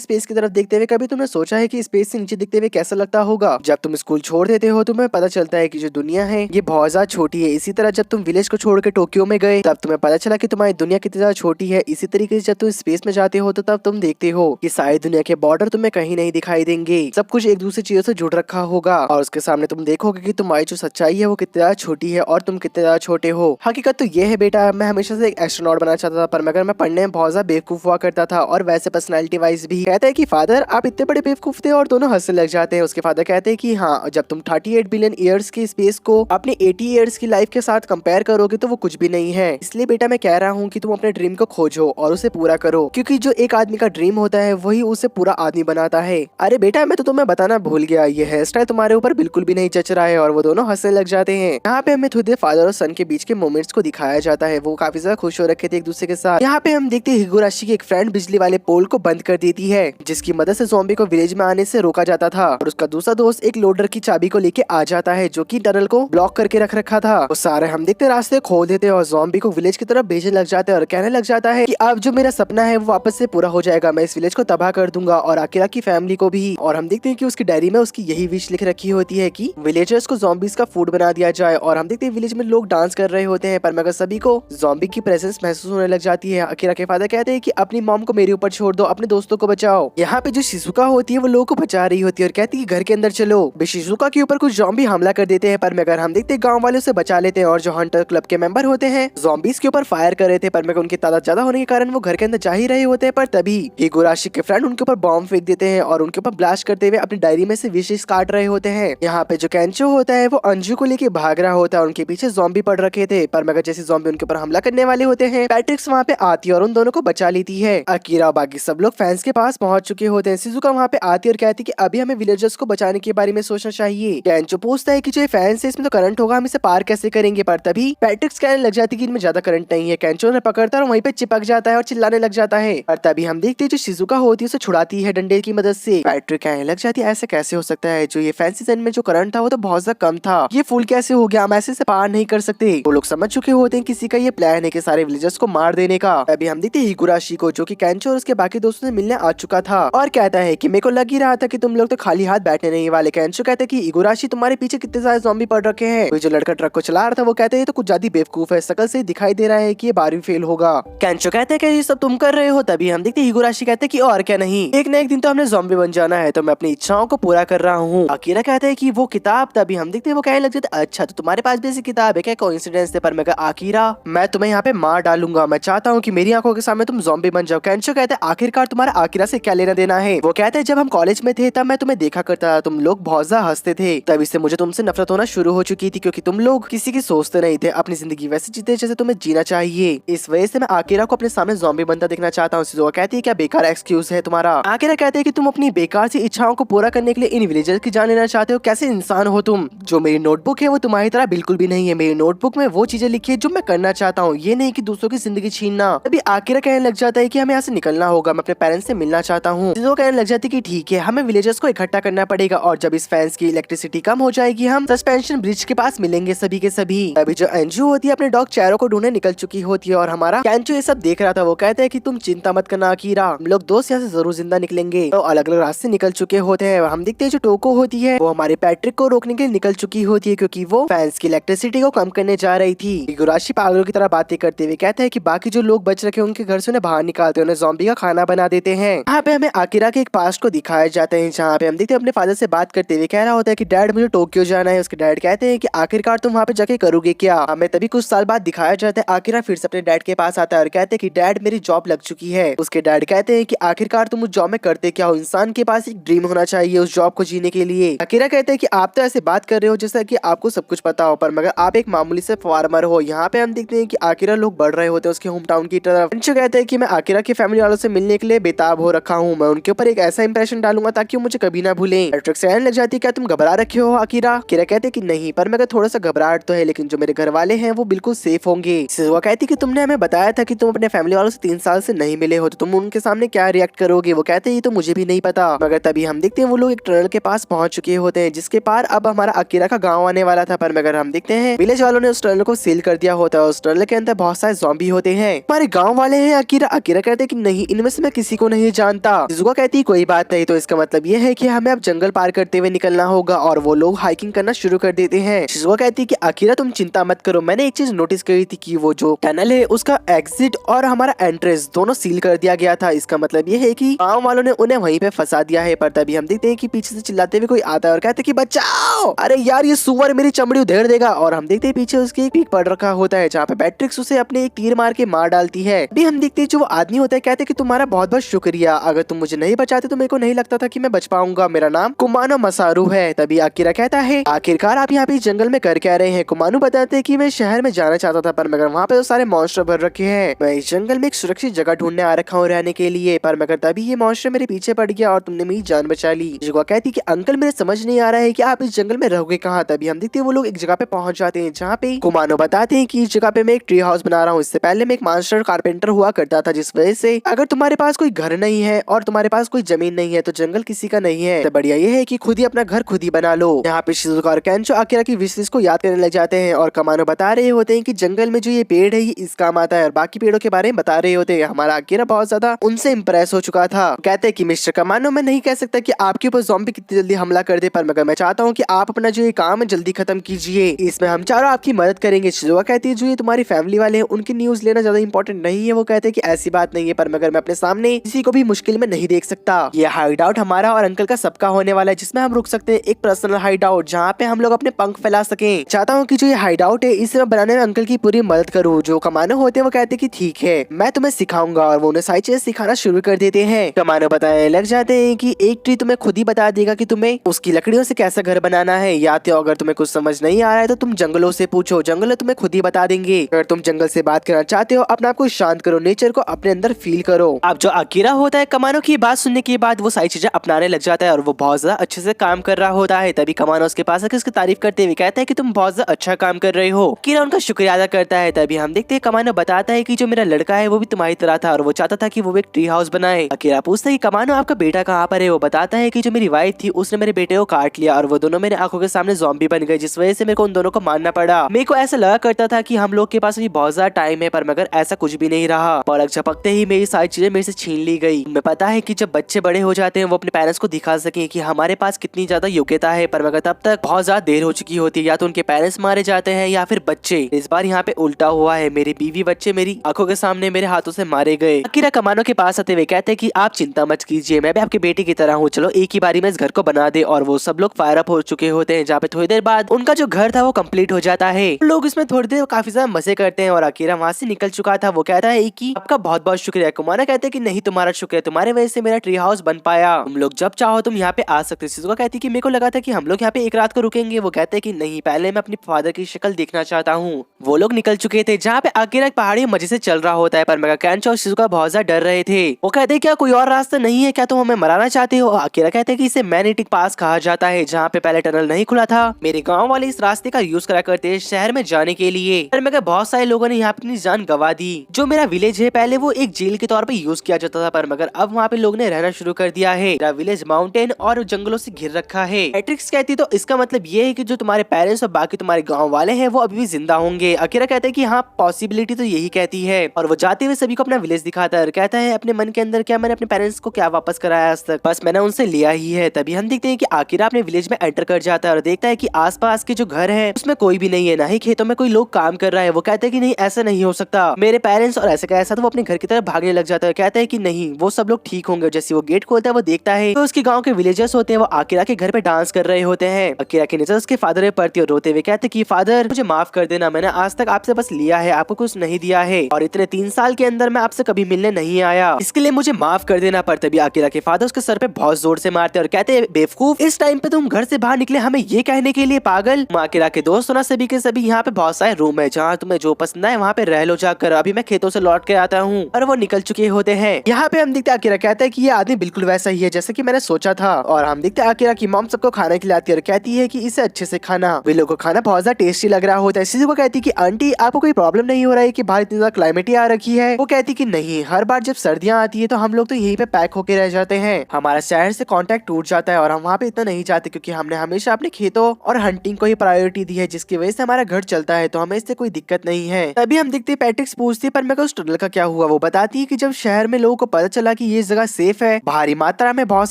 स्पेस की तरफ देखते हुए कभी तुमने सोचा है कि स्पेस से नीचे दिखते हुए कैसा लगता होगा? जब तुम स्कूल छोड़ देते हो तुम्हें पता चलता है कि जो दुनिया है ये बहुत ज्यादा छोटी है। इसी तरह जब तुम विलेज को छोड़ के टोक्यो में गए तब तुम्हें पता चला कि तुम्हारी दुनिया कितनी ज्यादा छोटी है। इसी तरीके से जब तुम स्पेस में जाते हो तो तब तुम देखते हो कि सारी दुनिया के बॉर्डर तुम्हें कहीं नहीं दिखाई देंगे, सब कुछ एक दूसरी चीजों से जुड़ रखा होगा और उसके सामने तुम देखोगे कि तुम्हारी जो सच्चाई है वो कितनी ज्यादा छोटी है और तुम कितने ज्यादा छोटे हो। हकीकत तो ये है बेटा, मैं हमेशा से एक एस्ट्रोनॉट बनना चाहता था पर मगर मैं पढ़ने में बहुत ज्यादा बेवकूफ हुआ करता था और वैसे पर्सनैलिटी वाइज भी कहते कहता है कि फादर आप इतने बड़े बेवकूफ थे और दोनों हंसने लग जाते हैं। उसके फादर कहते हैं कि हाँ, जब तुम 38 बिलियन ईयर्स की स्पेस को अपने 80 ईयर्स की लाइफ के साथ कंपेयर करोगे तो वो कुछ भी नहीं है। इसलिए बेटा मैं कह रहा हूँ कि तुम अपने ड्रीम को खोजो और उसे पूरा करो, क्योंकि जो एक आदमी का ड्रीम होता है वही उसे पूरा आदमी बनाता है। अरे बेटा मैं तो तुम्हें बताना भूल गया, ये हेयर स्टाइल तुम्हारे ऊपर बिल्कुल भी नहीं जच रहा है। और वो दोनों हंसने लग जाते हैं। यहाँ पे हमें थोड़ी देर फादर और सन के बीच के मोमेंट्स को दिखाया जाता है। वो काफी ज्यादा खुश हो रखे थे एक दूसरे के साथ। यहाँ पे हम देखते हैं हिगुराशी की एक फ्रेंड बिजली वाले पोल को बंद कर देती है, जिसकी मदद से ज़ॉम्बी को विलेज में आने से रोका जाता था। और उसका दूसरा दोस्त एक लोडर की चाबी को लेके आ जाता है जो कि टनल को ब्लॉक करके रख रखा था। वो सारे हम देखते रास्ते खोल देते हैं और ज़ॉम्बी को विलेज की तरफ भेजने लग जाते हैं और कहने लग जाता है कि अब जो मेरा सपना है वो वापस से पूरा हो जाएगा, मैं इस विलेज को तबाह कर दूंगा और अकीरा की फैमिली को भी। और हम देखते हैं कि उसकी डायरी में उसकी यही विश लिख रखी होती है कि विलेजर्स को ज़ॉम्बीज का फूड बना दिया जाए। और हम देखते हैं विलेज में लोग डांस कर रहे होते हैं, पर मगर सभी को ज़ॉम्बी की प्रेजेंस महसूस होने लग जाती है। अकीरा के फादर कहते हैं कि अपनी मॉम को मेरे ऊपर छोड़ दो, अपने दोस्तों को बचाओ। यहाँ पे जो शिजुका होती है वो लोगों को बचा रही होती है और कहती है घर के अंदर चलो। शिजुका के ऊपर कुछ ज़ॉम्बी हमला कर देते हैं, पर मगर हम देखते हैं गांव वाले उसे बचा लेते हैं। और जो हंटर क्लब के मेंबर होते हैं ज़ॉम्बीज के ऊपर फायर कर रहे थे, पर मगर उनकी तादाद ज्यादा होने के कारण वो घर के अंदर जा ही रहे होते हैं। पर तभी हिगुराशी के फ्रेंड उनके ऊपर बॉम्ब फेंक देते हैं और उनके ऊपर ब्लास्ट करते हुए अपनी डायरी में से विशेष काट रहे होते हैं। यहाँ पे जो कैंचो होता है वो अंजू को लेके भाग रहा होता है और उनके पीछे ज़ॉम्बी पड़ रखे थे। पर मगर जैसे ज़ॉम्बी उनके ऊपर हमला करने वाले होते हैं, पैट्रिक्स वहाँ पे आती है और उन दोनों को बचा लेती है। अकीरा और बाकी सब लोग फैंस के पास पहुंच चुके होते हैं। शिजुका वहाँ पे आती है और कहती है कि अभी हमें विलेजर्स को बचाने के बारे में सोचना चाहिए। कैंचो पूछता है कि जो फैंस है इसमें तो करंट होगा, हम इसे पार कैसे करेंगे। पर तभी पैट्रिक्स कहने लग जाती है कि इनमें ज्यादा करंट नहीं है। कैंचो ने पकड़ता है और वहीं पे चिपक जाता है और चिल्लाने लग जाता है। और तभी हम देखते हैं जो शिजुका होती है उसे छुड़ाती है डंडे की मदद से। पैट्रिक कहने लग जाती है ऐसा कैसे हो सकता है, जो ये फैंसी जन में जो करंट था वो तो बहुत ज्यादा कम था, ये फुल कैसे हो गया, हम ऐसे से पार नहीं कर सकते। वो लोग समझ चुके होते हैं किसी का ये प्लान है कि सारे विलेजर्स को मार देने का। अभी हम देखते हैं हिगुराशी को जो कि कैंचो और उसके बाकी दोस्तों से मिलने आ चुका था और कहता है कि मेरे को लग ही रहा था कि तुम लोग तो खाली हाथ बैठने नहीं वाले। कैंचो कहता है कि हिगुराशी तुम्हारे पीछे कितने सारे ज़ॉम्बी पड़ रखे हैं। जो लड़का ट्रक को चला रहा था वो कहते हैं तो कुछ ज्यादा बेवकूफ है, शकल से दिखाई दे रहा है कि ये 12वीं फेल होगा। कैंचो कहते हैं कि ये सब तुम कर रहे हो। तभी हम देखते हैं हिगुराशी कहते हैं कि और क्या नहीं, एक न एक दिन तो हमने ज़ॉम्बी बन जाना है, तो मैं अपनी इच्छाओं को पूरा कर रहा हूँ। अकीरा कहते हैं कि वो किताब। तभी हम देखते हैं वो कहने लग जाते हैं अच्छा तो तुम्हारे पास भी ऐसी किताब है क्या, कोइंसिडेंस है। पर मैं अकीरा मैं तुम्हें यहाँ पे मार डालूंगा, मैं चाहता हूँ कि मेरी आंखों के सामने तुम ज़ॉम्बी बन जाओ। कैंचो कहते हैं आखिरकार तुम्हारा अकीरा से क्या लेना देना है। वो कहते हैं जब हम कॉलेज में थे तब मैं तुम्हें देखा करता था, तुम लोग बहुत ज्यादा हंसते थे, तब इससे मुझे तुमसे नफरत होना शुरू हो चुकी थी, क्योंकि तुम लोग किसी की सोचते नहीं थे, अपनी जिंदगी वैसे जीते जैसे तुम्हें जीना चाहिए। इस वजह से मैं अकीरा को अपने सामने ज़ॉम्बी बनता देखना चाहता हूँ। शिजुका कहती है क्या बेकार एक्सक्यूज है तुम्हारा। अकीरा कहते हैं कि तुम अपनी बेकार सी इच्छाओं को पूरा करने के लिए इन विलेजर्स की जान लेना चाहते हो, कैसे इंसान हो तुम। जो मेरी नोटबुक है वो तुम्हारी तरह बिल्कुल भी नहीं है, मेरी नोटबुक में वो चीजें लिखी है जो मैं करना चाहता हूँ, ये नहीं कि दूसरों की जिंदगी छीनना। तभी अकीरा कहने लग जाता है कि हमें यहाँ से निकलना होगा, मैं अपने पेरेंट्स से मिलना चाहता हूँ। शिजुका कहने लग जाती है कि ठीक है, हमें विलेजर्स को इकट्ठा करना पड़ेगा और जब इस फैंस की इलेक्ट्रिसिटी कम हो जाएगी हम सस्पेंशन ब्रिज के पास मिलेंगे सभी के सभी। अभी जो अंजू होती है अपने डॉग चैरो को ढूंढने निकल चुकी होती है और हमारा कैंचो ये सब देख रहा था। वो कहते हैं कि तुम चिंता मत करना अकीरा, हम लोग दोस्त यहाँ से जरूर जिंदा निकलेंगे। तो अलग अलग रास्ते निकल चुके होते हैं। हम देखते हैं जो टोको होती है वो हमारे पैट्रिक को रोकने के लिए निकल चुकी होती है, क्योंकि वो फैंस की इलेक्ट्रिसिटी को कम करने जा रही थी। हिगुराशी पागलों की तरह बातें करते हुए कहते हैं कि बाकी जो लोग बच रखे उनके घर से उन्हें बाहर निकालते हैं, उन्हें ज़ॉम्बी का खाना बना देते हैं। यहाँ पे हमें अकीरा के एक पास्ट को दिखाया जाता है, जहाँ पे हम देखते हैं अपने फादर से बात करते हुए कह रहा होता है कि डैड मुझे टोक्यो जाना है। उसके डैड कहते हैं कि आखिरकार तुम वहाँ पे जाके करोगे क्या। हमें तभी कुछ साल बाद दिखाया जाता है अकीरा फिर से अपने डैड के पास आता है और कहते हैं कि डैड मेरी जॉब लग चुकी है। उसके डैड कहते हैं कि आखिरकार तुम उस जॉब में करते क्या हो, इंसान के पास एक ड्रीम होना चाहिए उस जॉब को जीने के लिए। अकीरा कहते हैं कि आप तो ऐसे बात कर रहे हो जैसा कि आपको सब कुछ पता हो, पर मगर आप एक मामूली से फार्मर हो। यहाँ पे हम देखते हैं कि अकीरा लोग बढ़ रहे होते हैं उसके होम टाउन की तरफ। अंशु कहते हैं कि मैं अकीरा की फैमिली वालों से मिलने के लिए बेताब हो रखा हूँ, मैं उनके ऊपर एक ऐसा इंप्रेशन डालूंगा ताकि वो मुझे कभी ना भूलें। पैट्रिक से लग जाती है क्या तुम घबरा रखे हो अकीरा। अकीरा कहते हैं कि नहीं, पर मगर थोड़ा सा घबराहट तो है, लेकिन जो मेरे घर वाले हैं वो बिल्कुल सेफ होंगे। शिजुका कहती है कि तुमने हमें बताया था कि तुम अपने फैमिली वालों से 3 साल से नहीं मिले हो, तो तुम उनके सामने क्या रिएक्ट करोगे। वो कहते हैं ये तो मुझे भी नहीं पता। मगर तभी हम देखते हैं वो लोग एक टनल के पास पहुंच चुके होते हैं, जिसके पार अब हमारा अकीरा का गाँव आने वाला था। पर मगर हम देखते हैं विलेज वालों ने उस टनल को सील कर दिया होता है। उस टनल के अंदर बहुत सारे ज़ॉम्बी होते हैं। हमारे गाँव वाले हैं अकीरा। अकीरा कहते हैं कि नहीं, इनमें से मैं किसी को नहीं जानता। शिजुका कहती है कोई बात नहीं, तो इसका मतलब ये है कि हमें अब जंगल पार करते हुए निकलना होगा। और वो लोग हाइकिंग करना शुरू कर देते हैं। शिजुका कहती है कि अकीरा तुम चिंता मत करो, मैंने एक चीज नोटिस करी थी कि वो जो टनल है उसका एग्जिट और हमारा एंट्रेंस दोनों सील कर दिया गया था। इसका मतलब ये है कि गाँव वालों ने उन्हें वहीं पे फंसा दिया है। पर तभी हम देखते हैं कि पीछे से चिल्लाते हुए कोई आता है और कहते हैं कि बचाओ, अरे यार ये सुअर मेरी चमड़ी उधेड़ देगा। और हम देखते हैं पीछे उसके एक पीक पड़ रखा होता है, जहाँ पे पैट्रिक्स उसे अपने एक तीर मार के मार डालती है। अभी हम देखते हैं जो वो आदमी होता है कहते हैं कि तुम्हारा बहुत बहुत शुक्रिया, अगर तुम मुझे नहीं बचाते तो मेरे को नहीं लगता था कि मैं बच पाऊंगा। मेरा नाम कुमानो मसारू है। तभी आकिरा कहता है, आखिरकार आप यहाँ पे जंगल में कर क्या रहे हैं? कुमानो बताते हैं कि मैं शहर में जाना चाहता था, पर मगर वहाँ पे तो सारे मॉन्स्टर भर रखे हैं। मैं इस जंगल में एक सुरक्षित जगह ढूंढने आ रखा हूँ रहने के लिए, पर मगर तभी ये मॉन्स्टर मेरे पीछे पड़ गया और तुमने मेरी जान बचा ली। जिगुआ कहती कि अंकल मेरे समझ नहीं आ रहा है कि आप इस जंगल में रहोगे कहाँ। तभी हम देखते हैं वो लोग एक जगह पे पहुंच जाते हैं जहाँ पे कुमानो बताते हैं कि इस जगह पे मैं एक ट्री हाउस बना रहा हूँ। इससे पहले मैं एक मास्टर कारपेंटर हुआ करता था, जिस वजह से अगर तुम्हारे पास कोई घर नहीं है और तुम्हारे पास कोई जमीन नहीं है तो जंगल किसी का नहीं है। तो बढ़िया ये है कि खुद ही अपना घर खुद ही बना लो। यहाँ पे शिजुका और केंचो आकिरा की विश लिस्ट को याद करने लग जाते हैं और कुमानो बता रहे होते हैं कि जंगल में जो ये पेड़ है ये इस काम आता है और बाकी पेड़ों के बारे में बता रहे होते हैं। हमारा आकिरा बहुत ज्यादा उनसे इम्प्रेस हो चुका था। कहते हैं कि मिस्टर कुमानो, मैं नहीं कह सकता कि आपके ऊपर ज़ॉम्बी कितनी जल्दी हमला कर दे, पर मगर मैं चाहता हूँ कि आप अपना जो ये काम है जल्दी खत्म कीजिए। इसमें हम चारों आपकी मदद करेंगे। शिजुका कहती है जो ये तुम्हारी फैमिली वाले हैं उनकी न्यूज लेना ज्यादा इंपॉर्टेंट नहीं है। वो कहते हैं कि ऐसी बात नहीं है, पर मगर मैं अपने सामने किसी को भी मुश्किल में नहीं देख सकता। ये हाइड आउट हमारा और अंकल का सबका होने वाला है, जिसमें हम रुक सकते हैं। एक पर्सनल हाइड आउट जहाँ पे हम लोग अपने पंख फैला सके। चाहता हूँ कि जो ये हाइड आउट है इसे मैं बनाने में अंकल की पूरी मदद करूँ। जो कुमानो होते हैं वो कहते हैं कि ठीक है, मैं तुम्हें सिखाऊंगा और वो उन्हें सारी चीजें सिखाना शुरू कर देते हैं। कुमानो बताने लग जाते हैं कि एक ट्री तुम्हें खुद ही बता देगा कि तुम्हें उसकी लकड़ियों से कैसा घर बनाना है, या तो अगर तुम्हें कुछ समझ नहीं आ रहा है तो तुम जंगलों से पूछो, जंगल तुम्हें खुद ही बता देंगे। अगर तुम जंगल से बात करना चाहते हो अपने आप को शांत करो, नेचर को अपने अंदर फील करो। अब जो आकिरा होता है कुमानो की बात सुनने के बाद वो सारी चीजें अपनाने लग जाता है और वो बहुत ज्यादा अच्छे से काम कर रहा होता है। तभी कुमानो उसके पास आकर उसकी तारीफ करते हुए कहता है कि तुम बहुत ज्यादा अच्छा काम कर रहे हो। आकिरा उनका शुक्रिया अदा करता है। तभी हम देखते हैं कुमानो बताता है कि जो मेरा लड़का है वो भी तुम्हारी तरह था और वो चाहता था कि वो एक ट्री हाउस बनाए। आकिरा पूछता है कि कुमानो आपका बेटा कहाँ पर है? वो बताता है कि जो मेरी वाइफ थी उसने मेरे बेटे को काट लिया और वो दोनों मेरे आंखों के सामने ज़ॉम्बी बन गए, जिस वजह से मेरे को उन दोनों को मारना पड़ा। मेरे को ऐसा लगा करता था कि हम लोग के पास अभी बहुत ज्यादा टाइम है, पर मगर ऐसा कुछ भी नहीं रहा। पलक झपकते ही मेरी सारी चीजें मेरे से छीन ली गई। मैं पता है कि जब बच्चे बड़े हो जाते हैं वो अपने पेरेंट्स को दिखा सके कि हमारे पास कितनी ज्यादा योग्यता है, पर मगर तब तक बहुत ज्यादा देर हो चुकी होती है। या तो उनके पेरेंट्स मारे जाते हैं या फिर बच्चे। इस बार यहाँ पे उल्टा हुआ है, मेरी बीवी बच्चे मेरी आंखों के सामने मेरे हाथों से मारे गए। आकिरा कुमानो के पास आते हुए कहते हैं कि आप चिंता मत कीजिए, मैं भी आपके बेटे की तरह हूँ, चलो एक ही बारी में इस घर को बना दे। और वो सब लोग फायर अप हो चुके होते हैं, जहाँ पे थोड़ी देर बाद उनका जो घर था वो कंप्लीट हो जाता है। लोग इसमें थोड़ी देर काफी ज्यादा मजे करते हैं और आकिरा वहाँ से निकल चुका था। वो कहता है कि आपका बहुत बहुत शुक्रिया। कुमानो कहते हैं कि नहीं, तुम्हारा शुक्रिया, तुम्हारे वजह से मेरा ट्री हाउस बन पाया। तुम लोग जब चाहो तुम यहाँ पे आ सकते हो। शिजुका कहती है कि मेरे को लगा था कि हम लोग यहाँ पे एक रात को रुकेंगे। वो कहते हैं कि नहीं, पहले मैं अपने फादर की शक्ल देखना चाहता हूँ। वो लोग निकल चुके थे जहाँ पे आकिरा एक पहाड़ी मजे से चल रहा होता है, पर मगर केंचो और शिजुका बहुत ज्यादा डर रहे थे। वो कहते हैं क्या कोई और रास्ता नहीं है? क्या तुम हमें मराना चाहते हो? आकिरा कहते हैं कि इसे मैग्नेटिक पास कहा जाता है, जहाँ पे पहले टनल नहीं खुला था। मेरे गाँव वाले इस रास्ते का यूज करा करते हैं शहर में जाने के लिए, पर मगर बहुत सारे लोगों ने यहाँ पे अपनी जान गवा दी। जो मेरा विलेज है पहले वो एक जेल के तौर पे यूज किया जाता था, पर मगर अब वहाँ पे लोग ने रहना शुरू कर दिया है। मेरा विलेज माउंटेन और जंगलों से घिर रखा है। पैट्रिक्स कहती तो इसका मतलब ये है कि जो तुम्हारे पेरेंट्स और बाकी तुम्हारे गाँव वाले हैं वो अभी भी जिंदा होंगे। आकिरा कहते हैं कि हाँ, पॉसिबिलिटी तो यही कहती है। और वो जाते हुए सभी को अपना विलेज दिखाता है और कहता है अपने मन के अंदर, क्या मैंने अपने पेरेंट्स को क्या वापस कराया आज तक? बस मैंने उनसे लिया ही है। तभी हम देखते हैं कि आकिरा अपने विलेज में एंटर कर जाता है और देखता है कि आसपास के जो घर है उसमें कोई भी नहीं है, ना ही खेतों में कोई लोग काम कर रहा है। वो कहते हैं कि नहीं, ऐसा नहीं हो सकता, मेरे पेरेंट्स और ऐसे का ऐसा। तो वो अपने घर की तरफ भागने लग जाता है, कहता है कि नहीं, वो सब लोग ठीक होंगे। जैसे वो गेट खोलता है वो देखता है तो उसके गाँव के विलेजर्स होते हैं वो आकिरा के घर पे डांस कर रहे होते हैं। आकिरा की नजर उसके फादर पे पड़ती है और रोते हुए कहते हैं कि फादर मुझे माफ कर देना, मैंने आज तक आपसे बस लिया है, आपको कुछ नहीं दिया है और इतने 3 साल के अंदर मैं आपसे कभी मिलने नहीं आया, इसके लिए मुझे माफ कर देना। पर तभी आकिरा के फादर उसके सर पे बहुत जोर से मारते और कहते हैं बेवकूफ, इस टाइम पे तुम घर से बाहर निकले हमें ये कहने के लिए? पागल। आकिरा के दोस्त होना सभी के सभी यहाँ पे बहुत सारे रूम है जहाँ तुम्हें जो पसंद है वहाँ पे रह लो जाकर, अभी मैं खेतों से लौट के आता हूँ। और वो निकल चुके होते हैं। यहाँ पे हम देखते आकिरा कहता है कि ये आदमी बिल्कुल वैसा ही है जैसे कि मैंने सोचा था। और हम देखते आकिरा की मॉम सबको खाना खिलाती है और कहती है कि इसे अच्छे से खाना। वे लोगों को खाना बहुत ज्यादा टेस्टी लग रहा होता है। शिजुका कहती है कि आंटी आपको कोई प्रॉब्लम नहीं हो रहा है कि बाहर इतनी ज्यादा क्लाइमेट आ रखी है? वो कहती कि नहीं, हर बार जब सर्दियाँ आती है तो हम लोग तो यहीं पे पैक होके रह जाते हैं, हमारा शहर से कांटेक्ट टूट जाता है और हम वहाँ पे इतना नहीं जाते क्योंकि हमने हमेशा अपने खेतों और हंटिंग को ही प्रायोरिटी दी है, जिसकी वजह से हमारा घर चलता है, तो हमें इससे कोई दिक्कत नहीं है। तभी हम देखते पैट्रिक्स पूछती है पर मैं उस टनल का क्या हुआ? वो बताती है कि जब शहर में लोगों को पता चला कि ये जगह सेफ है, भारी मात्रा में बहुत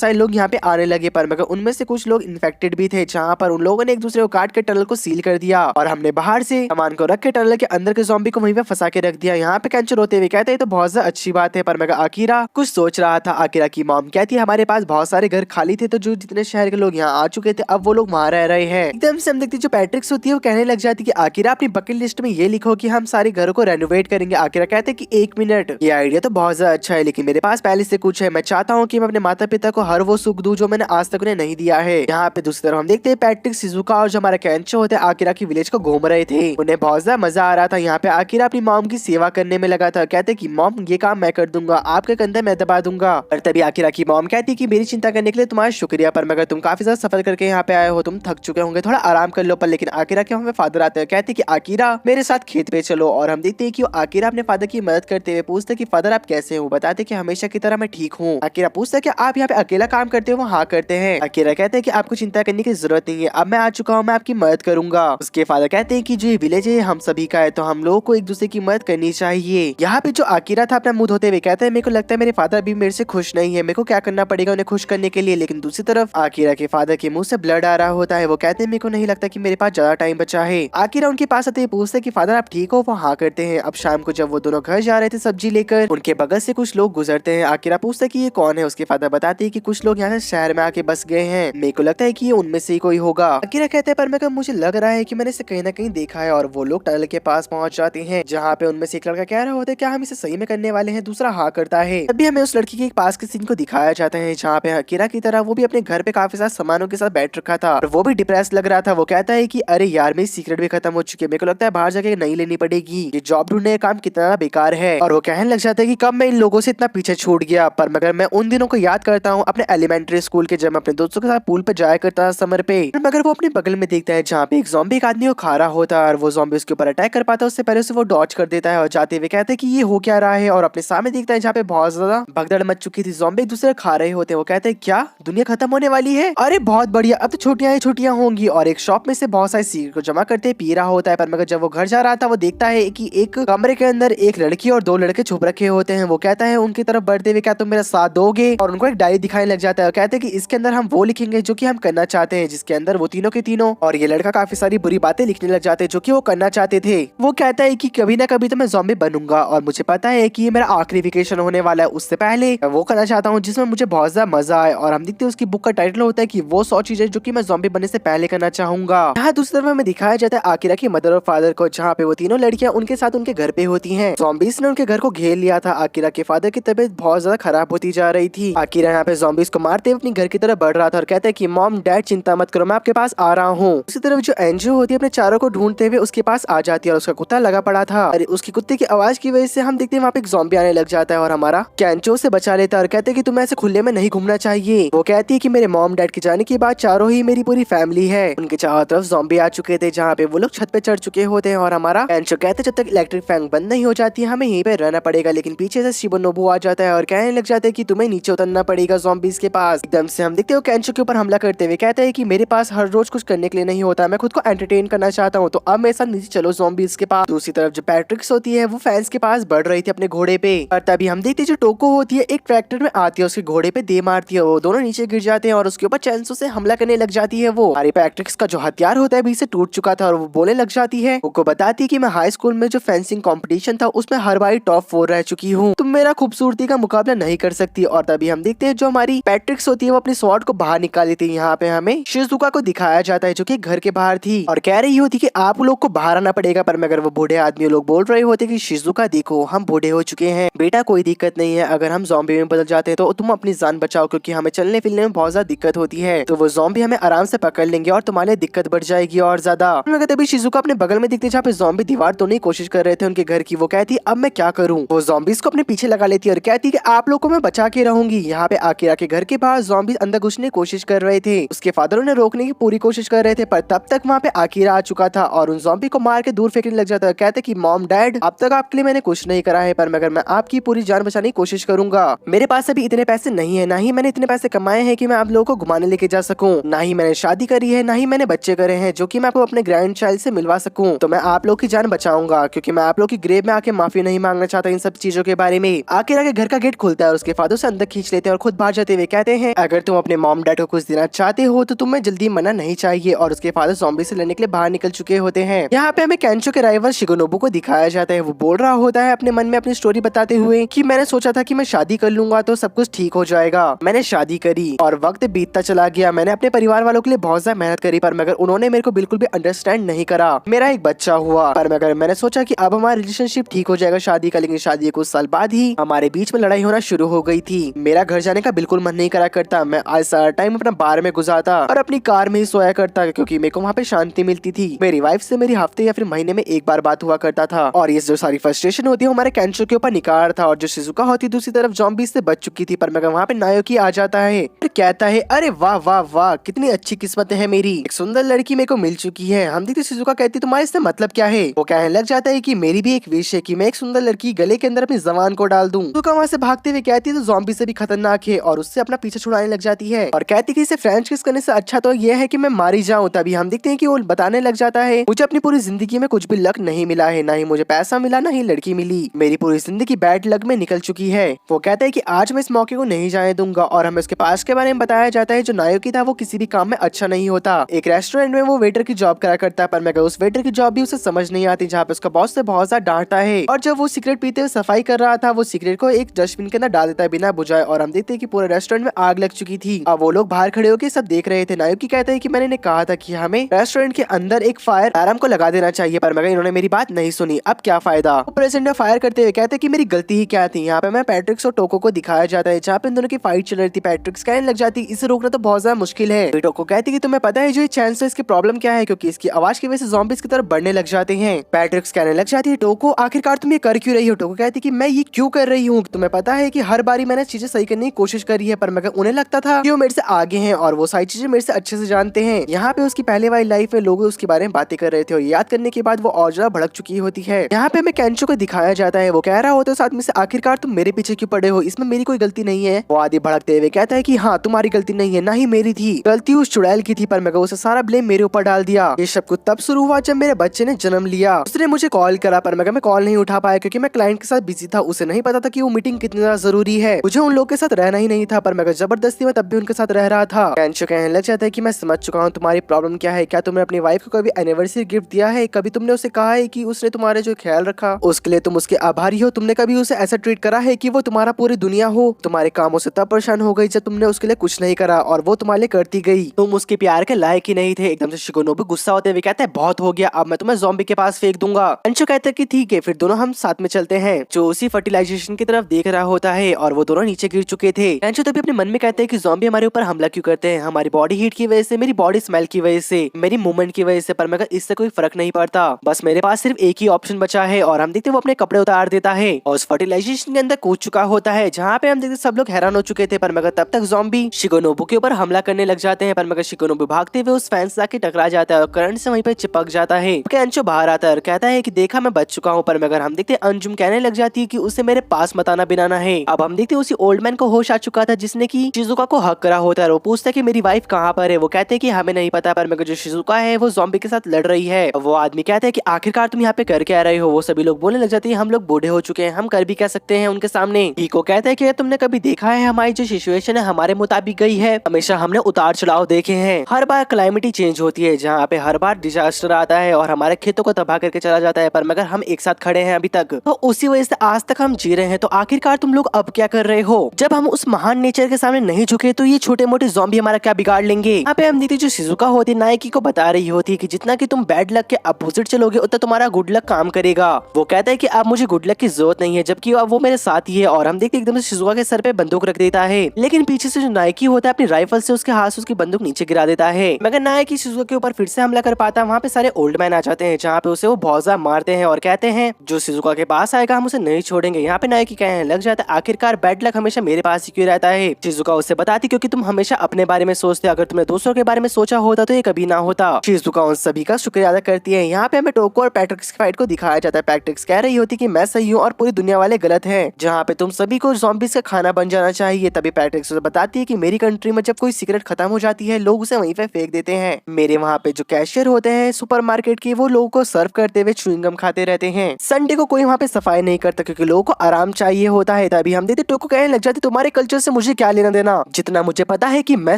सारे लोग यहाँ पे आने लगे, पर मगर उनमें से कुछ लोग इन्फेक्टेड भी थे, जहाँ पर उन लोगों ने एक दूसरे को काट के टनल को सील कर दिया और हमने बाहर से सामान को रख के टनल के अंदर के ज़ॉम्बी को वहीं पे फंसा के रख दिया। यहाँ पे केंचो रोते हुए कहते हैं तो बहुत ज्यादा अच्छी बात है, पर मगर आकिरा कुछ सोच रहा था। आकिरा की मॉम कहती है हमारे पास बहुत सारे घर खाली थे, तो जो जितने शहर के लोग यहाँ आ चुके थे अब वो लोग वहाँ रह रहे हैं। एकदम से हम देखते जो पैट्रिक्स होती है वो कहने लग जाती है कि आकिरा अपनी बकेट लिस्ट में ये लिखो कि हम सारे घरों को रेनोवेट करेंगे। आकिरा कहते हैं कि 1 मिनट, ये आइडिया तो बहुत ज्यादा अच्छा है, लेकिन मेरे पास पहले से से कुछ है। मैं चाहता हूँ कि मैं अपने माता पिता को हर वो सुख दूं जो मैंने आज तक उन्हें नहीं दिया है। यहाँ पे दूसरी तरफ हम देखते हैं पैट्रिक, शिजुका और जो हमारा केंचो होते हैं आकिरा की विलेज को घूम रहे थे। उन्हें बहुत ज्यादा मजा आ रहा था। यहाँ पे आकिरा अपनी मॉम की सेवा करने में लगा था। कहते कि मॉम ये काम मैं कर दूंगा, आपके कंधे मैं दबा दूंगा। और तभी आकिरा की मॉम कहती कि मेरी चिंता करने के लिए तुम्हारा शुक्रिया, पर मगर तुम काफी ज्यादा सफर करके यहाँ पे आए हो, तुम थक चुके होंगे, थोड़ा आराम कर लो। पर लेकिन आकिरा के हमें फादर आते हैं। कहते कि आकिरा मेरे साथ खेत पे चलो। और हम देखते हैं कि आकिरा अपने फादर की मदद करते हुए पूछते कि फादर आप कैसे हो। बताते कि हमेशा की तरह मैं ठीक हूँ। आकिरा पूछता है कि आप यहाँ पे अकेला काम करते हो। वो हाँ करते हैं। आकिरा कहते हैं कि आपको चिंता करने की जरूरत नहीं है, अब मैं आ चुका हूँ, मैं आपकी मदद करूंगा। उसके फादर कहते हैं कि जो ये विलेज है हम सभी का है, तो हम लोगों को एक दूसरे की मदद करनी चाहिए। यहाँ पे जो आकिरा था अपना मुंह धोते हुए कहते हैं मेरे को लगता है मेरे फादर अभी मेरे से खुश नहीं है, मेरे को क्या करना पड़ेगा उन्हें खुश करने के लिए। लेकिन दूसरी तरफ आकिरा के फादर के मुंह से ब्लड आ रहा होता है। वो कहते हैं मेरे को नहीं लगता कि मेरे पास ज्यादा टाइम बचा है। आकिरा उनके पास आते पूछते कि फादर आप ठीक हो। वो हाँ करते हैं। अब शाम को जब वो दोनों घर जा रहे थे सब्जी लेकर, उनके बगल से कुछ लोग गुजरते हैं। आकिरा पूछता कि ये कौन है। उसके फादर बताते हैं कि कुछ लोग यहाँ से शहर में आके बस गए हैं, मेरे को लगता है कि ये उनमें से ही कोई होगा। आकिरा कहते हैं पर मैं मुझे लग रहा है कि मैंने इसे कहीं ना कहीं देखा है। और वो लोग टनल के पास पहुंच जाते हैं, जहाँ पे उनमें से एक लड़का कह रहा होता है क्या हम इसे सही में करने वाले हैं। दूसरा हाँ करता है। तभी हमें उस लड़की के पास के सीन को दिखाया जाता है, जहाँ पे आकिरा की तरह वो भी अपने घर पे काफी सारे सामानों के साथ बैठ रखा था और वो भी डिप्रेस लग रहा था। वो कहता है कि अरे यार मेरी सीक्रेट भी खत्म हो चुकी है, मेरे को लगता है बाहर जाके नई लेनी पड़ेगी, ये जॉब ढूंढने का काम कितना बेकार है। और वो कहने लग जाता है कि कब मैं इन लोगों से इतना पीछे छूट गया। पर मगर मैं उन दिनों को याद करता हूँ अपने एलिमेंट्री स्कूल के, जब मैं अपने दोस्तों के साथ पूल पे जाया करता था समर पे। मगर वो अपने बगल में देखता है जहाँ पे एक ज़ॉम्बी एक आदमी को खा रहा होता है और वो ज़ॉम्बी उसके ऊपर अटैक कर पाता है उससे पहले उसे वो डॉज कर देता है। और जाते हुए कहते हैं कि ये हो क्या रहा है। और अपने सामने देखता है जहाँ पे बहुत ज्यादा भगदड़ मच चुकी थी, ज़ॉम्बी एक दूसरे खा रहे होते हैं। वो कहते हैं क्या दुनिया खत्म होने वाली है। अरे बहुत बढ़िया, अब तो छोटियां ही छोटियां होंगी। और एक शॉप में से बहुत सारी सिगरेट को जमा करते पी रहा होता है। पर मगर जब वो घर जा रहा था वो देखता है कि एक कमरे के अंदर एक लड़की और दो लड़के छुप रखे होते हैं। वो कहता है उनकी तरफ बढ़ते हुए क्या तुम मेरा साथ दोगे। और उनको एक डायरी दिखाने लग जाता है और कहते हैं कि इसके अंदर हम वो लिखेंगे जो कि हम करना चाहते हैं, जिसके अंदर वो तीनों के तीनों। और ये लड़का काफी सारी बुरी बातें लिखने लग जाते हैं जो कि वो करना चाहते थे। वो कहता है कि कभी ना कभी तो मैं ज़ॉम्बी बनूंगा और मुझे पता है कि ये मेरा आखिरी वेकेशन होने वाला है, उससे पहले मैं वो करना चाहता हूँ जिसमें मुझे बहुत ज्यादा मजा आए। और हम देखते हैं उसकी बुक का टाइटल होता है कि वो 100 चीजें जो कि मैं ज़ॉम्बी बनने से पहले करना चाहूंगा। यहाँ दूसरी तरफ हमें दिखाया जाता है आकिरा की मदर और फादर को, जहाँ पे वो तीनों लड़कियां उनके साथ उनके घर पे होती हैं। ज़ॉम्बीज़ ने उनके घर को घेर लिया था। आकिरा के फादर की तबीयत बहुत ज्यादा खराब होती जा रही थी। आकिरा यहाँ पे ज़ॉम्बीज़ को मारते हुए अपनी घर की तरफ बढ़ रहा था और कहता है कि मॉम डैड चिंता मत करो, मैं आपके पास आ रहा हूँ। उसी तरफ जो एनजीओ होती है अपने चारों को ढूंढते हुए उसके पास आ जाती है और उसका कुत्ता लगा पड़ा था। अरे उसकी कुत्ते की आवाज की वजह से हम देखते हैं वहाँ पे एक ज़ॉम्बी आने लग जाता है और हमारा कैंचो से बचा लेता है और कहते हैं कि तुम्हें ऐसे खुले में नहीं घूमना चाहिए। वो कहती है कि मेरे मॉम डैड के जाने के बाद चारों ही मेरी पूरी फैमिली है। उनके चारों तरफ ज़ॉम्बी आ चुके थे, जहाँ पे वो लोग छत पे चढ़ चुके होते हैं। और हमारा कैंचो कहते जब तक इलेक्ट्रिक फैन बंद नहीं हो जाती है हमें यहीं पे रहना पड़ेगा। लेकिन पीछे से शिबोनोबु आ जाता है और कहने लग जाते हैं कि तुम्हें नीचे उतरना पड़ेगा ज़ॉम्बीज़ के पास। एकदम से हम देखते हो कैंचो के ऊपर हमला करते हुए कहता है कि मेरे पास हर रोज कुछ करने के लिए नहीं होता, मैं खुद को एंटरटेन करना चाहता हूँ, तो अब मेरे साथ नीचे चलो ज़ॉम्बीज़ के पास। दूसरी तरफ जो पैट्रिक्स होती है वो फैंस के पास बढ़ रही थी अपने घोड़े पे। और तभी हम देखते जो टोको होती है एक ट्रैक्टर में आती है, उसके घोड़े पे दे मारती है, वो दोनों नीचे गिर जाते हैं और उसके ऊपर चैंसो से हमला करने लग जाती है। वो हमारे पैट्रिक्स का जो हथियार होता है अभी से टूट चुका था और वो बोलने लग जाती है, वो बताती है कि मैं हाई स्कूल में जो फेंसिंग कंपटीशन था उसमें हर बार टॉप 4 रह चुकी हूँ, तुम मेरा खूबसूरती का मुकाबला नहीं कर सकती। और तभी हम देखते हैं जो हमारी पैट्रिक्स होती है वो अपनी स्वॉर्ड को बाहर निकाल लेती है। यहाँ पे हमें शिजुका को दिखाया जाता है जो कि घर के बाहर थी और कह रही होती कि आप लोग को बाहर आना पड़ेगा। पर मगर वो बूढ़े आदमी लोग बोल रहे होते कि शिजुका देखो हम बूढ़े हो चुके हैं, बेटा कोई दिक्कत नहीं है, अगर हम ज़ॉम्बी में बदल जाते हैं तो तुम अपनी जान बचाओ, क्योंकि हमें चलने फिरने में बहुत ज्यादा दिक्कत होती है, तो वो ज़ॉम्बी हमें आराम से पकड़ लेंगे और तुम्हारे दिक्कत बढ़ जाएगी और ज्यादा। मगर तभी शिजुका अपने बगल में दिखते जहाँ पे ज़ॉम्बी दीवार तोड़ने की कोशिश कर रहे थे उनके घर की। वो कहती अब मैं क्या करूँ। वो ज़ॉम्बीज़ को अपने पीछे लगा लेती है और कहती कि आप लोग को मैं बचा के रहूंगी। यहाँ पे आकिरा के घर के बाहर ज़ॉम्बीज़ अंदर घुसने की कोशिश कर रहे थे, उसके फादर उन्हें रोकने की पूरी कोशिश कर रहे थे, पर तब तक वहाँ पे आकिरा आ चुका था और उन ज़ॉम्बी को मार के दूर फेंकने लग जाता है। कहते कि मॉम डैड अब तक आपके लिए मैंने कुछ नहीं करा है, पर मगर मैं आपकी पूरी जान बचाने की कोशिश करूंगा। मेरे पास अभी इतने पैसे नहीं है, ना ही मैंने इतने पैसे कमाए हैं कि मैं आप लोगों को घुमाने लेके जा सकूं, ना ही मैंने शादी करी है, ना ही मैंने बच्चे करे हैं जो कि मैं आपको अपने ग्रैंड चाइल्ड से मिलवा सकूं। तो मैं आप लोग की जान बचाऊंगा, क्योंकि मैं आप लोग की ग्रेव में आके माफी नहीं मांगना चाहता इन सब चीजों के बारे में। आकिरा के घर का गेट खुलता है और उसके फादर से अंदर खींच लेते हैं और खुद बाहर जाते हुए कहते हैं अगर तुम अपने मॉम डैड को कुछ देना चाहते हो तो तुम्हें जल्दी मना नहीं चाहिए। और उसके फादर ज़ॉम्बी से लड़ने के लिए बाहर निकल चुके होते हैं। यहाँ पे हमें कैंचो के राइवल शिगोनोबु को दिखाया जाता है। वो बोल रहा होता है अपने मन में अपनी स्टोरी बताते हुए कि मैंने सोचा था कि मैं शादी कर लूंगा तो सब कुछ ठीक हो जाएगा, मैंने शादी करी और वक्त बीतता चला गया, मैंने अपने परिवार वालों के लिए बहुत ज्यादा मेहनत करी, पर मगर उन्होंने मेरे को बिल्कुल भी अंडरस्टैंड नहीं करा। मेरा एक बच्चा हुआ, पर मगर मैंने सोचा कि अब हमारा रिलेशनशिप ठीक हो जाएगा शादी का, लेकिन शादी के कुछ साल बाद ही हमारे बीच में लड़ाई होना होना शुरू हो गई थी। मेरा घर जाने का बिल्कुल मन नहीं करा करता। मैं आज सारा टाइम अपना बार में गुजारता और अपनी कार में ही सोया करता, क्योंकि मेरे को वहाँ पे शांति मिलती थी। मेरी वाइफ से मेरी हफ्ते या फिर महीने में एक बार बात हुआ करता था, और ये जो सारी फ्रस्ट्रेशन होती है हमारे केंचो के ऊपर निकाल था। और जो शिजुका होती दूसरी तरफ ज़ॉम्बीज़ से बच चुकी थी, पर मगर वहाँ पे नायोकी आ जाता है और कहता है, अरे वाह वाह वाह, कितनी अच्छी किस्मत है मेरी, एक सुंदर लड़की मेरे को मिल चुकी है। हम देखते शिजुका कहती तुम्हारे इससे मतलब क्या है। वो कहने लग जाता है कि मेरी भी एक विश है कि मैं एक सुंदर लड़की गले के अंदर अपनी जबान को डाल दूं। शिजुका वहाँ से भागते हुए कहती है तो ज़ॉम्बी से भी खतरनाक है, और उससे अपना पीछे छुड़ाने लग जाती है और कहती कि इसे फ्रेंच किस करने से अच्छा तो यह है कि मैं मारी जाऊं। तभी हम देखते हैं कि वो बताने लग जाता है, मुझे अपनी पूरी जिंदगी में कुछ भी लक नहीं मिला है, ना ही मुझे पैसा मिला, ना ही लड़की मिली, मेरी पूरी जिंदगी बैड लक में निकल चुकी है। वो कहता है कि आज मैं इस मौके को नहीं जाने दूंगा। और हमें उसके पास के बारे में बताया जाता है, जो नायोकी था वो किसी भी काम में अच्छा नहीं होता। एक रेस्टोरेंट में वो वेटर की जॉब करा करता है, पर मगर उस वेटर की जॉब भी उसे समझ नहीं आती, जहाँ पे उसका बॉस से बहुत ज्यादा डांटता है। और जब वो सिगरेट पीते हुए सफाई कर रहा था, वो सिगरेट को एक डस्टबिन के अंदर डाल देता है बिना बुझाए, और हम देखते हैं कि पूरे रेस्टोरेंट में आग लग चुकी थी। अब वो लोग बाहर खड़े होकर सब देख रहे थे। नायोकी कहता है कि मैंने इन्हें कहा था कि हमें रेस्टोरेंट के अंदर एक फायर अलार्म को लगा देना चाहिए, पर मगर इन्होंने मेरी बात नहीं सुनी। अब क्या फायदा। वो प्रेसिडेंट फायर करते हुए कहते हैं कि मेरी गलती ही क्या थी। यहाँ पे मैं पैट्रिक्स और टोको को दिखाया जाता है, जहाँ पे इन दोनों की फाइट चल रही थी। पैट्रिक्स कहने लग जाती इसे रोकना तो बहुत ज्यादा मुश्किल है। टोको कहती कि तुम्हें पता है जो ये चांस है इसकी प्रॉब्लम क्या है, क्योंकि इसकी आवाज की वजह से ज़ॉम्बीज़ की तरफ बढ़ने लग जाते हैं। पैट्रिक्स कहने लग जाती है टोको आखिरकार तुम ये कर क्यों रही हो। टोको कहती कि मैं ये क्यों कर रही हूँ, तुम्हें पता है कि हर बारी मैंने चीजें सही करने की कोशिश करी है, पर मगर उन्हें लगता था कि वो मेरे से आगे हैं और वो सारी चीजें मेरे से अच्छे से जानते हैं। यहाँ पे उसकी पहले वाली लाइफ में लोग उसके बारे में बातें कर रहे थे, और याद करने के बाद वो और ज्यादा भड़क चुकी होती है। यहाँ पे हमें केंचो को दिखाया जाता है, वो कह रहा होता है साथ में से आखिरकार तुम मेरे पीछे क्यों पड़े हो, इसमें मेरी कोई गलती नहीं है। वो आदि भड़कते हुए कहता है कि हाँ तुम्हारी गलती नहीं है, ना ही मेरी थी, गलती उस चुड़ैल की थी, पर मगर उसे सारा ब्लेम मेरे ऊपर डाल दिया। ये सब कुछ तब शुरू हुआ जब मेरे बच्चे ने जन्म लिया। उसने मुझे कॉल करा, पर मगर मैं कॉल नहीं उठा पाया क्योंकि मैं क्लाइंट के साथ बिजी था। उसे नहीं पता था कि वो मीटिंग कितनी ज्यादा जरूरी है। मुझे उन लोगों के साथ रहना ही नहीं था, पर मगर जबरदस्ती में तब भी उनके साथ रह रहा था। केंचो कहने लग जाता है कि मैं समझ चुका हूँ तुम्हारी प्रॉब्लम क्या है। क्या तुमने अपनी वाइफ को कभी एनिवर्सरी गिफ्ट दिया है? कभी तुमने उसे कहा है कि उसने तुम्हारे जो ख्याल रखा उसके लिए तुम उसके आभारी हो? तुमने कभी उसे ऐसा ट्रीट करा है कि वो तुम्हारा पूरी दुनिया हो? तुम्हारे कामों से तब परेशान हो गई जब तुमने उसके लिए कुछ नहीं करा और वो तुम्हारे लिए करती गई। तुम उसके प्यार के लायक ही नहीं थे। एकदम से शिकोनोबु गुस्सा होते हुए कहता है बहुत हो गया, अब मैं तुम्हें ज़ॉम्बी के पास फेंक दूंगा। केंचो कहता है कि ठीक है, फिर दोनों हम साथ में चलते हैं। जो उसी फर्टिलाइजेशन की तरफ देख रहा होता है और वो दोनों नीचे गिर चुके थे। केंचो तभी अपने मन में कहते हैं कि ज़ॉम्बी हमारे ऊपर हमला क्यों करते हैं, हमारी बॉडी हीट की वजह से, मेरी बॉडी स्मेल की वजह से, मेरी मूवमेंट की वजह से, पर मगर इससे कोई फर्क नहीं पड़ता। बस मेरे पास सिर्फ एक ही ऑप्शन बचा है। और हम देखते वो अपने कपड़े उतार देता है और उस फर्टिलाइजेशन के अंदर कूद चुका होता है, जहाँ पे हम देखते सब लोग हैरान हो चुके थे। पर मगर तब तक ज़ॉम्बी शिकोनोबु के ऊपर हमला करने लग जाते हैं, पर मगर शिकोनोबु भागते हुए उस फैन से आके टकरा जाता है और करंट से वहीं पे चिपक जाता है। केंचो बाहर आता है और कहता है कि देखा मैं बच चुका हूँ, पर मगर हम देखते अंजुम कहने लग जाती है कि उसे मेरे पास मत आना बिनाना है। अब हम देखते उसी ओल्ड मैन को होश आ चुका था जिसने की शिजुका को हक करा होता है। वो पूछता है कि मेरी वाइफ कहाँ पर है। वो कहते हैं कि हमें नहीं पता, पर मगर जो शिजुका है वो ज़ॉम्बी के साथ लड़ रही है। वो आदमी कहता है कि आखिरकार तुम यहाँ पे कर क्या रहे हो। वो सभी लोग बोलने लग जाते हैं हम लोग बूढ़े हो चुके हैं, हम कर भी क्या सकते हैं उनके सामने। ईको कहता है कि तुमने कभी देखा है हमारी जो सिचुएशन है हमारे मुताबिक गई है, हमेशा हमने उतार चढ़ाव देखे हैं, हर बार क्लाइमेट ही चेंज होती है, जहाँ पे हर बार डिजास्टर आता है और हमारे खेतों को तबाह करके चला जाता है, पर मगर हम एक साथ खड़े हैं अभी तक, तो उसी वजह से आज तक हम जी रहे हैं। तो आखिरकार तुम लोग अब क्या कर रहे हो? जब हम उस महान नेचर के सामने नहीं झुके तो ये छोटे मोटे ज़ॉम्बी हमारा क्या बिगाड़ लेंगे। यहाँ पे हम देखते जो शिजुका होती है नायकी को बता रही होती है कि जितना कि तुम बैड लक के अपोजिट चलोगे उतना तुम्हारा गुड लक काम करेगा। वो कहता है कि अब मुझे गुड लक की जरूरत नहीं है, जबकि अब वो मेरे साथ ही है। और हम देखते एकदम से शिजुका के सर पे बंदूक रख देता है, लेकिन पीछे से जो नायकी होता है अपनी राइफल से उसके हाथ से उसकी बंदूक नीचे गिरा देता है। मगर नायकी शिजुका के ऊपर फिर से हमला कर पाता है। वहाँ पे सारे ओल्ड मैन आ जाते हैं, जहाँ पे उसे वो बहुत ज्यादा मारते हैं और कहते हैं जो शिजुका के पास आएगा हम उसे नहीं छोड़ेंगे। यहाँ पे नायकी कहने लग जाता है आखिरकार बैड लक हमेशा मेरे पास ही क्यों रहता है। शिजुका उससे बताती क्योंकि तुम हमेशा अपने बारे में सोचते, अगर तुमने दूसरों के बारे में सोचा होता तो ये कभी ना होता। शिजुका उन सभी का शुक्रिया अदा करती है। यहाँ पे हमें टोको और पैट्रिक्स की फाइट को दिखाया जाता है। पैट्रिक्स कह रही होती कि मैं सही हूँ और पूरी दुनिया वाले गलत हैं, जहाँ पे तुम सभी को ज़ॉम्बीज़ का खाना बन जाना चाहिए। तभी पैट्रिक्स उसे बताती है कि मेरी कंट्री में जब कोई सिगरेट खत्म हो जाती है लोग उसे वहीं पे फेंक देते हैं। मेरे वहाँ पे जो कैशियर होते हैं सुपरमार्केट के, वो लोगों को सर्व करते हुए च्युइंगम खाते रहते हैं। संडे को कोई वहाँ पे सफाई नहीं करता क्योंकि लोगों को आराम चाहिए होता है। तभी हम देखते टोको कहने लग जाती तुम्हारे कल्चर से मुझे क्या लेना देना, जितना मुझे पता है कि मैं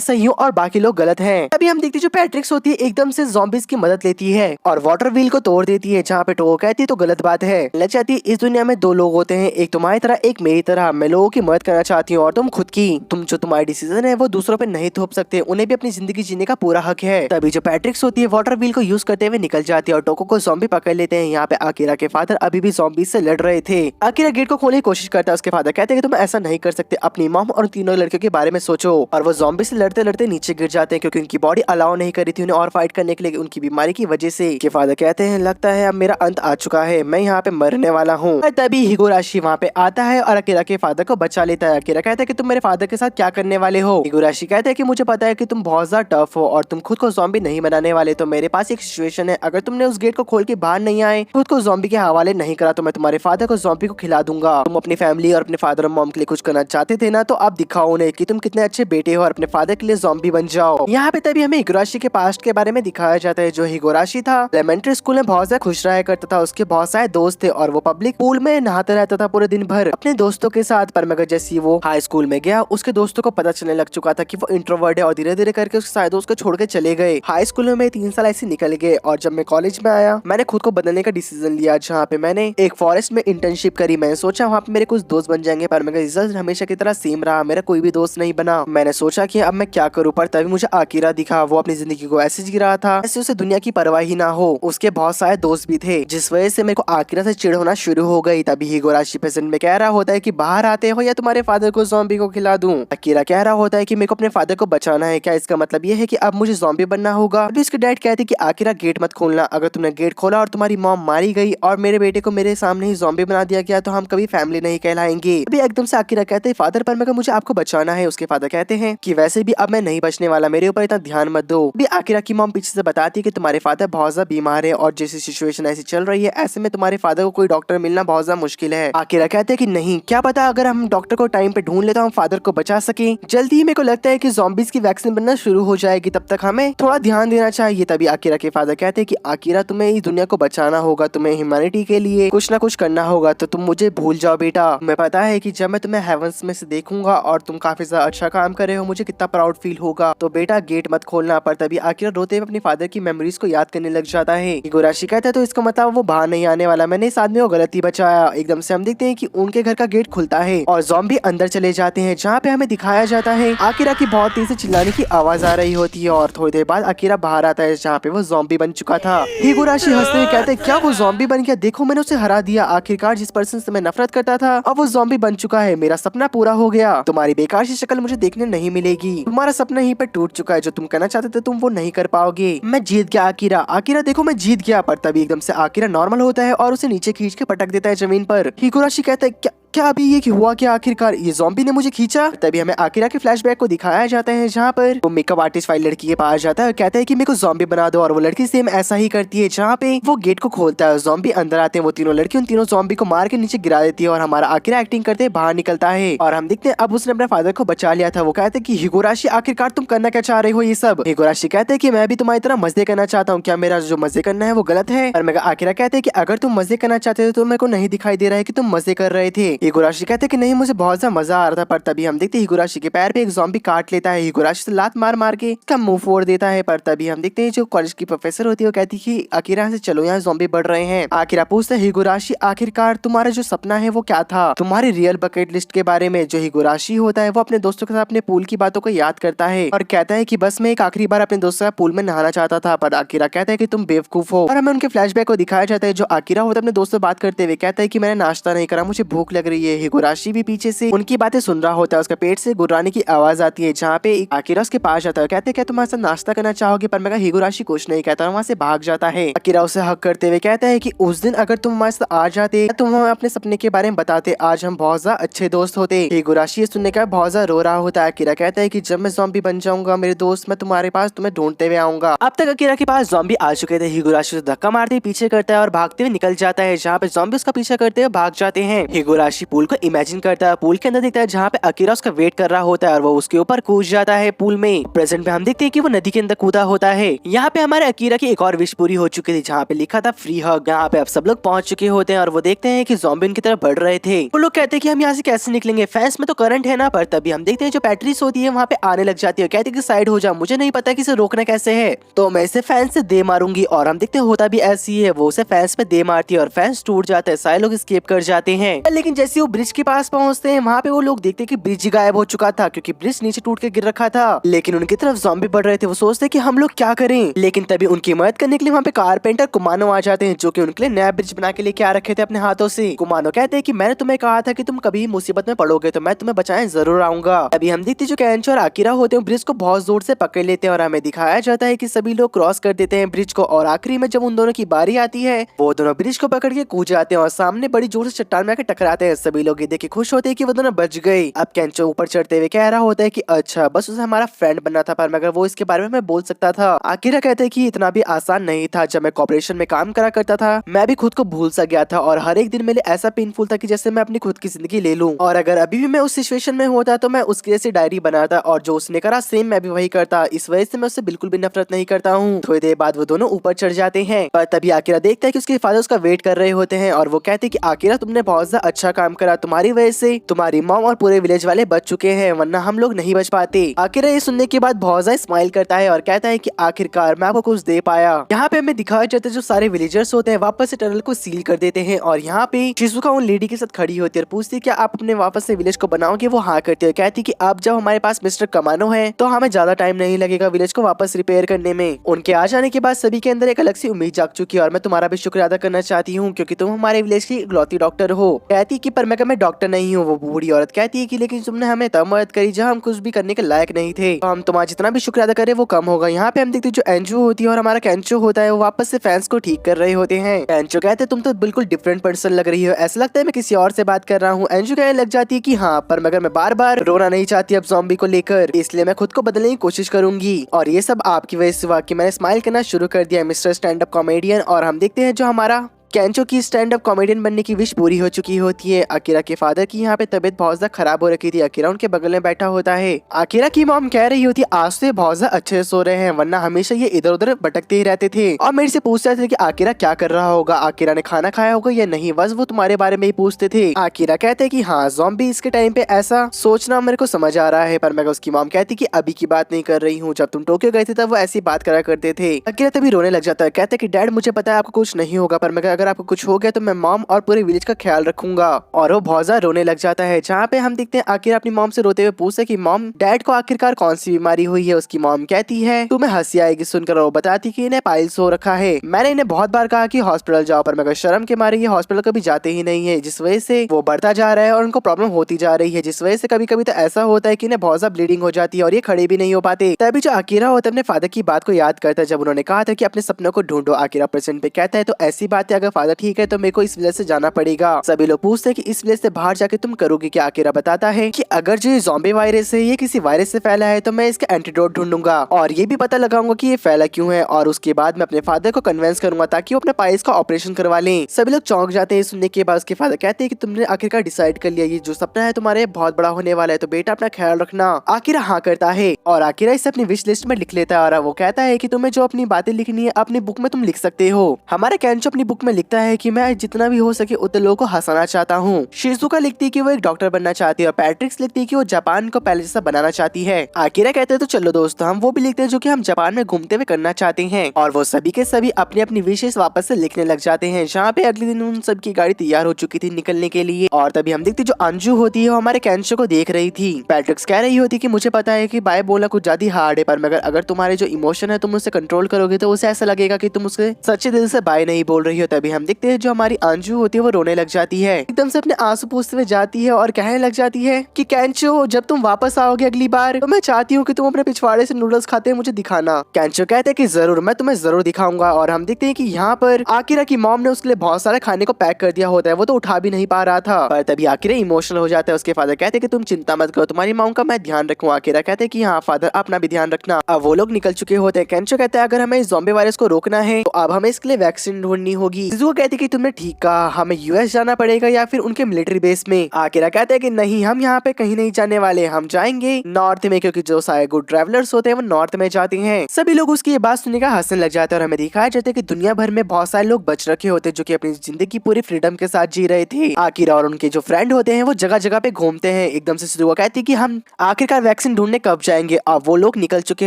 सही हूँ और बाकी लोग गलत हैं। तभी हम देखते जो पैट्रिक्स होती है एकदम से ज़ॉम्बीज़ की मदद लेती है और वाटर व्हील को तोड़ देती है, जहाँ पे टोको कहती है तो गलत बात है। लग जाती है इस दुनिया में दो लोग होते हैं, एक तुम्हारी तरह एक मेरी तरह। मैं लोगों की मदद करना चाहती हूँ और तुम खुद की। तुम जो तुम्हारी डिसीजन है वो दूसरों पे नहीं थोप सकते, उन्हें भी अपनी जिंदगी जीने का पूरा हक है। तभी जो पैट्रिक्स होती है वाटर व्हील को यूज करते हुए निकल जाती है और टोको को ज़ॉम्बी पकड़ लेते हैं। यहाँ पे आकिरा के फादर अभी भी ज़ॉम्बीज़ से लड़ रहे थे। आकिरा गेट को खोलने की कोशिश करता है, उसके फादर फादर कहते हैं कि तुम ऐसा नहीं कर सकते, अपनी मॉम और तीनों लड़कियों के बारे में सोचो। और वो ज़ॉम्बी से लड़ते लड़ते नीचे गिर जाते हैं क्योंकि उनकी बॉडी अलाउ नहीं कर रही थी उन्हें और फाइट करने के लिए उनकी बीमारी की वजह से। कि फादर कहते हैं लगता है अब मेरा अंत आ चुका है, मैं यहाँ पे मरने वाला हूँ। तभी हिगुराशी वहाँ पे आता है और अकीरा के फादर को बचा लेता है। अकीरा कहता है कि तुम मेरे फादर के साथ क्या करने वाले हो। हिगुराशी कहता है कि मुझे पता है कि तुम बहुत ज्यादा टफ हो और तुम खुद को ज़ॉम्बी नहीं बनाने वाले, तो मेरे पास एक सिचुएशन है, अगर तुमने उस गेट को खोल के बाहर नहीं आए, खुद को ज़ॉम्बी के हवाले नहीं करा, तो मैं तुम्हारे फादर को ज़ॉम्बी को खिला दूंगा। तुम अपनी फैमिली और अपने फादर और मॉम के लिए कुछ करना चाहते थे ना, तो अब दिखाओ उन्हें कि तुम कितने अच्छे बेटे हो और अपने फादर के लिए ज़ॉम्बी बन जाओ। यहाँ पे तभी हमें हिगुराशी के पास्ट के बारे में दिखाया जाता है। जो हिगुराशी था एलिमेंट्री स्कूल में बहुत ज्यादा खुश रहा करता था, उसके बहुत सारे दोस्त थे और वो पब्लिक पूल में नहाता रहता था पूरे दिन भर अपने दोस्तों के साथ। पर मगर जैसे वो हाई स्कूल में गया, उसके दोस्तों को पता चलने लग चुका था कि वो इंट्रोवर्ट है और धीरे धीरे करके उसके सारे दोस्त को छोड़ के चले गए। हाई स्कूल में 3 साल ऐसे निकल गए और जब मैं कॉलेज में आया, मैंने खुद को बदलने का डिसीजन लिया, जहाँ पे मैंने एक फॉरेस्ट में इंटर्नशिप करी। मैंने सोचा वहाँ पे मेरे कुछ दोस्त बन जाएंगे, पर मगर रिजल्ट हमेशा की तरह सेम रहा, मेरा कोई भी दोस्त नहीं बना। मैंने सोचा कि अब मैं क्या करूँ, पर तभी मुझे आकिरा दिखा। वो अपनी जिंदगी को ऐसे जी रहा था जैसे उसे दुनिया की परवाह ही ना हो। उसके बहुत सारे दोस्त भी थे, जिस वजह से मेरे को आकिरा से चिढ़ होना शुरू हो गई। तभी हिगुराशी प्रेजेंट में कह रहा होता है कि बाहर आते हो या तुम्हारे फादर को ज़ॉम्बी को खिला दूं। अकीरा कह रहा होता है कि मेरे को अपने फादर को बचाना है। क्या इसका मतलब ये है कि अब मुझे ज़ॉम्बी बनना होगा? अभी इसके डैड कहते हैं कि आकिरा गेट मत खोलना, अगर तुमने गेट खोला और तुम्हारी मॉम मारी गई और मेरे बेटे को मेरे सामने ही ज़ॉम्बी बना दिया गया, तो हम कभी फैमिली नहीं कहलाएंगे। अभी एकदम से आकिरा कहते हैं फादर पर मगर मुझे आपको बचाना है। उसके फादर कहते हैं कि वैसे भी अब मैं नहीं बचने वाला, मेरे ऊपर इतना ध्यान मत दो। अभी आकिरा की मॉम पीछे से बताती है कि तुम्हारे फादर बहुत ज्यादा बीमार है और जैसी सिचुएशन ऐसी चल रही है, ऐसे में तुम्हारे फादर को कोई डॉक्टर मिलना बहुत ज्यादा मुश्किल है। आकिरा कहते हैं कि नहीं, क्या पता अगर हम डॉक्टर को टाइम पे ढूंढ ले तो हम फादर को बचा सके। जल्दी ही मेरे को लगता है कि ज़ॉम्बीज की वैक्सीन बनना शुरू हो जाएगी, तब तक हमें थोड़ा ध्यान देना चाहिए। तभी आकिरा के फादर कहते हैं कि आकिरा तुम्हें इस दुनिया को बचाना होगा, तुम्हें ह्यूमैनिटी के लिए कुछ ना कुछ करना होगा, तो तुम मुझे भूल जाओ बेटा। मैं पता है कि जब मैं तुम्हें हेवंस में से देखूंगा और तुम काफी ज्यादा अच्छा काम कर रहे हो, मुझे कितना प्राउड फील होगा, तो बेटा गेट मत खोलना। पर तभी आकिरा रोते हुए अपने फादर की मेमोरीज को याद करने लग जाता है। हिगुराशी कहता है तो इसका मतलब वो बाहर नहीं आने वाला, मैंने इस आदमी को गलती बचाया। एकदम से हम देखते हैं कि उनके घर का गेट खुलता है और ज़ॉम्बी अंदर चले जाते हैं, जहाँ पे हमें दिखाया जाता है आकिरा की बहुत तेज से चिल्लाने की आवाज आ रही होती है और थोड़ी देर बाद आकिरा बाहर आता है, जहाँ पे वो ज़ॉम्बी बन चुका था। हिगुराशी हंसते हुए कहते हैं क्या वो ज़ॉम्बी बन गया? देखो मैंने उसे हरा दिया, आखिरकार जिस पर्सन से मैं नफरत करता था अब वो ज़ॉम्बी बन चुका है, मेरा सपना पूरा हो गया। तुम्हारी बेकार सी शक्ल मुझे देखने नहीं मिलेगी, तुम्हारा सपना यहीं पे टूट चुका है, जो तुम करना चाहते थे तुम वो नहीं कर पाओगे। मैं जीत गया आकिरा, आकिरा देखो मैं जीत गया। पर तभी एकदम से आकिरा नॉर्मल होता है और उसे नीचे खींच के पटक देता है जमीन पर। हिगुराशी कहता है क्या अभी ये हुआ? क्या आखिरकार ये ज़ॉम्बी ने मुझे खींचा? तभी हमें आकिरा के फ्लैशबैक को दिखाया जाता है, जहाँ पर वो मेकअप आर्टिस्ट वाली लड़की के पास जाता है और कहता है कि मेरे को ज़ॉम्बी बना दो, और वो लड़की सेम ऐसा ही करती है। जहाँ पे वो गेट को खोलता है, ज़ॉम्बी अंदर आते हैं, वो तीनों लड़की उन तीनों ज़ॉम्बी को मार के नीचे गिरा देती है और हमारा आकिरा एक्टिंग करते बाहर निकलता है और हम देखते हैं अब उसने अपने फादर को बचा लिया था। वो कहते हैं कि हिगुराशी आखिरकार तुम करना क्या चाह रहे हो ये सब? हिगुराशी कहते हैं कि मैं भी तुम्हारी तरह मजे करना चाहता हूँ, क्या मेरा जो मजे करना है वो गलत है? और मेरा आकिरा कहते हैं कि अगर तुम मजे करना चाहते थे तो मेरे को नहीं दिखाई दे रहा है कि तुम मजे कर रहे थे। हिगुराशी कहते हैं कि नहीं, मुझे बहुत ज्यादा मजा आ रहा था। पर तभी हम देखते हैं हिगुराशी के पैर पे एक ज़ॉम्बी काट लेता है, हिगुराशी से लात मार मार के इसका मुंह फोड़ देता है। पर तभी हम देखते हैं जो कॉलेज की प्रोफेसर होती है वो कहती है कि आकिरा से चलो, यहाँ ज़ॉम्बी बढ़ रहे हैं। आकिरा पूछता है हिगुराशी आखिरकार तुम्हारा जो सपना है वो क्या था, तुम्हारी रियल बकेट लिस्ट के बारे में। जो हिगुराशी होता है वो अपने दोस्तों के साथ अपने पूल की बातों को याद करता है और कहता है कि बस मैं एक आखिरी बार अपने दोस्तों के पूल में नहाना चाहता था। पर आकिरा कहता है कि तुम बेवकूफ हो। और हमें उनके फ्लैशबैक को दिखाया जाता है, जो आकिरा होता है अपने दोस्तों से बात करते हुए कहता है कि मैंने नाश्ता नहीं करा, मुझे भूख लग रही है। हिगुराशी भी पीछे से उनकी बातें सुन रहा होता है, उसका पेट से गुर्राने की आवाज आती है, जहाँ पे आकिरा उसके पास जाता है, कहते हैं क्या तुम हमारे साथ नाश्ता करना चाहोगे? पर मैं हिगुराशी कुछ नहीं कहता, वहाँ से भाग जाता है। आकिरा उसे हक करते हुए कहता है कि उस दिन अगर तुम हमारे साथ आ जाते, तुम हमें अपने सपने के बारे में बताते, आज हम बहुत ज्यादा अच्छे दोस्त होते। हिगुराशी सुनने का बहुत ज्यादा रो रहा होता है। आकिरा कहता है कि जब मैं ज़ॉम्बी बन जाऊंगा मेरे दोस्त, मैं तुम्हारे पास तुम्हें ढूंढते हुए आऊंगा। अब तक आकिरा के पास ज़ॉम्बी आ चुके थे। हिगुराशी उसे धक्का मारते हुए पीछे करता है और भागते हुए निकल जाता है, जहाँ पे ज़ॉम्बी उसका पीछा करते हुए भाग जाते हैं। हिगुराशी पूल को इमेजिन करता है, पूल के अंदर देखता है जहाँ पे आकिरा उसका वेट कर रहा होता है और वो उसके ऊपर कूद जाता है पूल में। प्रेजेंट में हम देखते हैं कि वो नदी के अंदर कूदा होता है। यहाँ पे हमारे आकिरा की एक और विश पूरी हो चुकी थी, जहाँ पे लिखा था फ्री हग। यहाँ पे अब सब लोग पहुंच चुके होते हैं और वो देखते हैं कि ज़ॉम्बी उनकी तरफ बढ़ रहे थे। वो लोग कहते हैं कि हम यहाँ से कैसे निकलेंगे, फैंस में तो करंट है ना। पर तभी हम देखते हैं जो बैटरीज होती है वहाँ पे आने लग जाती है, कहते हैं कि साइड हो जा, मुझे नहीं पता कि इसे रोकना कैसे है, तो मैं इसे फैंस से दे मारूंगी। और हम देखते हैं होता भी ऐसी है, वो उसे फैंस पे दे मारती है और फैंस टूट जाता है, सारे लोग एस्केप कर जाते हैं। लेकिन जैसे जैसे वो ब्रिज के पास पहुंचते हैं वहाँ पे वो लोग देखते हैं कि ब्रिज ही गायब हो चुका था क्योंकि ब्रिज नीचे टूट के गिर रखा था। लेकिन उनकी तरफ ज़ॉम्बी बढ़ रहे थे। वो सोचते हैं कि हम लोग क्या करें, लेकिन तभी उनकी मदद करने के लिए वहाँ पे कारपेंटर कुमानो आ जाते हैं जो कि उनके लिए नया ब्रिज बना के लेके आ रखे थे अपने हाथों से। कुमानो कहते हैं कि मैंने तुम्हें कहा था कि तुम कभी मुसीबत में पड़ोगे तो मैं तुम्हें बचाने जरूर आऊंगा। अभी हम देखते जो केंचो और आकिरा होते हैं ब्रिज को बहुत जोर से पकड़ लेते हैं और हमें दिखाया जाता है कि सभी लोग क्रॉस कर देते हैं ब्रिज को और आखिरी में जब उन दोनों की बारी आती है वो दोनों ब्रिज को पकड़ के कूद जाते हैं और सामने बड़ी जोर से चट्टान में आकर टकराते हैं। सभी लोग ये देख के खुश होते हैं कि वो दोनों बच गए। अब केंचो ऊपर चढ़ते हुए कह रहा होता है कि अच्छा बस उसे हमारा फ्रेंड बनना था पर मगर वो इसके बारे में मैं बोल सकता था। आकिरा कहते हैं कि इतना भी आसान नहीं था। जब मैं कॉर्पोरेशन में काम करा करता था मैं भी खुद को भूल सा गया था और हर एक दिन मेरे ऐसा पेनफुल था कि जैसे मैं अपनी खुद की जिंदगी ले लूं और अगर अभी भी मैं उस सिचुएशन में होता तो मैं उसके जैसी डायरी बनाता और जो उसने करा सेम मैं भी वही करता। इस वजह से मैं उससे बिल्कुल भी नफरत नहीं करता हूँ। थोड़ी देर बाद वो दोनों ऊपर चढ़ जाते हैं पर तभी आकिरा देखता है कि उसके फादर उसका वेट कर रहे होते हैं और वो कहते हैं कि आकिरा तुमने बहुत ज्यादा अच्छा काम करा, तुम्हारी वजह से तुम्हारी मॉम और पूरे विलेज वाले बच चुके हैं वरना हम लोग नहीं बच पाते। आकिरा ये सुनने के बाद बहुत ज्यादा स्माइल करता है और कहता है कि आखिरकार मैं आपको कुछ दे पाया। यहाँ पे हमें दिखाया जाता है जो सारे विलेजर्स होते हैं वापस से टनल को सील कर देते हैं और यहाँ पे शिजुका उन लेडी के साथ खड़ी होती है और पूछती है कि आप अपने वापस से विलेज को बनाओगे। वो हाँ करती है, कहती कि अब जब हमारे पास मिस्टर कमानो है तो हमें ज्यादा टाइम नहीं लगेगा विलेज को वापस रिपेयर करने में। उनके आ जाने के बाद सभी के अंदर एक अलग सी उम्मीद जाग चुकी है और मैं तुम्हारा भी शुक्रिया अदा करना चाहती हूँ क्योंकि तुम हमारे विलेज की इकलौती डॉक्टर हो। कहती कि पर मैं डॉक्टर नहीं हूँ। वो बूढ़ी औरत कहती है कि लेकिन तुमने हमें तब मदद करी जब हम कुछ भी करने के लायक नहीं थे, तो हम तुम्हारा जितना भी शुक्रिया अदा करें वो कम होगा। यहाँ पे हम देखते जो एंजू होती है और हमारा केंचो होता है वो वापस से फैंस को ठीक कर रहे होते हैं। केंचो कहते तुम तो बिल्कुल डिफरेंट पर्सन लग रही हो, ऐसा लगता है मैं किसी और से बात कर रहा हूँ। एंजू कहने लग जाती है कि हाँ पर मगर मैं बार बार रोना नहीं चाहती अब ज़ॉम्बी को लेकर, इसलिए मैं खुद को बदलने की कोशिश करूंगी और ये सब आपकी वजह से हुआ कि मैंने स्माइल करना शुरू कर दिया मिस्टर स्टैंड अप कॉमेडियन। और हम देखते हैं जो हमारा केंचो की स्टैंड अप कॉमेडियन बनने की विश पूरी हो चुकी होती है। आकिरा के फादर की यहाँ पे तबीयत बहुत ज्यादा खराब हो रखी थी। आकिरा उनके बगल में बैठा होता है। आकिरा की मॉम कह रही होती आज से बहुत ज्यादा अच्छे से सो रहे हैं वरना हमेशा ये इधर उधर भटकते ही रहते थे और मेरे से पूछते थे कि आकिरा क्या कर रहा होगा, आकिरा ने खाना खाया होगा या नहीं, बस वो तुम्हारे बारे में ही पूछते थे। आकिरा कहते हैं कि हाँ ज़ॉम्बी इसके टाइम पे ऐसा सोचना मेरे को समझ आ रहा है पर मैं उसकी मॉम कहती कि अभी की बात नहीं कर रही हूँ, जब तुम टोक्यो गए थे तब वो ऐसी बात करा करते थे। आकिरा तभी रोने लग जाता है, कहते कि डैड मुझे पता है आपको कुछ नहीं होगा पर मगर अगर आपको कुछ हो गया तो मैं मॉम और पूरे विलेज का ख्याल रखूंगा। और वो बहुत ज्यादा रोने लग जाता है। जहाँ पे हम देखते हैं आखिर अपनी मॉम से रोते हुए पूछते कि मॉम डैड को आखिरकार कौन सी बीमारी हुई है। उसकी मॉम कहती है तुम्हें हंसी आएगी सुनकर, वो बताती कि इन्हें पाइल्स हो रखा है। मैंने इन्हें बहुत बार कहा कि हॉस्पिटल जाओ पर मगर शर्म के मारे ये हॉस्पिटल कभी जाते ही नहीं है, जिस वजह से वो बढ़ता जा रहा है और उनको प्रॉब्लम होती जा रही है, जिस वजह से कभी कभी तो ऐसा होता है कि इन्हें बहुत ज्यादा ब्लीडिंग हो जाती है और ये खड़े भी नहीं हो पाते। तभी जो आकिरा होता है अपने फादर की बात को याद करता है जब उन्होंने कहा था कि अपने सपनों को ढूंढो। आकिरा प्रेजेंट पे कहता है तो ऐसी बात है अगर फादर ठीक है तो मेरे को इस वजह से जाना पड़ेगा। सभी लोग पूछते हैं कि इस विलेज से बाहर जाके तुम करोगे क्या। आकिरा बताता है कि अगर जो ये ज़ॉम्बी वायरस है ये किसी वायरस से फैला है तो मैं इसका एंटीडोट ढूंढूंगा और ये भी पता लगाऊंगा कि ये फैला क्यों है और उसके बाद मैं अपने फादर को कन्विंस करूंगा ताकि वो अपने पाइल्स का ऑपरेशन करवा लें। सभी लोग चौंक जाते हैं सुनने के बाद। उसके फादर कहते हैं कि तुमने आखिरकार डिसाइड कर लिया ये जो सपना है तुम्हारे बहुत बड़ा होने वाला है तो बेटा अपना ख्याल रखना। आकिरा हाँ करता है और आकिरा इसे अपनी विश लिस्ट में लिख लेता है और वो कहता है कि तुम्हें जो अपनी बातें लिखनी है अपनी बुक में तुम लिख सकते हो। हमारा केंचो अपनी बुक में लिखता है कि मैं जितना भी हो सके उतने लोगों को हंसाना चाहता हूँ। शिजुका लिखती है कि वो एक डॉक्टर बनना चाहती है और पैट्रिक्स लिखती है कि वो जापान को पहले जैसा बनाना चाहती है। आकिरा कहते हैं तो चलो दोस्तों हम वो भी लिखते हैं जो कि हम जापान में घूमते हुए करना चाहते हैं और वो सभी के सभी अपनी अपनी विशेष वापस से लिखने लग जाते हैं। जहाँ पे अगले दिन उन सब की गाड़ी तैयार हो चुकी थी निकलने के लिए और तभी हम देखते जो अंजू होती है वो हमारे केंचो को देख रही थी। पैट्रिक्स कह रही होती कि मुझे पता है कि बाय बोलना कुछ ज्यादा हार्ड है पर मगर अगर तुम्हारे जो इमोशन है तुम उसे कंट्रोल करोगे तो उसे ऐसा लगेगा कि तुम उसके सच्चे दिल से बाय नहीं बोल रही हो। तभी हम देखते हैं जो हमारी अंजू होती है वो रोने लग जाती है, एकदम से अपने आंसू पूछते हुए जाती है और कहने लग जाती है कि केंचो जब तुम वापस आओगे अगली बार तो मैं चाहती हूँ कि तुम अपने पिछवाड़े से नूडल्स खाते मुझे दिखाना। केंचो कहते हैं कि जरूर मैं तुम्हें जरूर दिखाऊंगा और हम देखते हैं कि यहाँ पर आकिरा की मॉम ने उसके लिए बहुत सारे खाने को पैक कर दिया होता है, वो तो उठा भी नहीं पा रहा था पर तभी आकिरा इमोशनल हो जाता है। उसके फादर कहते हैं कि तुम चिंता मत करो तुम्हारी मॉम का मैं ध्यान रखूँ। आकिरा कहते हैं कि हाँ फादर अपना भी ध्यान रखना। अब वो लोग निकल चुके होते हैं। केंचो कहता है अगर हमें इस ज़ॉम्बी वायरस को रोकना है तो अब हमें इसके लिए वैक्सीन ढूंढनी होगी। शिजुका कहती है कि तुमने ठीक कहा हमें यूएस जाना पड़ेगा या फिर उनके मिलिट्री बेस में। आकिरा कहते हैं कि नहीं हम यहाँ पे कहीं नहीं जाने वाले, हम जाएंगे नॉर्थ में क्योंकि जो सारे गुड ट्रैवलर्स होते हैं वो नॉर्थ में जाते हैं। सभी लोग उसकी ये बात सुनने का हंसने लग जाते हैं और हमें दिखाया जाता है कि दुनिया भर में बहुत सारे लोग बच रखे होते हैं जो कि अपनी जिंदगी पूरी फ्रीडम के साथ जी रहे थे। आकिरा और उनके जो फ्रेंड होते हैं वो जगह जगह पे घूमते हैं। एकदम से शिजुका कहती है कि हम आखिरकार वैक्सीन ढूंढने कब जाएंगे। अब वो लोग निकल चुके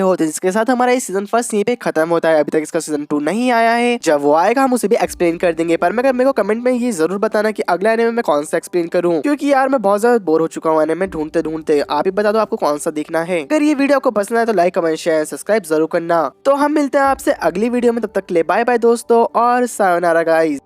होते हैं जिसके साथ हमारा सीजन 1 यहीं पे खत्म होता है। अभी तक इसका सीजन 2 नहीं आया है, जब वो आएगा हम उसे भी एक्सप्लेन कर देंगे। पर मैं मेरे को कमेंट में ये जरूर बताना कि अगला एनिमे मैं कौन सा एक्सप्लेन करूँ, क्योंकि यार मैं बहुत ज्यादा बोर हो चुका हूँ एनिमे ढूंढते ढूंढते। आप ही बता दो आपको कौन सा देखना है। अगर ये वीडियो आपको पसंद आए तो लाइक कमेंट शेयर सब्सक्राइब जरूर करना। तो हम मिलते हैं आपसे अगली वीडियो में, तब तक के लिए बाय बाय दोस्तों और सायोनारा गाइस।